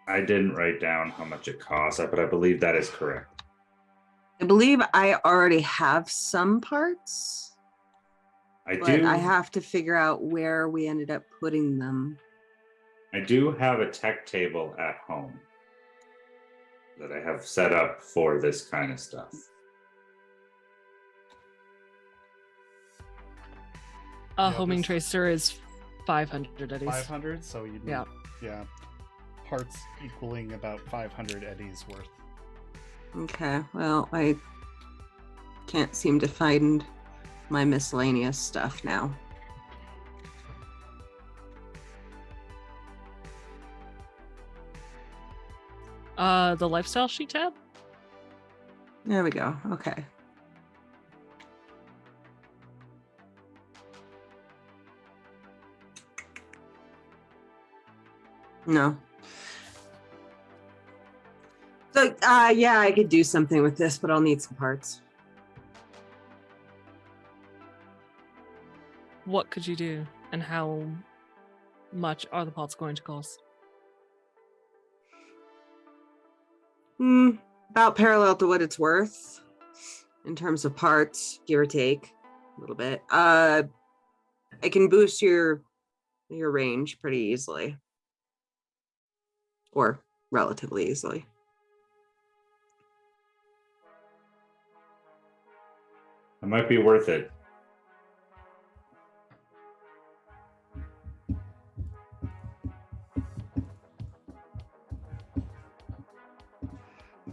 Speaker 2: I didn't write down how much it costs, but I believe that is correct.
Speaker 4: I believe I already have some parts,
Speaker 2: I
Speaker 4: but
Speaker 2: do.
Speaker 4: I have to figure out where we ended up putting them.
Speaker 2: I do have a tech table at home that I have set up for this kind of stuff.
Speaker 3: A
Speaker 1: Yeah,
Speaker 3: homing
Speaker 1: this-
Speaker 3: tracer is 500 eddies.
Speaker 1: 500, so you need
Speaker 3: Yeah.
Speaker 1: parts equaling about 500 eddies worth.
Speaker 4: Okay, well, I can't seem to find my miscellaneous stuff now.
Speaker 3: The lifestyle sheet tab?
Speaker 4: There we go. Okay. No. So, yeah, I could do something with this, but I'll need some parts.
Speaker 3: What could you do? And how much are the pots going to cost?
Speaker 4: About parallel to what it's worth in terms of parts, give or take a little bit. I can boost your range pretty easily, or relatively easily.
Speaker 2: It might be worth it.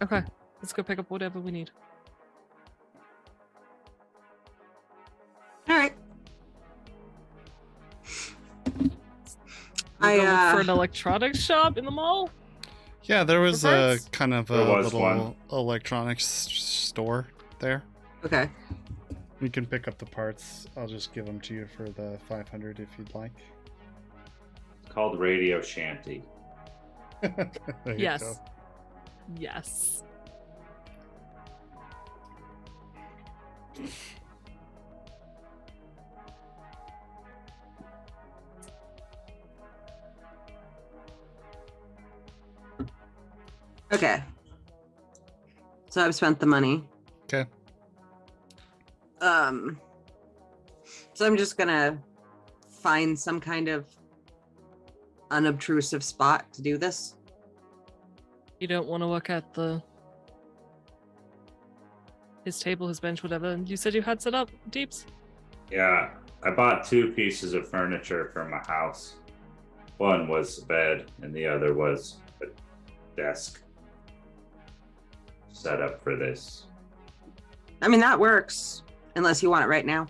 Speaker 3: Okay, let's go pick up whatever we need.
Speaker 4: All right.
Speaker 3: We go look for an electronics shop in the mall?
Speaker 1: Yeah, there was
Speaker 3: For
Speaker 1: a
Speaker 3: parts?
Speaker 1: kind of a
Speaker 2: There was
Speaker 1: little
Speaker 2: one.
Speaker 1: electronics store there.
Speaker 4: Okay.
Speaker 1: You can pick up the parts. I'll just give them to you for the 500 if you'd like.
Speaker 2: It's called Radio Shanty.
Speaker 1: There you
Speaker 3: Yes.
Speaker 1: go.
Speaker 3: Yes.
Speaker 4: Okay. So I've spent the money.
Speaker 1: Okay.
Speaker 4: So I'm just gonna find some kind of unobtrusive spot to do this.
Speaker 3: You don't want to look at his table, his bench, whatever you said you had set up, Deeps?
Speaker 2: Yeah, I bought 2 pieces of furniture for my house. One was a bed, and the other was a desk set up for this.
Speaker 4: I mean, that works, unless you want it right now.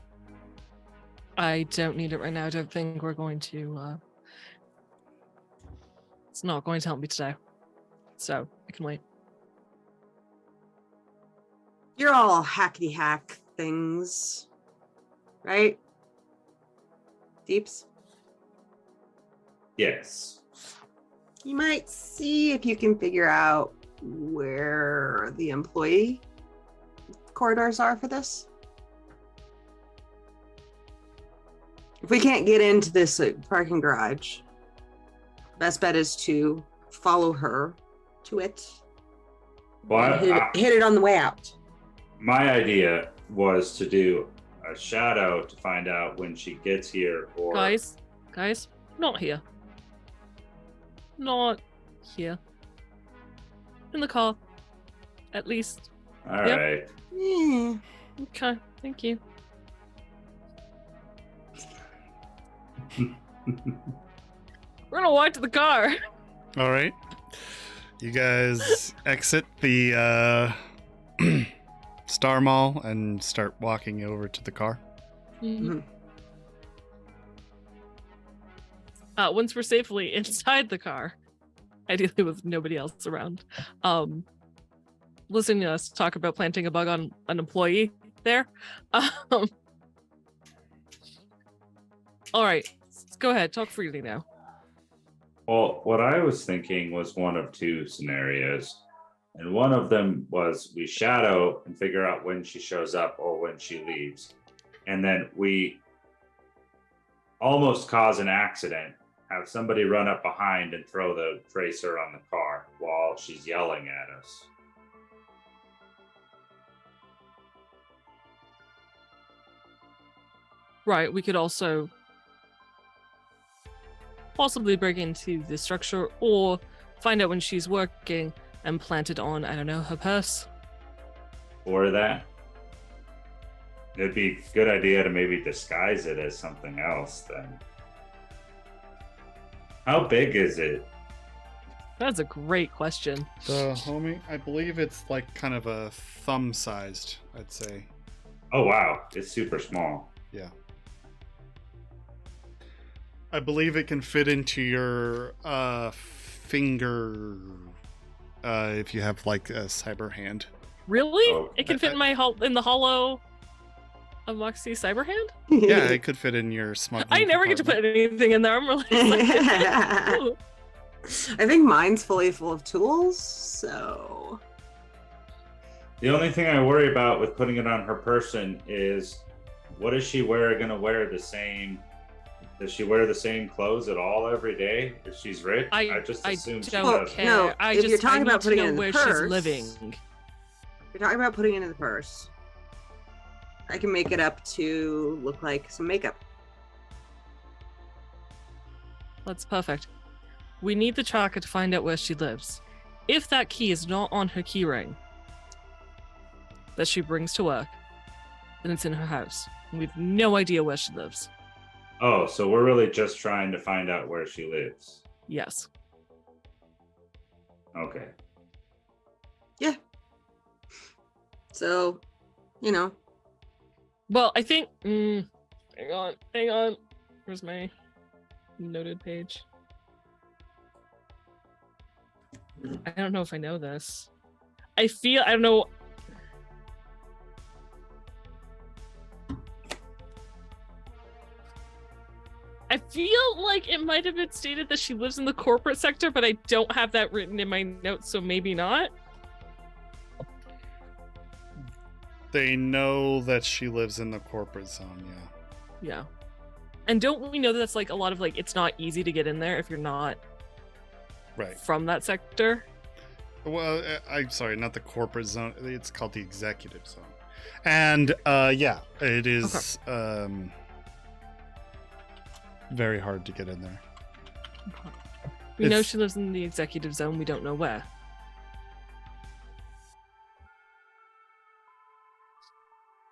Speaker 3: I don't need it right now. I don't think we're going to. It's not going to help me today. So I can wait.
Speaker 4: You're all hackety hack things, right? Deeps?
Speaker 2: Yes.
Speaker 4: You might see if you can figure out where the employee corridors are for this. If we can't get into this parking garage, best bet is to follow her to it.
Speaker 2: Well,
Speaker 4: And hit it on the way out.
Speaker 2: my idea was to do a shadow to find out when she gets here, or
Speaker 3: Guys, not here. Not here. In the car. At least.
Speaker 2: all
Speaker 3: Yep.
Speaker 2: right.
Speaker 4: Eh,
Speaker 3: Okay, thank you. We're gonna walk to the car.
Speaker 1: All right. You guys exit the Star Mall and start walking over to the car.
Speaker 4: mhm.
Speaker 3: Once we're safely inside the car, ideally with nobody else around, listening to us talk about planting a bug on an employee there. All right, go ahead, talk freely now.
Speaker 2: Well, what I was thinking was one of 2 scenarios. And one of them was we shadow and figure out when she shows up or when she leaves. And then we almost cause an accident, have somebody run up behind and throw the tracer on the car while she's yelling at us.
Speaker 3: Right, we could also possibly break into the structure or find out when she's working and plant it on, I don't know, her purse.
Speaker 2: Or that. It'd be a good idea to maybe disguise it as something else then. How big is it?
Speaker 3: That's a great question.
Speaker 1: The homie, I believe it's like kind of a thumb-sized, I'd say.
Speaker 2: Oh wow, it's super small.
Speaker 1: Yeah. I believe it can fit into your finger if you have like a cyber hand.
Speaker 3: Really?
Speaker 2: Oh,
Speaker 3: It can fit in my in the hollow of Moxie cyber hand?
Speaker 1: Yeah, it could fit in your smuggling.
Speaker 3: I never get to put anything in there. I'm really excited. Ooh.
Speaker 4: I think mine's fully full of tools, so
Speaker 2: The only thing I worry about with putting it on her person is, what is she gonna wear the same? Does she wear the same clothes at all every day if she's rich? I just assume she
Speaker 3: don't
Speaker 2: does.
Speaker 3: care.
Speaker 4: No,
Speaker 3: I
Speaker 4: if
Speaker 3: just
Speaker 4: you're talking
Speaker 3: I need
Speaker 4: about
Speaker 3: to
Speaker 4: putting it
Speaker 3: know
Speaker 4: in the
Speaker 3: where
Speaker 4: purse-
Speaker 3: she's living.
Speaker 4: you're talking about putting it in the purse. I can make it up to look like some makeup.
Speaker 3: That's perfect. We need the tracker to find out where she lives. If that key is not on her key ring that she brings to work, then it's in her house. And we have no idea where she lives.
Speaker 2: Oh, so we're really just trying to find out where she lives.
Speaker 3: Yes.
Speaker 2: Okay.
Speaker 4: So, you know,
Speaker 3: Well, I think. Hang on. Where's my noted page? I don't know if I know this. I don't know. I feel like it might have been stated that she lives in the corporate sector, but I don't have that written in my notes, so maybe not.
Speaker 1: They know that she lives in the corporate zone, yeah.
Speaker 3: Yeah. And don't we know that that's like a lot of like, it's not easy to get in there if you're not
Speaker 1: Right.
Speaker 3: from that sector?
Speaker 1: Well, I'm sorry, not the corporate zone. It's called the executive zone. And yeah, it is very hard to get in there.
Speaker 3: We know
Speaker 1: It's-
Speaker 3: she lives in the executive zone. We don't know where.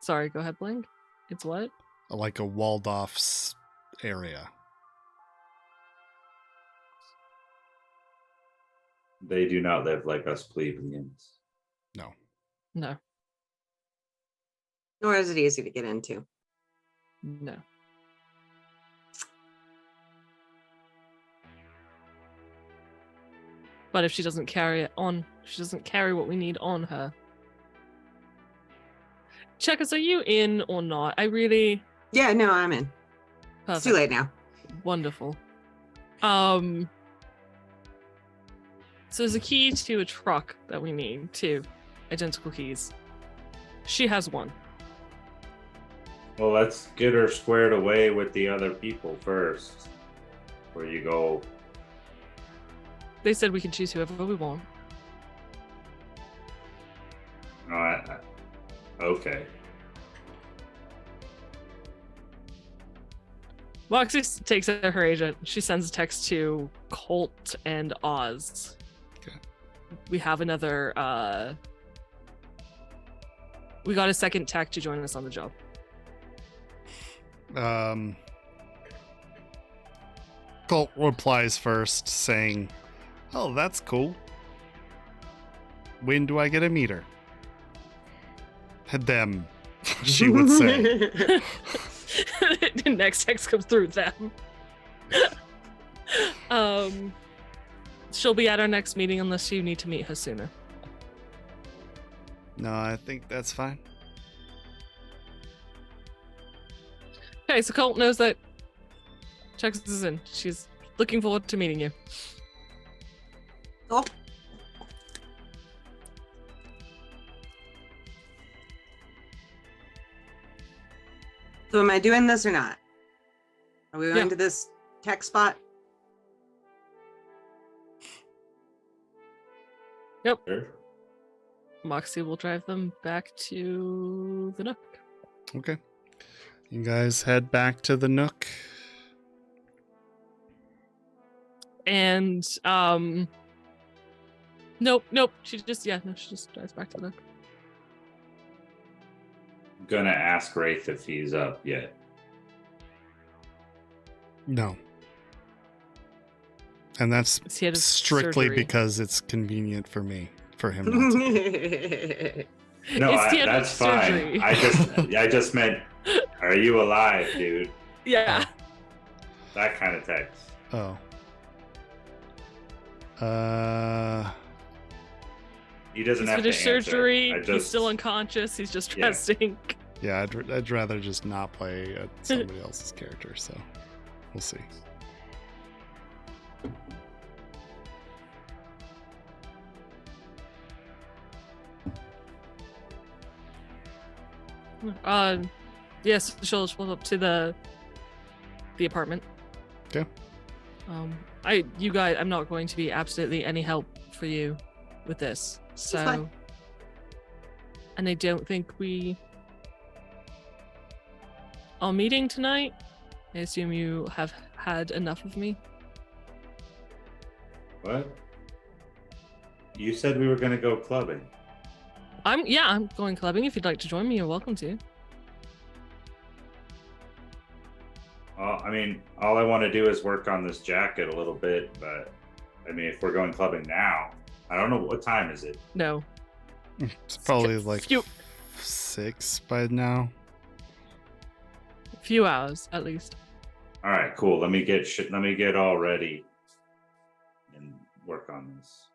Speaker 3: Sorry, go ahead, Blank. It's what?
Speaker 1: Like a walled off area.
Speaker 2: They do not live like us plebeians.
Speaker 1: No.
Speaker 3: No,
Speaker 4: Nor is it easy to get into.
Speaker 3: no. But if she doesn't carry it on, she doesn't carry what we need on her. Checkers, are you in or not? I really
Speaker 4: Yeah, no, I'm in. It's too late now.
Speaker 3: Wonderful. So there's a key to a truck that we need, two identical keys. She has one.
Speaker 2: Well, let's get her squared away with the other people first. Where you go.
Speaker 3: They said we can choose whoever we want.
Speaker 2: Okay.
Speaker 3: Moxie takes out her agent. She sends a text to Colt and Oz.
Speaker 1: Okay.
Speaker 3: We have another we got a second tech to join us on the job.
Speaker 1: Colt replies first, saying, "Oh, that's cool. When do I get to meet her?" Them, she would say.
Speaker 3: The next text comes through them. She'll be at our next meeting unless you need to meet her sooner.
Speaker 1: No, I think that's fine.
Speaker 3: Okay, so Colt knows that Chex is in. She's looking forward to meeting you.
Speaker 4: Oh. So am I doing this or not? Are we going
Speaker 3: Yeah.
Speaker 4: to this tech spot?
Speaker 2: Sure.
Speaker 3: Moxie will drive them back to the Nook.
Speaker 1: Okay. You guys head back to the Nook.
Speaker 3: And nope. She just drives back to the Nook.
Speaker 2: I'm gonna ask Wraith if he's up yet.
Speaker 1: No. And that's
Speaker 3: He had his
Speaker 1: strictly
Speaker 3: surgery.
Speaker 1: because it's convenient for me, for him not to.
Speaker 2: No,
Speaker 3: It's the end of
Speaker 2: that's fine.
Speaker 3: surgery.
Speaker 2: I just meant, are you alive, dude?
Speaker 3: Yeah.
Speaker 2: That kind of text.
Speaker 1: Oh.
Speaker 2: He doesn't
Speaker 3: He's
Speaker 2: have to
Speaker 3: finished
Speaker 2: answer.
Speaker 3: surgery.
Speaker 2: I
Speaker 3: He's
Speaker 2: just-
Speaker 3: still unconscious. He's just
Speaker 2: Yeah.
Speaker 3: resting.
Speaker 1: Yeah, I'd rather just not play somebody else's character, so we'll see.
Speaker 3: Yes, she'll pull up to the apartment.
Speaker 1: Okay.
Speaker 3: You guys, I'm not going to be absolutely any help for you with this. So,
Speaker 4: fine.
Speaker 3: and I don't think we are meeting tonight. I assume you have had enough of me.
Speaker 2: What? You said we were gonna go clubbing.
Speaker 3: I'm going clubbing. If you'd like to join me, you're welcome to.
Speaker 2: I mean, all I want to do is work on this jacket a little bit, but I mean, if we're going clubbing now, I don't know what time is it.
Speaker 3: No.
Speaker 1: It's probably like
Speaker 3: Few
Speaker 1: 6 by now.
Speaker 3: hours at least.
Speaker 2: All right, cool. Let me get all ready and work on this.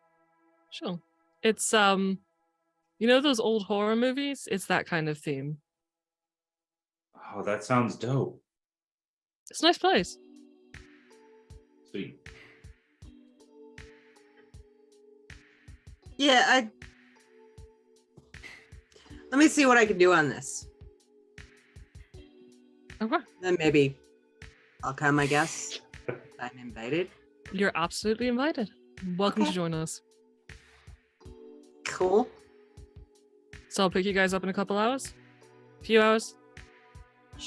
Speaker 3: Sure. It's you know those old horror movies? It's that kind of theme.
Speaker 2: Oh, that sounds dope.
Speaker 3: It's a nice place.
Speaker 2: Sweet.
Speaker 4: Yeah, let me see what I can do on this.
Speaker 3: Okay.
Speaker 4: Then maybe I'll come, I guess. I'm invited.
Speaker 3: You're absolutely invited. Welcome
Speaker 4: Okay.
Speaker 3: to join us.
Speaker 4: Cool.
Speaker 3: So I'll pick you guys up in a couple hours? Few hours?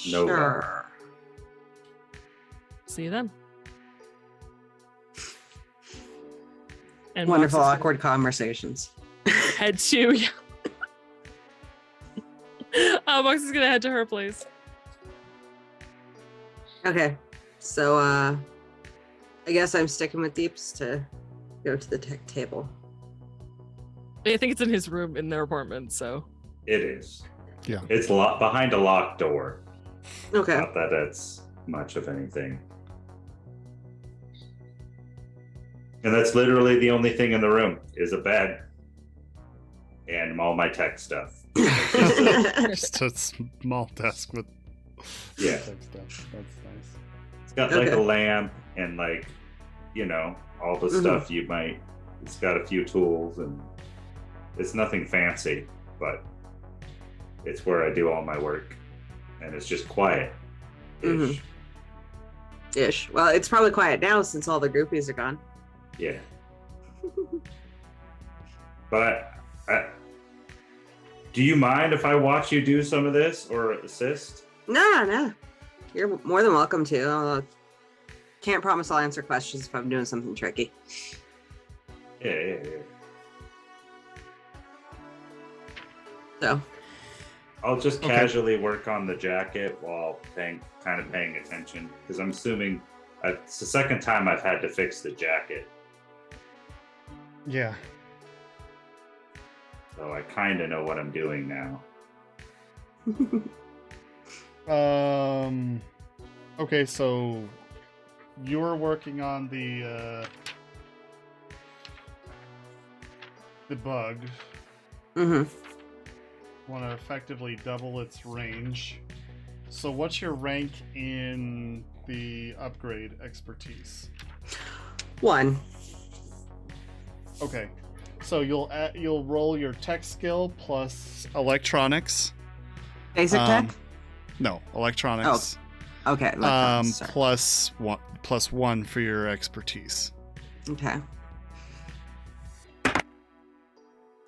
Speaker 2: No.
Speaker 4: Sure.
Speaker 3: See you then. And
Speaker 4: Wonderful,
Speaker 3: Moxie's
Speaker 4: awkward conversations.
Speaker 3: gonna head to. Moxie's gonna head to her place.
Speaker 4: Okay. So I guess I'm sticking with Deeps to go to the tech table.
Speaker 3: I think it's in his room in their apartment, so.
Speaker 2: It is.
Speaker 1: Yeah.
Speaker 2: It's behind a locked door.
Speaker 4: Okay.
Speaker 2: Not that it's much of anything. And that's literally the only thing in the room is a bed and all my tech stuff.
Speaker 1: Just a small desk with
Speaker 2: Yeah.
Speaker 1: tech stuff. That's nice.
Speaker 2: It's got like
Speaker 4: Okay.
Speaker 2: a lamp and like, all the stuff you might. It's got a few tools and it's nothing fancy, but it's where I do all my work, and it's just quiet.
Speaker 4: Mhm. Ish. Well, it's probably quiet now since all the groupies are gone.
Speaker 2: Yeah. But do you mind if I watch you do some of this or assist?
Speaker 4: No. You're more than welcome to. Can't promise I'll answer questions if I'm doing something tricky.
Speaker 2: Yeah.
Speaker 4: So,
Speaker 2: I'll just
Speaker 1: Okay.
Speaker 2: casually work on the jacket while paying attention, because I'm assuming it's the second time I've had to fix the jacket,
Speaker 1: Yeah.
Speaker 2: so I kind of know what I'm doing now.
Speaker 1: Okay, so you're working on the bug.
Speaker 4: hmm
Speaker 1: Want to effectively double its range. So what's your rank in the upgrade expertise?
Speaker 4: 1.
Speaker 1: Okay, so you'll roll your tech skill plus electronics.
Speaker 4: Basic tech?
Speaker 1: No, electronics.
Speaker 4: Okay. electronics, sorry.
Speaker 1: Plus one for your expertise.
Speaker 4: Okay.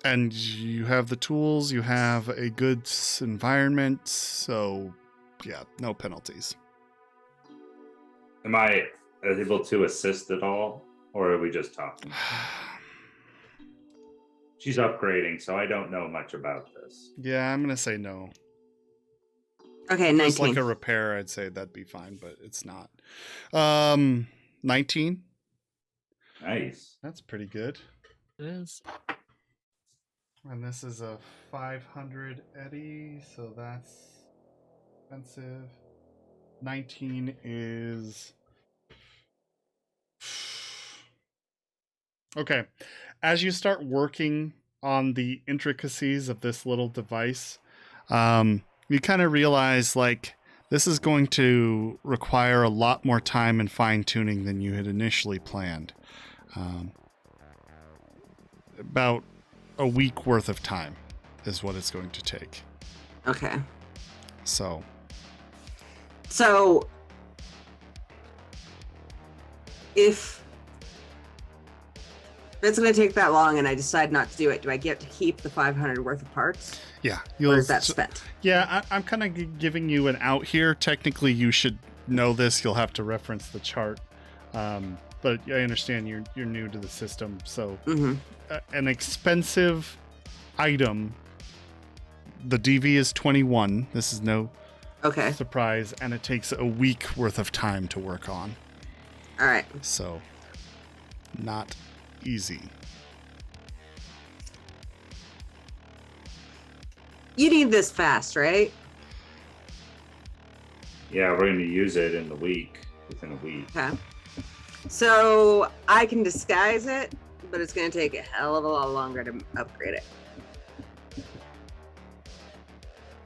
Speaker 1: And you have the tools, you have a good environment, so yeah, no penalties.
Speaker 2: Am I able to assist at all, or are we just talking? She's upgrading, so I don't know much about this.
Speaker 1: Yeah, I'm gonna say no.
Speaker 4: Okay,
Speaker 1: Just
Speaker 4: 19.
Speaker 1: like a repair, I'd say that'd be fine, but it's not. 19.
Speaker 2: Nice.
Speaker 1: That's pretty good.
Speaker 3: It is.
Speaker 1: And this is a 500 eddy, so that's expensive. 19 is okay. As you start working on the intricacies of this little device, you kind of realize like this is going to require a lot more time and fine tuning than you had initially planned. About a week worth of time is what it's going to take.
Speaker 4: Okay.
Speaker 1: So
Speaker 4: if it's going to take that long and I decide not to do it, do I get to keep the 500 worth of parts?
Speaker 1: yeah,
Speaker 4: Or is that spent?
Speaker 1: Yeah, I'm kind of giving you an out here. Technically, you should know this. You'll have to reference the chart. But I understand you're new to the system, so
Speaker 4: Mm-hmm.
Speaker 1: An expensive item. The DV is 21. This is no
Speaker 4: Okay.
Speaker 1: surprise, and it takes a week worth of time to work on.
Speaker 4: All right.
Speaker 1: So, not easy.
Speaker 4: You need this fast, right?
Speaker 2: Yeah, we're going to use it within a week.
Speaker 4: Okay. So I can disguise it, but it's going to take a hell of a lot longer to upgrade it.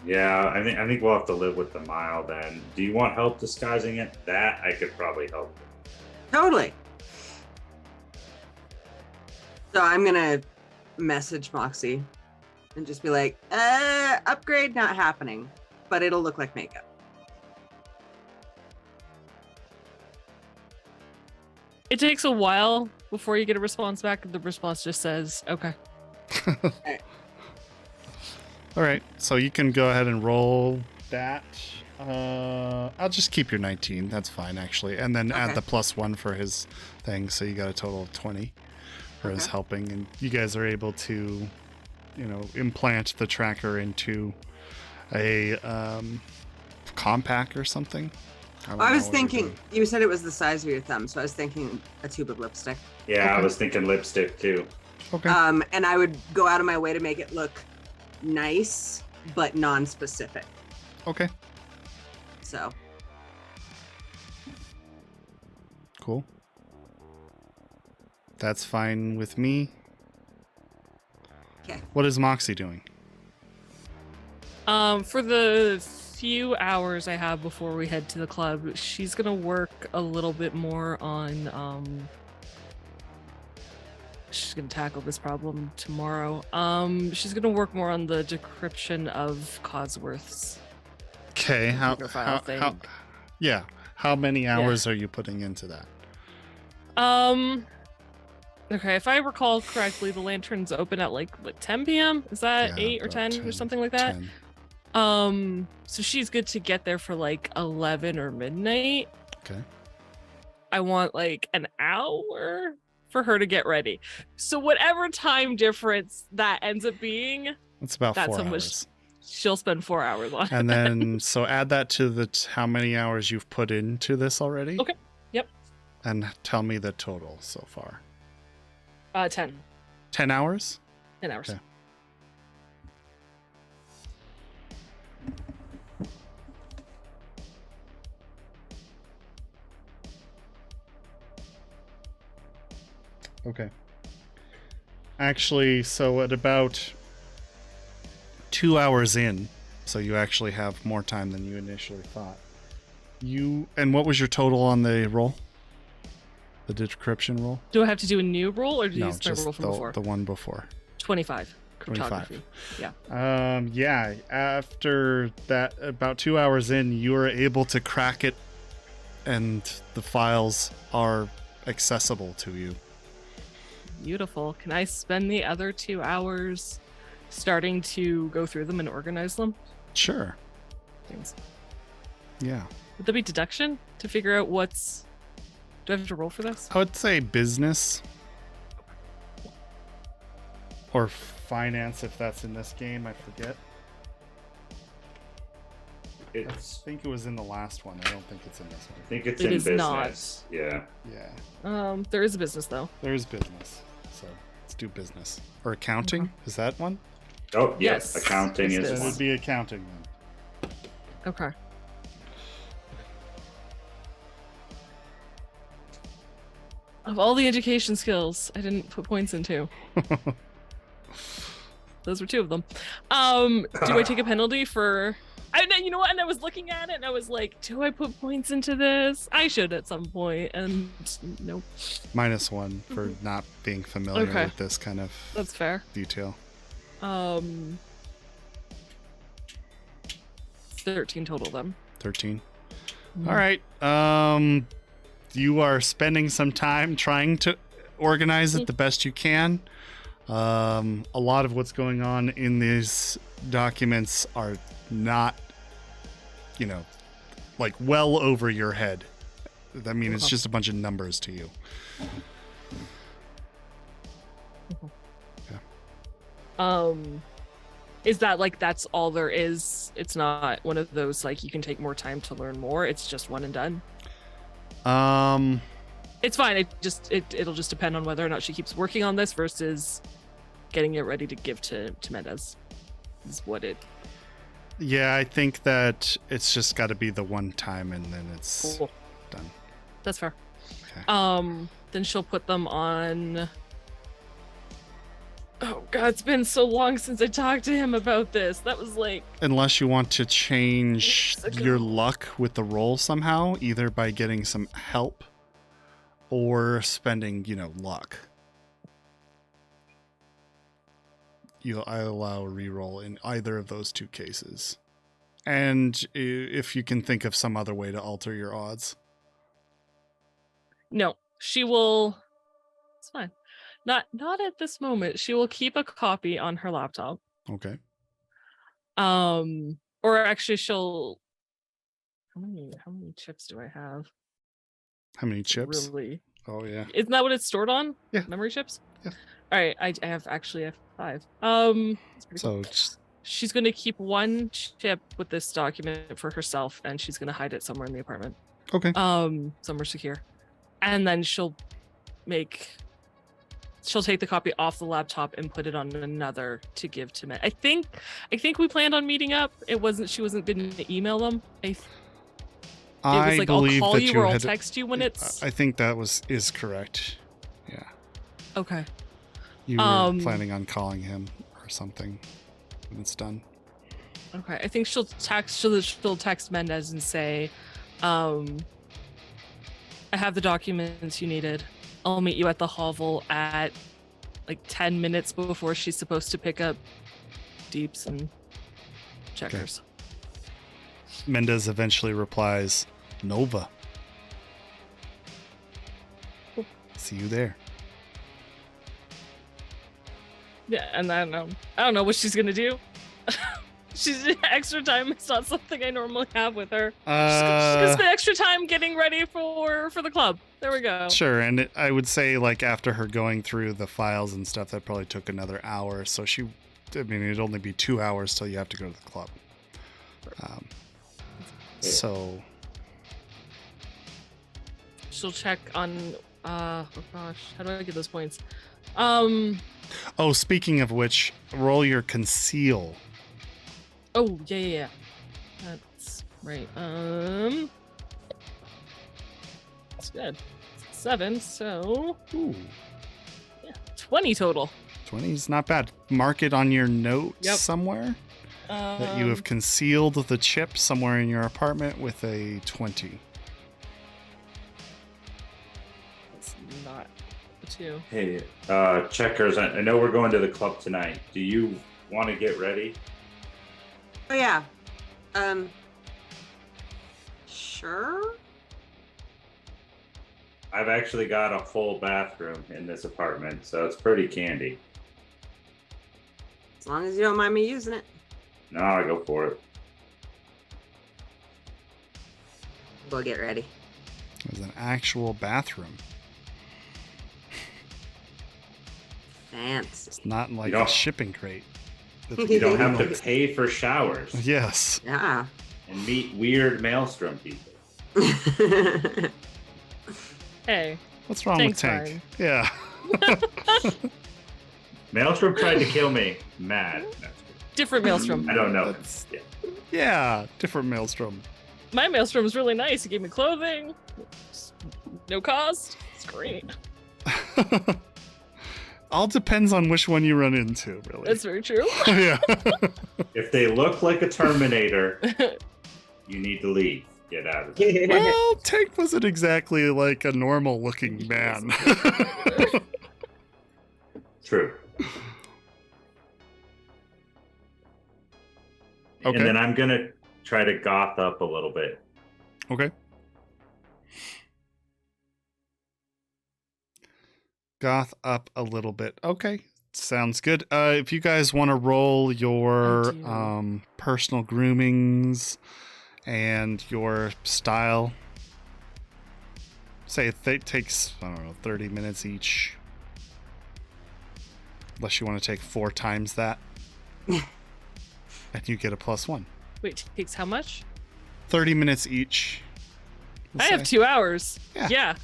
Speaker 2: Yeah, I think we'll have to live with the mile then. Do you want help disguising it? That I could probably help with.
Speaker 4: Totally. So I'm going to message Moxie and just be like, upgrade not happening, but it'll look like makeup.
Speaker 3: It takes a while before you get a response back. The response just says, okay.
Speaker 1: All right, so you can go ahead and roll that. I'll just keep your 19. That's fine, actually. And then add
Speaker 4: Okay.
Speaker 1: the +1 for his thing. So you got a total of 20 for his
Speaker 4: Okay.
Speaker 1: helping. And you guys are able to, implant the tracker into a compact or something. don't
Speaker 4: I
Speaker 1: know
Speaker 4: was
Speaker 1: what you're
Speaker 4: thinking,
Speaker 1: doing.
Speaker 4: you said it was the size of your thumb, so I was thinking a tube of lipstick.
Speaker 2: Yeah, I
Speaker 1: Okay.
Speaker 2: was thinking lipstick too.
Speaker 1: Okay.
Speaker 4: And I would go out of my way to make it look nice, but non-specific.
Speaker 1: Okay.
Speaker 4: So
Speaker 1: Cool. That's fine with me.
Speaker 4: okay.
Speaker 1: What is Moxie doing?
Speaker 3: For the few hours I have before we head to the club, she's gonna work a little bit more on she's gonna tackle this problem tomorrow. She's gonna work more on the decryption of Cosworth's.
Speaker 1: Okay. How
Speaker 3: Profile thing.
Speaker 1: yeah. How many hours are you putting into that?
Speaker 3: Okay, if I recall correctly, the lanterns open at like what, 10 p.m. Is that
Speaker 1: Yeah,
Speaker 3: 8 or
Speaker 1: about
Speaker 3: 10 or something like that?
Speaker 1: 10.
Speaker 3: So she's good to get there for like 11 or midnight.
Speaker 1: Okay.
Speaker 3: I want like an hour for her to get ready. So whatever time difference that ends up being,
Speaker 1: That's about
Speaker 3: That's
Speaker 1: 4
Speaker 3: how much-
Speaker 1: hours.
Speaker 3: she'll spend 4 hours on.
Speaker 1: And then, so add that to how many hours you've put into this already.
Speaker 3: Okay. Yep.
Speaker 1: And tell me the total so far.
Speaker 3: 10
Speaker 1: 10 hours?
Speaker 3: hours.
Speaker 1: Okay. Okay. Actually, so at about 2 hours in, so you actually have more time than you initially thought. And what was your total on the roll? The decryption roll?
Speaker 3: Do I have to do a new roll or do you
Speaker 1: No,
Speaker 3: use my
Speaker 1: just
Speaker 3: roll from before?
Speaker 1: the one before.
Speaker 3: 25.
Speaker 1: 25.
Speaker 3: Cryptography. Yeah.
Speaker 1: Yeah, after that, about 2 hours in, you are able to crack it, and the files are accessible to you.
Speaker 3: Beautiful. Can I spend the other 2 hours starting to go through them and organize them?
Speaker 1: Sure.
Speaker 3: Thanks.
Speaker 1: Yeah.
Speaker 3: Would that be deduction to figure out what's... Do I have to roll for this?
Speaker 1: I would say business. Or finance, if that's in this game. I forget. I
Speaker 2: It's.
Speaker 1: think it was in the last one. I don't think it's in this
Speaker 2: I
Speaker 1: one.
Speaker 2: think it's
Speaker 3: It
Speaker 2: in
Speaker 3: is
Speaker 2: business. Yeah.
Speaker 1: Yeah.
Speaker 3: There is a business though.
Speaker 1: There's business. So let's do business. Or accounting? Is that one?
Speaker 2: Oh,
Speaker 3: Yes,
Speaker 2: yes. Accounting
Speaker 3: yes, it
Speaker 2: is
Speaker 1: That
Speaker 3: is.
Speaker 2: one.
Speaker 1: would be accounting then.
Speaker 3: Okay. Of all the education skills, I didn't put points into. Those were 2 of them. Do I take a penalty for? You know what? And I was looking at it, and I was like, "Do I put points into this? I should at some point." And nope.
Speaker 1: -1 for not being familiar
Speaker 3: Okay.
Speaker 1: with this kind of
Speaker 3: That's fair.
Speaker 1: detail.
Speaker 3: 13 total then.
Speaker 1: 13.
Speaker 3: Mhm.
Speaker 1: All right. You are spending some time trying to organize it the best you can. A lot of what's going on in these documents are not, like well over your head. I mean, it's
Speaker 3: Okay.
Speaker 1: just a bunch of numbers to you.
Speaker 3: Is that like that's all there is? It's not one of those like you can take more time to learn more. It's just one and done. It's fine. It'll just depend on whether or not she keeps working on this versus getting it ready to give to Mendez. Is what it.
Speaker 1: Yeah, I think that it's just got to be the one time and then it's
Speaker 3: Cool.
Speaker 1: done.
Speaker 3: That's fair.
Speaker 1: Okay.
Speaker 3: Then she'll put them on. Oh God, it's been so long since I talked to him about this. That was like
Speaker 1: Unless you want to change
Speaker 3: Weeks ago.
Speaker 1: your luck with the roll somehow, either by getting some help or spending, luck. I allow a reroll in either of those 2 cases. And if you can think of some other way to alter your odds.
Speaker 3: no. She will. It's fine. Not at this moment. She will keep a copy on her laptop.
Speaker 1: Okay.
Speaker 3: Or actually she'll how many chips do I have?
Speaker 1: How many chips?
Speaker 3: Really?
Speaker 1: Oh yeah.
Speaker 3: Isn't that what it's stored on?
Speaker 1: Yeah.
Speaker 3: Memory chips?
Speaker 1: Yeah.
Speaker 3: All right, I have 5. That's pretty cool. She's going to keep one chip with this document for herself, and she's going to hide it somewhere in the apartment.
Speaker 1: Okay.
Speaker 3: Somewhere secure. And then she'll take the copy off the laptop and put it on another to give to Matt. I think we planned on meeting up. She wasn't going to email them. It was like, I'll call you or I'll text you when it's.
Speaker 1: I think that is correct. Yeah.
Speaker 3: Okay.
Speaker 1: You were planning on calling him or something when it's done.
Speaker 3: Okay. I think she'll text Mendez and say, I have the documents you needed. I'll meet you at the hovel at like 10 minutes before she's supposed to pick up Deeps and Checkers.
Speaker 1: Okay. Mendez eventually replies, Nova.
Speaker 3: Cool.
Speaker 1: See you there.
Speaker 3: Yeah, and I don't know what she's gonna do. She's extra time. It's not something I normally have with her. She's gonna spend extra time getting ready for the club. There we go.
Speaker 1: Sure, and I would say like after her going through the files and stuff, that probably took another hour. So it'd only be 2 hours till you have to go to the club. So
Speaker 3: she'll check on. Oh gosh, how do I get those points?
Speaker 1: Oh, speaking of which, roll your conceal.
Speaker 3: Oh yeah. That's right. That's good. 7. So.
Speaker 1: Ooh.
Speaker 3: Yeah, 20 total.
Speaker 1: 20 is not bad. Mark it on your notes somewhere. That you have concealed the chip somewhere in your apartment with a 20.
Speaker 3: That's not a 2.
Speaker 2: Hey, Checkers, I know we're going to the club tonight. Do you want to get ready?
Speaker 4: Oh yeah. Sure.
Speaker 2: I've actually got a full bathroom in this apartment, so it's pretty candy.
Speaker 4: As long as you don't mind me using it.
Speaker 2: No, I go for it.
Speaker 4: We'll get ready.
Speaker 1: There's an actual bathroom.
Speaker 4: Fancy.
Speaker 1: It's not like a shipping crate.
Speaker 2: You don't have to pay for showers.
Speaker 1: Yes.
Speaker 4: Yeah.
Speaker 2: And meet weird maelstrom people.
Speaker 3: Hey.
Speaker 1: What's wrong with Tank?
Speaker 3: Fine.
Speaker 1: Yeah.
Speaker 2: Maelstrom tried to kill me. Mad.
Speaker 3: Different Maelstrom.
Speaker 2: I don't know.
Speaker 1: Yeah, different Maelstrom.
Speaker 3: My Maelstrom was really nice. He gave me clothing. No cost. It's great.
Speaker 1: All depends on which one you run into, really.
Speaker 3: That's very true.
Speaker 1: Yeah.
Speaker 2: If they look like a Terminator, you need to leave. Get out of there.
Speaker 1: Well, Tank wasn't exactly like a normal looking man.
Speaker 2: True.
Speaker 1: Okay.
Speaker 2: And then I'm going to try to goth up a little bit.
Speaker 1: Okay. Goth up a little bit. Okay. Sounds good. If you guys want to roll your personal groomings and your style, say it takes, I don't know, 30 minutes each. Unless you want to take 4 times that. And you get a +1.
Speaker 3: Wait, takes how much?
Speaker 1: 30 minutes each.
Speaker 3: I have 2 hours. Yeah.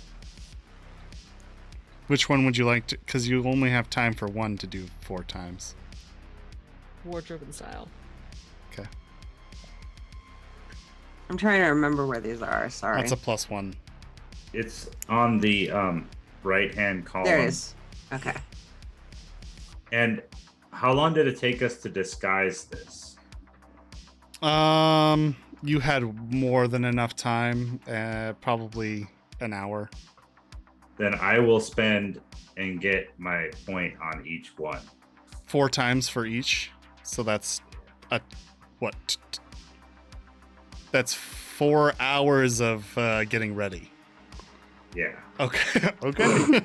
Speaker 1: Which one would you like to? Because you only have time for one to do 4 times.
Speaker 3: Wardrobe and style.
Speaker 1: Okay.
Speaker 4: I'm trying to remember where these are. Sorry.
Speaker 1: That's a +1.
Speaker 2: It's on the right-hand column.
Speaker 4: There it is. Okay.
Speaker 2: And how long did it take us to disguise this?
Speaker 1: You had more than enough time. Probably an hour.
Speaker 2: Then I will spend and get my point on each one.
Speaker 1: 4 times for each. So that's what? That's 4 hours of getting ready.
Speaker 2: Yeah.
Speaker 1: Okay. Okay.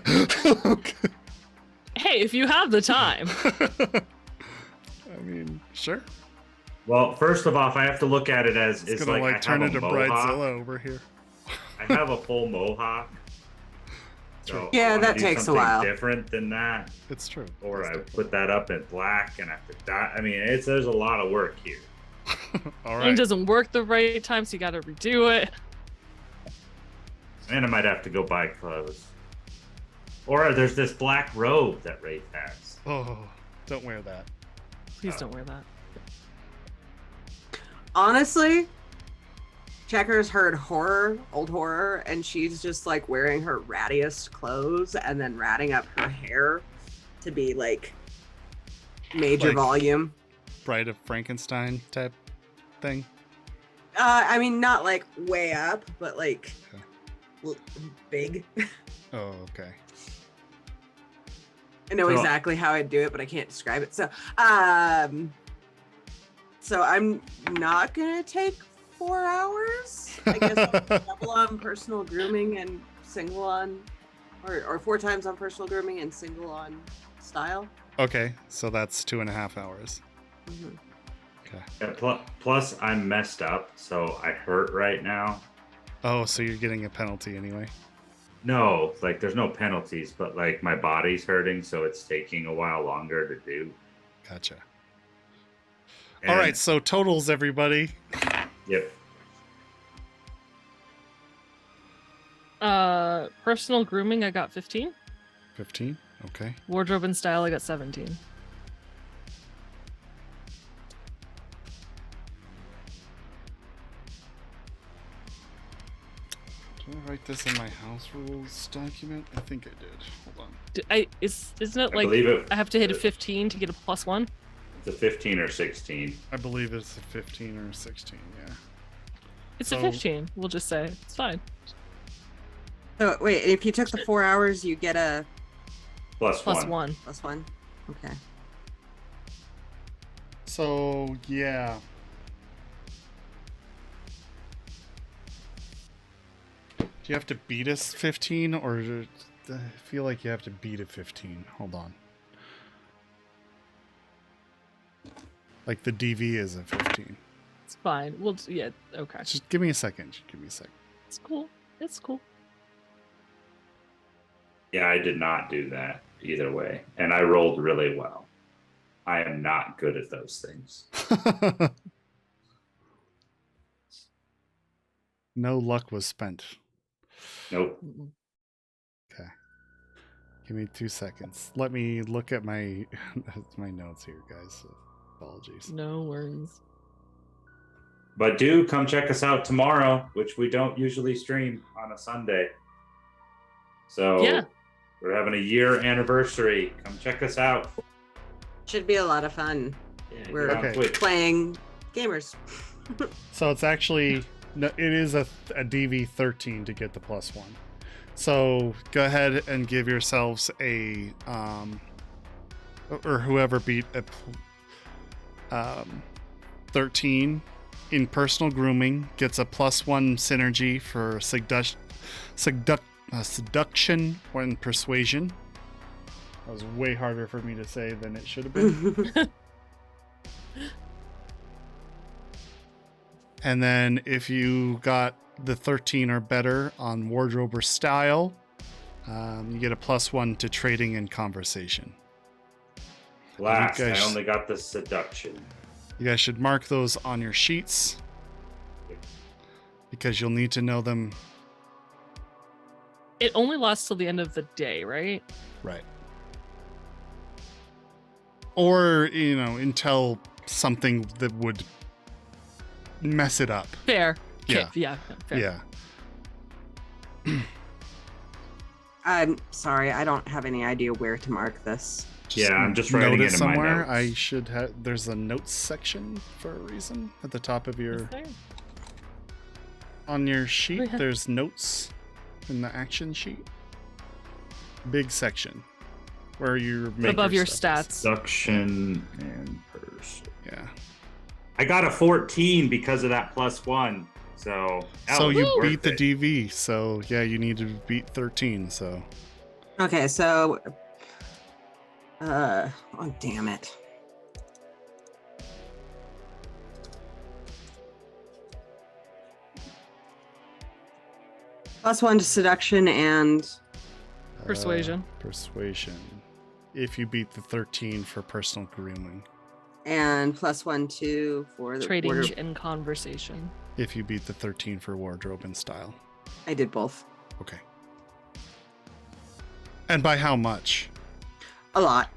Speaker 1: Okay.
Speaker 3: Hey, if you have the time.
Speaker 1: I mean, sure.
Speaker 2: Well, first of all, I have to look at it as
Speaker 1: It's
Speaker 2: it's
Speaker 1: gonna
Speaker 2: like
Speaker 1: like
Speaker 2: I
Speaker 1: turn
Speaker 2: have a
Speaker 1: into
Speaker 2: mohawk.
Speaker 1: Bridezilla over here.
Speaker 2: I have a full mohawk. So
Speaker 4: Yeah,
Speaker 2: I wanna
Speaker 4: that
Speaker 2: do
Speaker 4: takes a
Speaker 2: something
Speaker 4: while.
Speaker 2: different than that,
Speaker 1: It's true.
Speaker 2: or
Speaker 1: It's
Speaker 2: I
Speaker 1: different.
Speaker 2: put that up in black and I have to dye. I mean, there's a lot of work here.
Speaker 1: All
Speaker 3: It
Speaker 1: right.
Speaker 3: doesn't work the right time, so you gotta redo it.
Speaker 2: And I might have to go buy clothes. Or there's this black robe that Wraith has.
Speaker 1: Oh, don't wear that.
Speaker 3: Please don't wear that.
Speaker 4: Honestly, Checker's heard old horror, and she's just like wearing her rattiest clothes and then ratting up her hair to be like major
Speaker 1: Like-
Speaker 4: volume.
Speaker 1: Bride of Frankenstein type thing.
Speaker 4: I mean, not like way up, but like big.
Speaker 1: Oh, okay.
Speaker 4: I know
Speaker 2: So-
Speaker 4: exactly how I'd do it, but I can't describe it. So I'm not gonna take 4 hours. I guess I'll double on personal grooming and single on, or 4 times on personal grooming and single on style.
Speaker 1: Okay, so that's 2.5 hours.
Speaker 4: Mhm.
Speaker 1: Okay.
Speaker 2: Yeah, plus, I'm messed up, so I hurt right now.
Speaker 1: Oh, so you're getting a penalty anyway.
Speaker 2: No, like there's no penalties, but like my body's hurting, so it's taking a while longer to do.
Speaker 1: Gotcha.
Speaker 2: And-
Speaker 1: All right, so totals, everybody.
Speaker 2: Yep.
Speaker 3: Personal grooming, I got 15.
Speaker 1: 15. Okay.
Speaker 3: Wardrobe and style, I got 17.
Speaker 1: Did I write this in my house rules document? I think I did. Hold on.
Speaker 3: Isn't it
Speaker 2: I
Speaker 3: like
Speaker 2: believe it.
Speaker 3: I have to hit a 15 to get a +1?
Speaker 2: It's a 15 or 16.
Speaker 1: I believe it's a 15 or 16. Yeah.
Speaker 3: It's
Speaker 1: So-
Speaker 3: a 15. We'll just say it's fine.
Speaker 4: So wait, if you took the 4 hours, you get a
Speaker 2: Plus
Speaker 3: Plus
Speaker 2: one.
Speaker 3: 1.
Speaker 4: +1. Okay.
Speaker 1: So yeah. Do you have to beat a 15, or I feel like you have to beat a 15? Hold on. Like the DV is a 15.
Speaker 3: It's fine. Yeah, okay.
Speaker 1: Just give me a second. Just give me a second.
Speaker 3: It's cool. It's cool.
Speaker 2: Yeah, I did not do that either way, and I rolled really well. I am not good at those things.
Speaker 1: No luck was spent.
Speaker 2: Nope.
Speaker 3: Mm-mm.
Speaker 1: Okay. Give me 2 seconds. Let me look at my my notes here, guys. Apologies.
Speaker 3: No worries.
Speaker 2: But do come check us out tomorrow, which we don't usually stream on a Sunday. So
Speaker 3: Yeah.
Speaker 2: we're having a year anniversary. Come check us out.
Speaker 4: Should be a lot of fun.
Speaker 2: Yeah,
Speaker 4: We're
Speaker 2: get on
Speaker 1: Okay.
Speaker 2: Twitch.
Speaker 4: playing gamers.
Speaker 1: So it's actually no, it is a DV 13 to get the +1. So go ahead and give yourselves a or whoever beat a 13 in personal grooming gets a +1 synergy for seduction when persuasion. That was way harder for me to say than it should have been. And then if you got the 13 or better on wardrobe or style, you get a +1 to trading and conversation.
Speaker 2: Last,
Speaker 1: guys-
Speaker 2: I only got the seduction.
Speaker 1: You guys should mark those on your sheets because you'll need to know them.
Speaker 3: It only lasts till the end of the day, right?
Speaker 1: Right. Or, until something that would mess it up.
Speaker 3: Fair.
Speaker 1: Yeah.
Speaker 3: Okay, yeah. Fair.
Speaker 1: Yeah.
Speaker 4: I'm sorry, I don't have any idea where to mark this.
Speaker 2: Yeah, I'm just writing
Speaker 1: note
Speaker 2: it in my
Speaker 1: somewhere.
Speaker 2: notes.
Speaker 1: I should have. There's a notes section for a reason at the top of
Speaker 3: Is
Speaker 1: your
Speaker 3: there?
Speaker 1: on your sheet.
Speaker 3: Yeah.
Speaker 1: There's notes in the action sheet. Big section where you're making
Speaker 3: Above your
Speaker 1: stuff.
Speaker 3: stats.
Speaker 2: Seduction and person.
Speaker 1: Yeah.
Speaker 2: I got a 14 because of that +1. So that
Speaker 1: So
Speaker 2: was
Speaker 1: you
Speaker 2: worth
Speaker 1: beat the
Speaker 2: it.
Speaker 1: DV. So yeah, you need to beat 13. So
Speaker 4: Okay, so Oh, damn it. +1 to seduction and
Speaker 3: Persuasion.
Speaker 1: Persuasion. If you beat the 13 for personal grooming.
Speaker 4: +1 to for the
Speaker 3: Trading
Speaker 4: wardrobe.
Speaker 3: and conversation.
Speaker 1: If you beat the 13 for wardrobe and style.
Speaker 4: I did both.
Speaker 1: Okay. And by how much?
Speaker 4: A lot.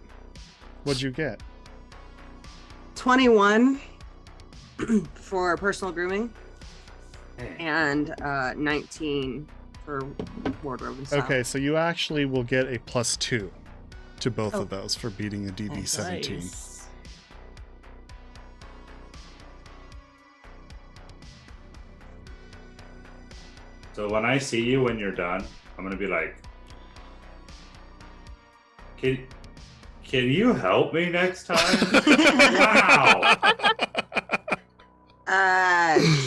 Speaker 1: What'd you get?
Speaker 4: 21 for personal grooming and 19 for wardrobe and style.
Speaker 1: Okay, so you actually will get a +2 to both of those for beating a DD 17.
Speaker 3: Nice.
Speaker 2: So when I see you when you're done, I'm gonna be like, can you help me next time? Wow.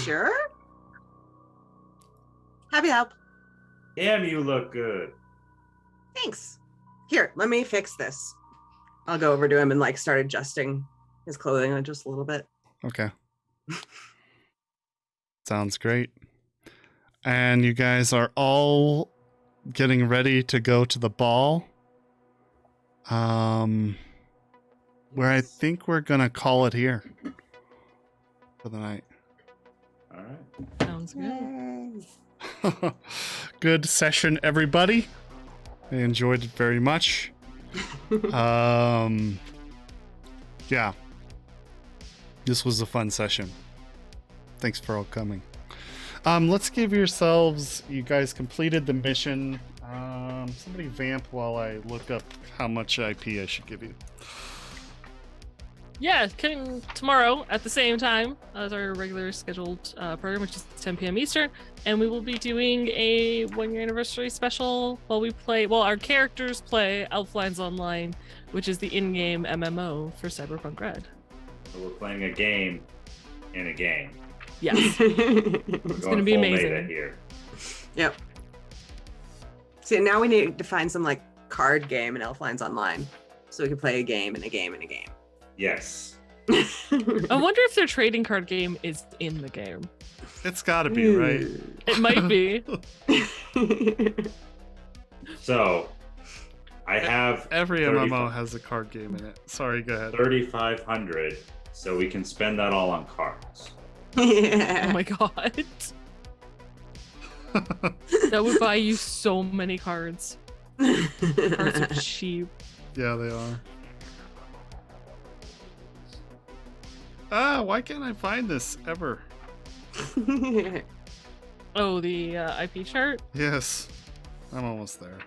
Speaker 4: Sure. Happy to help.
Speaker 2: Damn, you look good.
Speaker 4: Thanks. Here, let me fix this. I'll go over to him and like start adjusting his clothing just a little bit.
Speaker 1: Okay. Sounds great. And you guys are all getting ready to go to the ball. Where I think we're gonna call it here for the night.
Speaker 2: All right.
Speaker 3: Sounds good.
Speaker 1: Good session, everybody. I enjoyed it very much. Yeah. This was a fun session. Thanks for all coming. Let's give yourselves, you guys completed the mission. Somebody vamp while I look up how much IP I should give you.
Speaker 3: Yeah, coming tomorrow at the same time as our regular scheduled program, which is 10 p.m. Eastern, and we will be doing a 1-year anniversary special while our characters play Elflines Online, which is the in-game MMO for Cyberpunk Red.
Speaker 2: So we're playing a game in a game.
Speaker 3: Yes.
Speaker 2: It's
Speaker 3: gonna be amazing.
Speaker 2: Meta here.
Speaker 4: Yep. See, now we need to find some like card game in Elflines Online, so we can play a game and a game and a game.
Speaker 2: Yes.
Speaker 3: I wonder if their trading card game is in the game.
Speaker 1: It's gotta be, right?
Speaker 3: It might be.
Speaker 2: So, I have
Speaker 1: Every
Speaker 2: 35
Speaker 1: MMO has a card game in it. Sorry, go ahead.
Speaker 2: 3,500, so we can spend that all on cards.
Speaker 3: Oh my god. That would buy you so many cards. Cards are cheap.
Speaker 1: Yeah, they are. Why can't I find this ever?
Speaker 3: Oh, the IP chart?
Speaker 1: Yes, I'm almost there.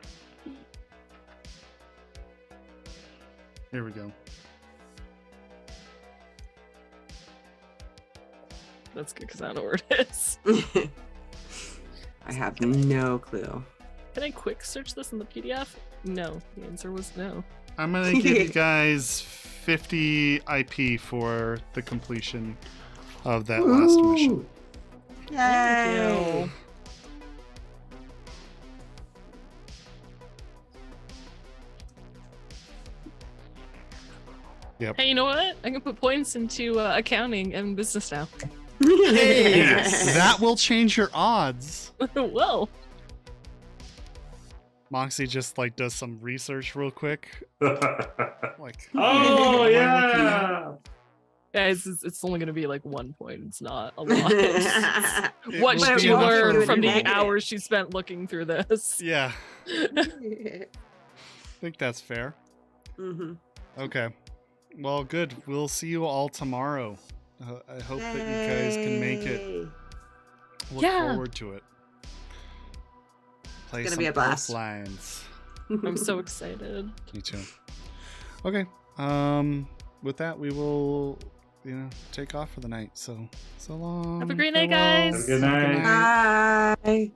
Speaker 1: Here we go.
Speaker 3: That's good because I don't know where it is.
Speaker 4: I have no clue.
Speaker 3: Can I quick search this in the PDF? No. The answer was no.
Speaker 1: I'm gonna give you guys 50 IP for the completion of that last mission.
Speaker 4: Yay!
Speaker 3: Thank you.
Speaker 1: Yep.
Speaker 3: Hey, you know what? I can put points into accounting and business now.
Speaker 2: Yes.
Speaker 1: That will change your odds.
Speaker 3: Well,
Speaker 1: Moxie just like does some research real quick. Like,
Speaker 2: Oh
Speaker 1: what am I looking
Speaker 2: yeah.
Speaker 3: guys, it's only going to be like 1 point. It's not a lot.
Speaker 1: It
Speaker 3: What
Speaker 1: will
Speaker 3: did
Speaker 1: be
Speaker 3: you
Speaker 1: enough
Speaker 3: learn
Speaker 1: for
Speaker 3: from the
Speaker 1: everybody.
Speaker 3: hours she spent looking through this?
Speaker 1: Yeah, I think that's fair.
Speaker 4: Mm-hmm.
Speaker 1: Okay. Well, good. We'll see you all tomorrow. I hope that you guys can make it. Look
Speaker 3: Yeah.
Speaker 1: forward to it. Play
Speaker 4: It's gonna
Speaker 1: some
Speaker 4: be a blast.
Speaker 1: Lines.
Speaker 3: I'm so excited.
Speaker 1: Me too. Okay. With that, we will, take off for the night. So long.
Speaker 3: Have a great night,
Speaker 1: farewell.
Speaker 3: guys.
Speaker 2: Have a good night.
Speaker 4: Bye.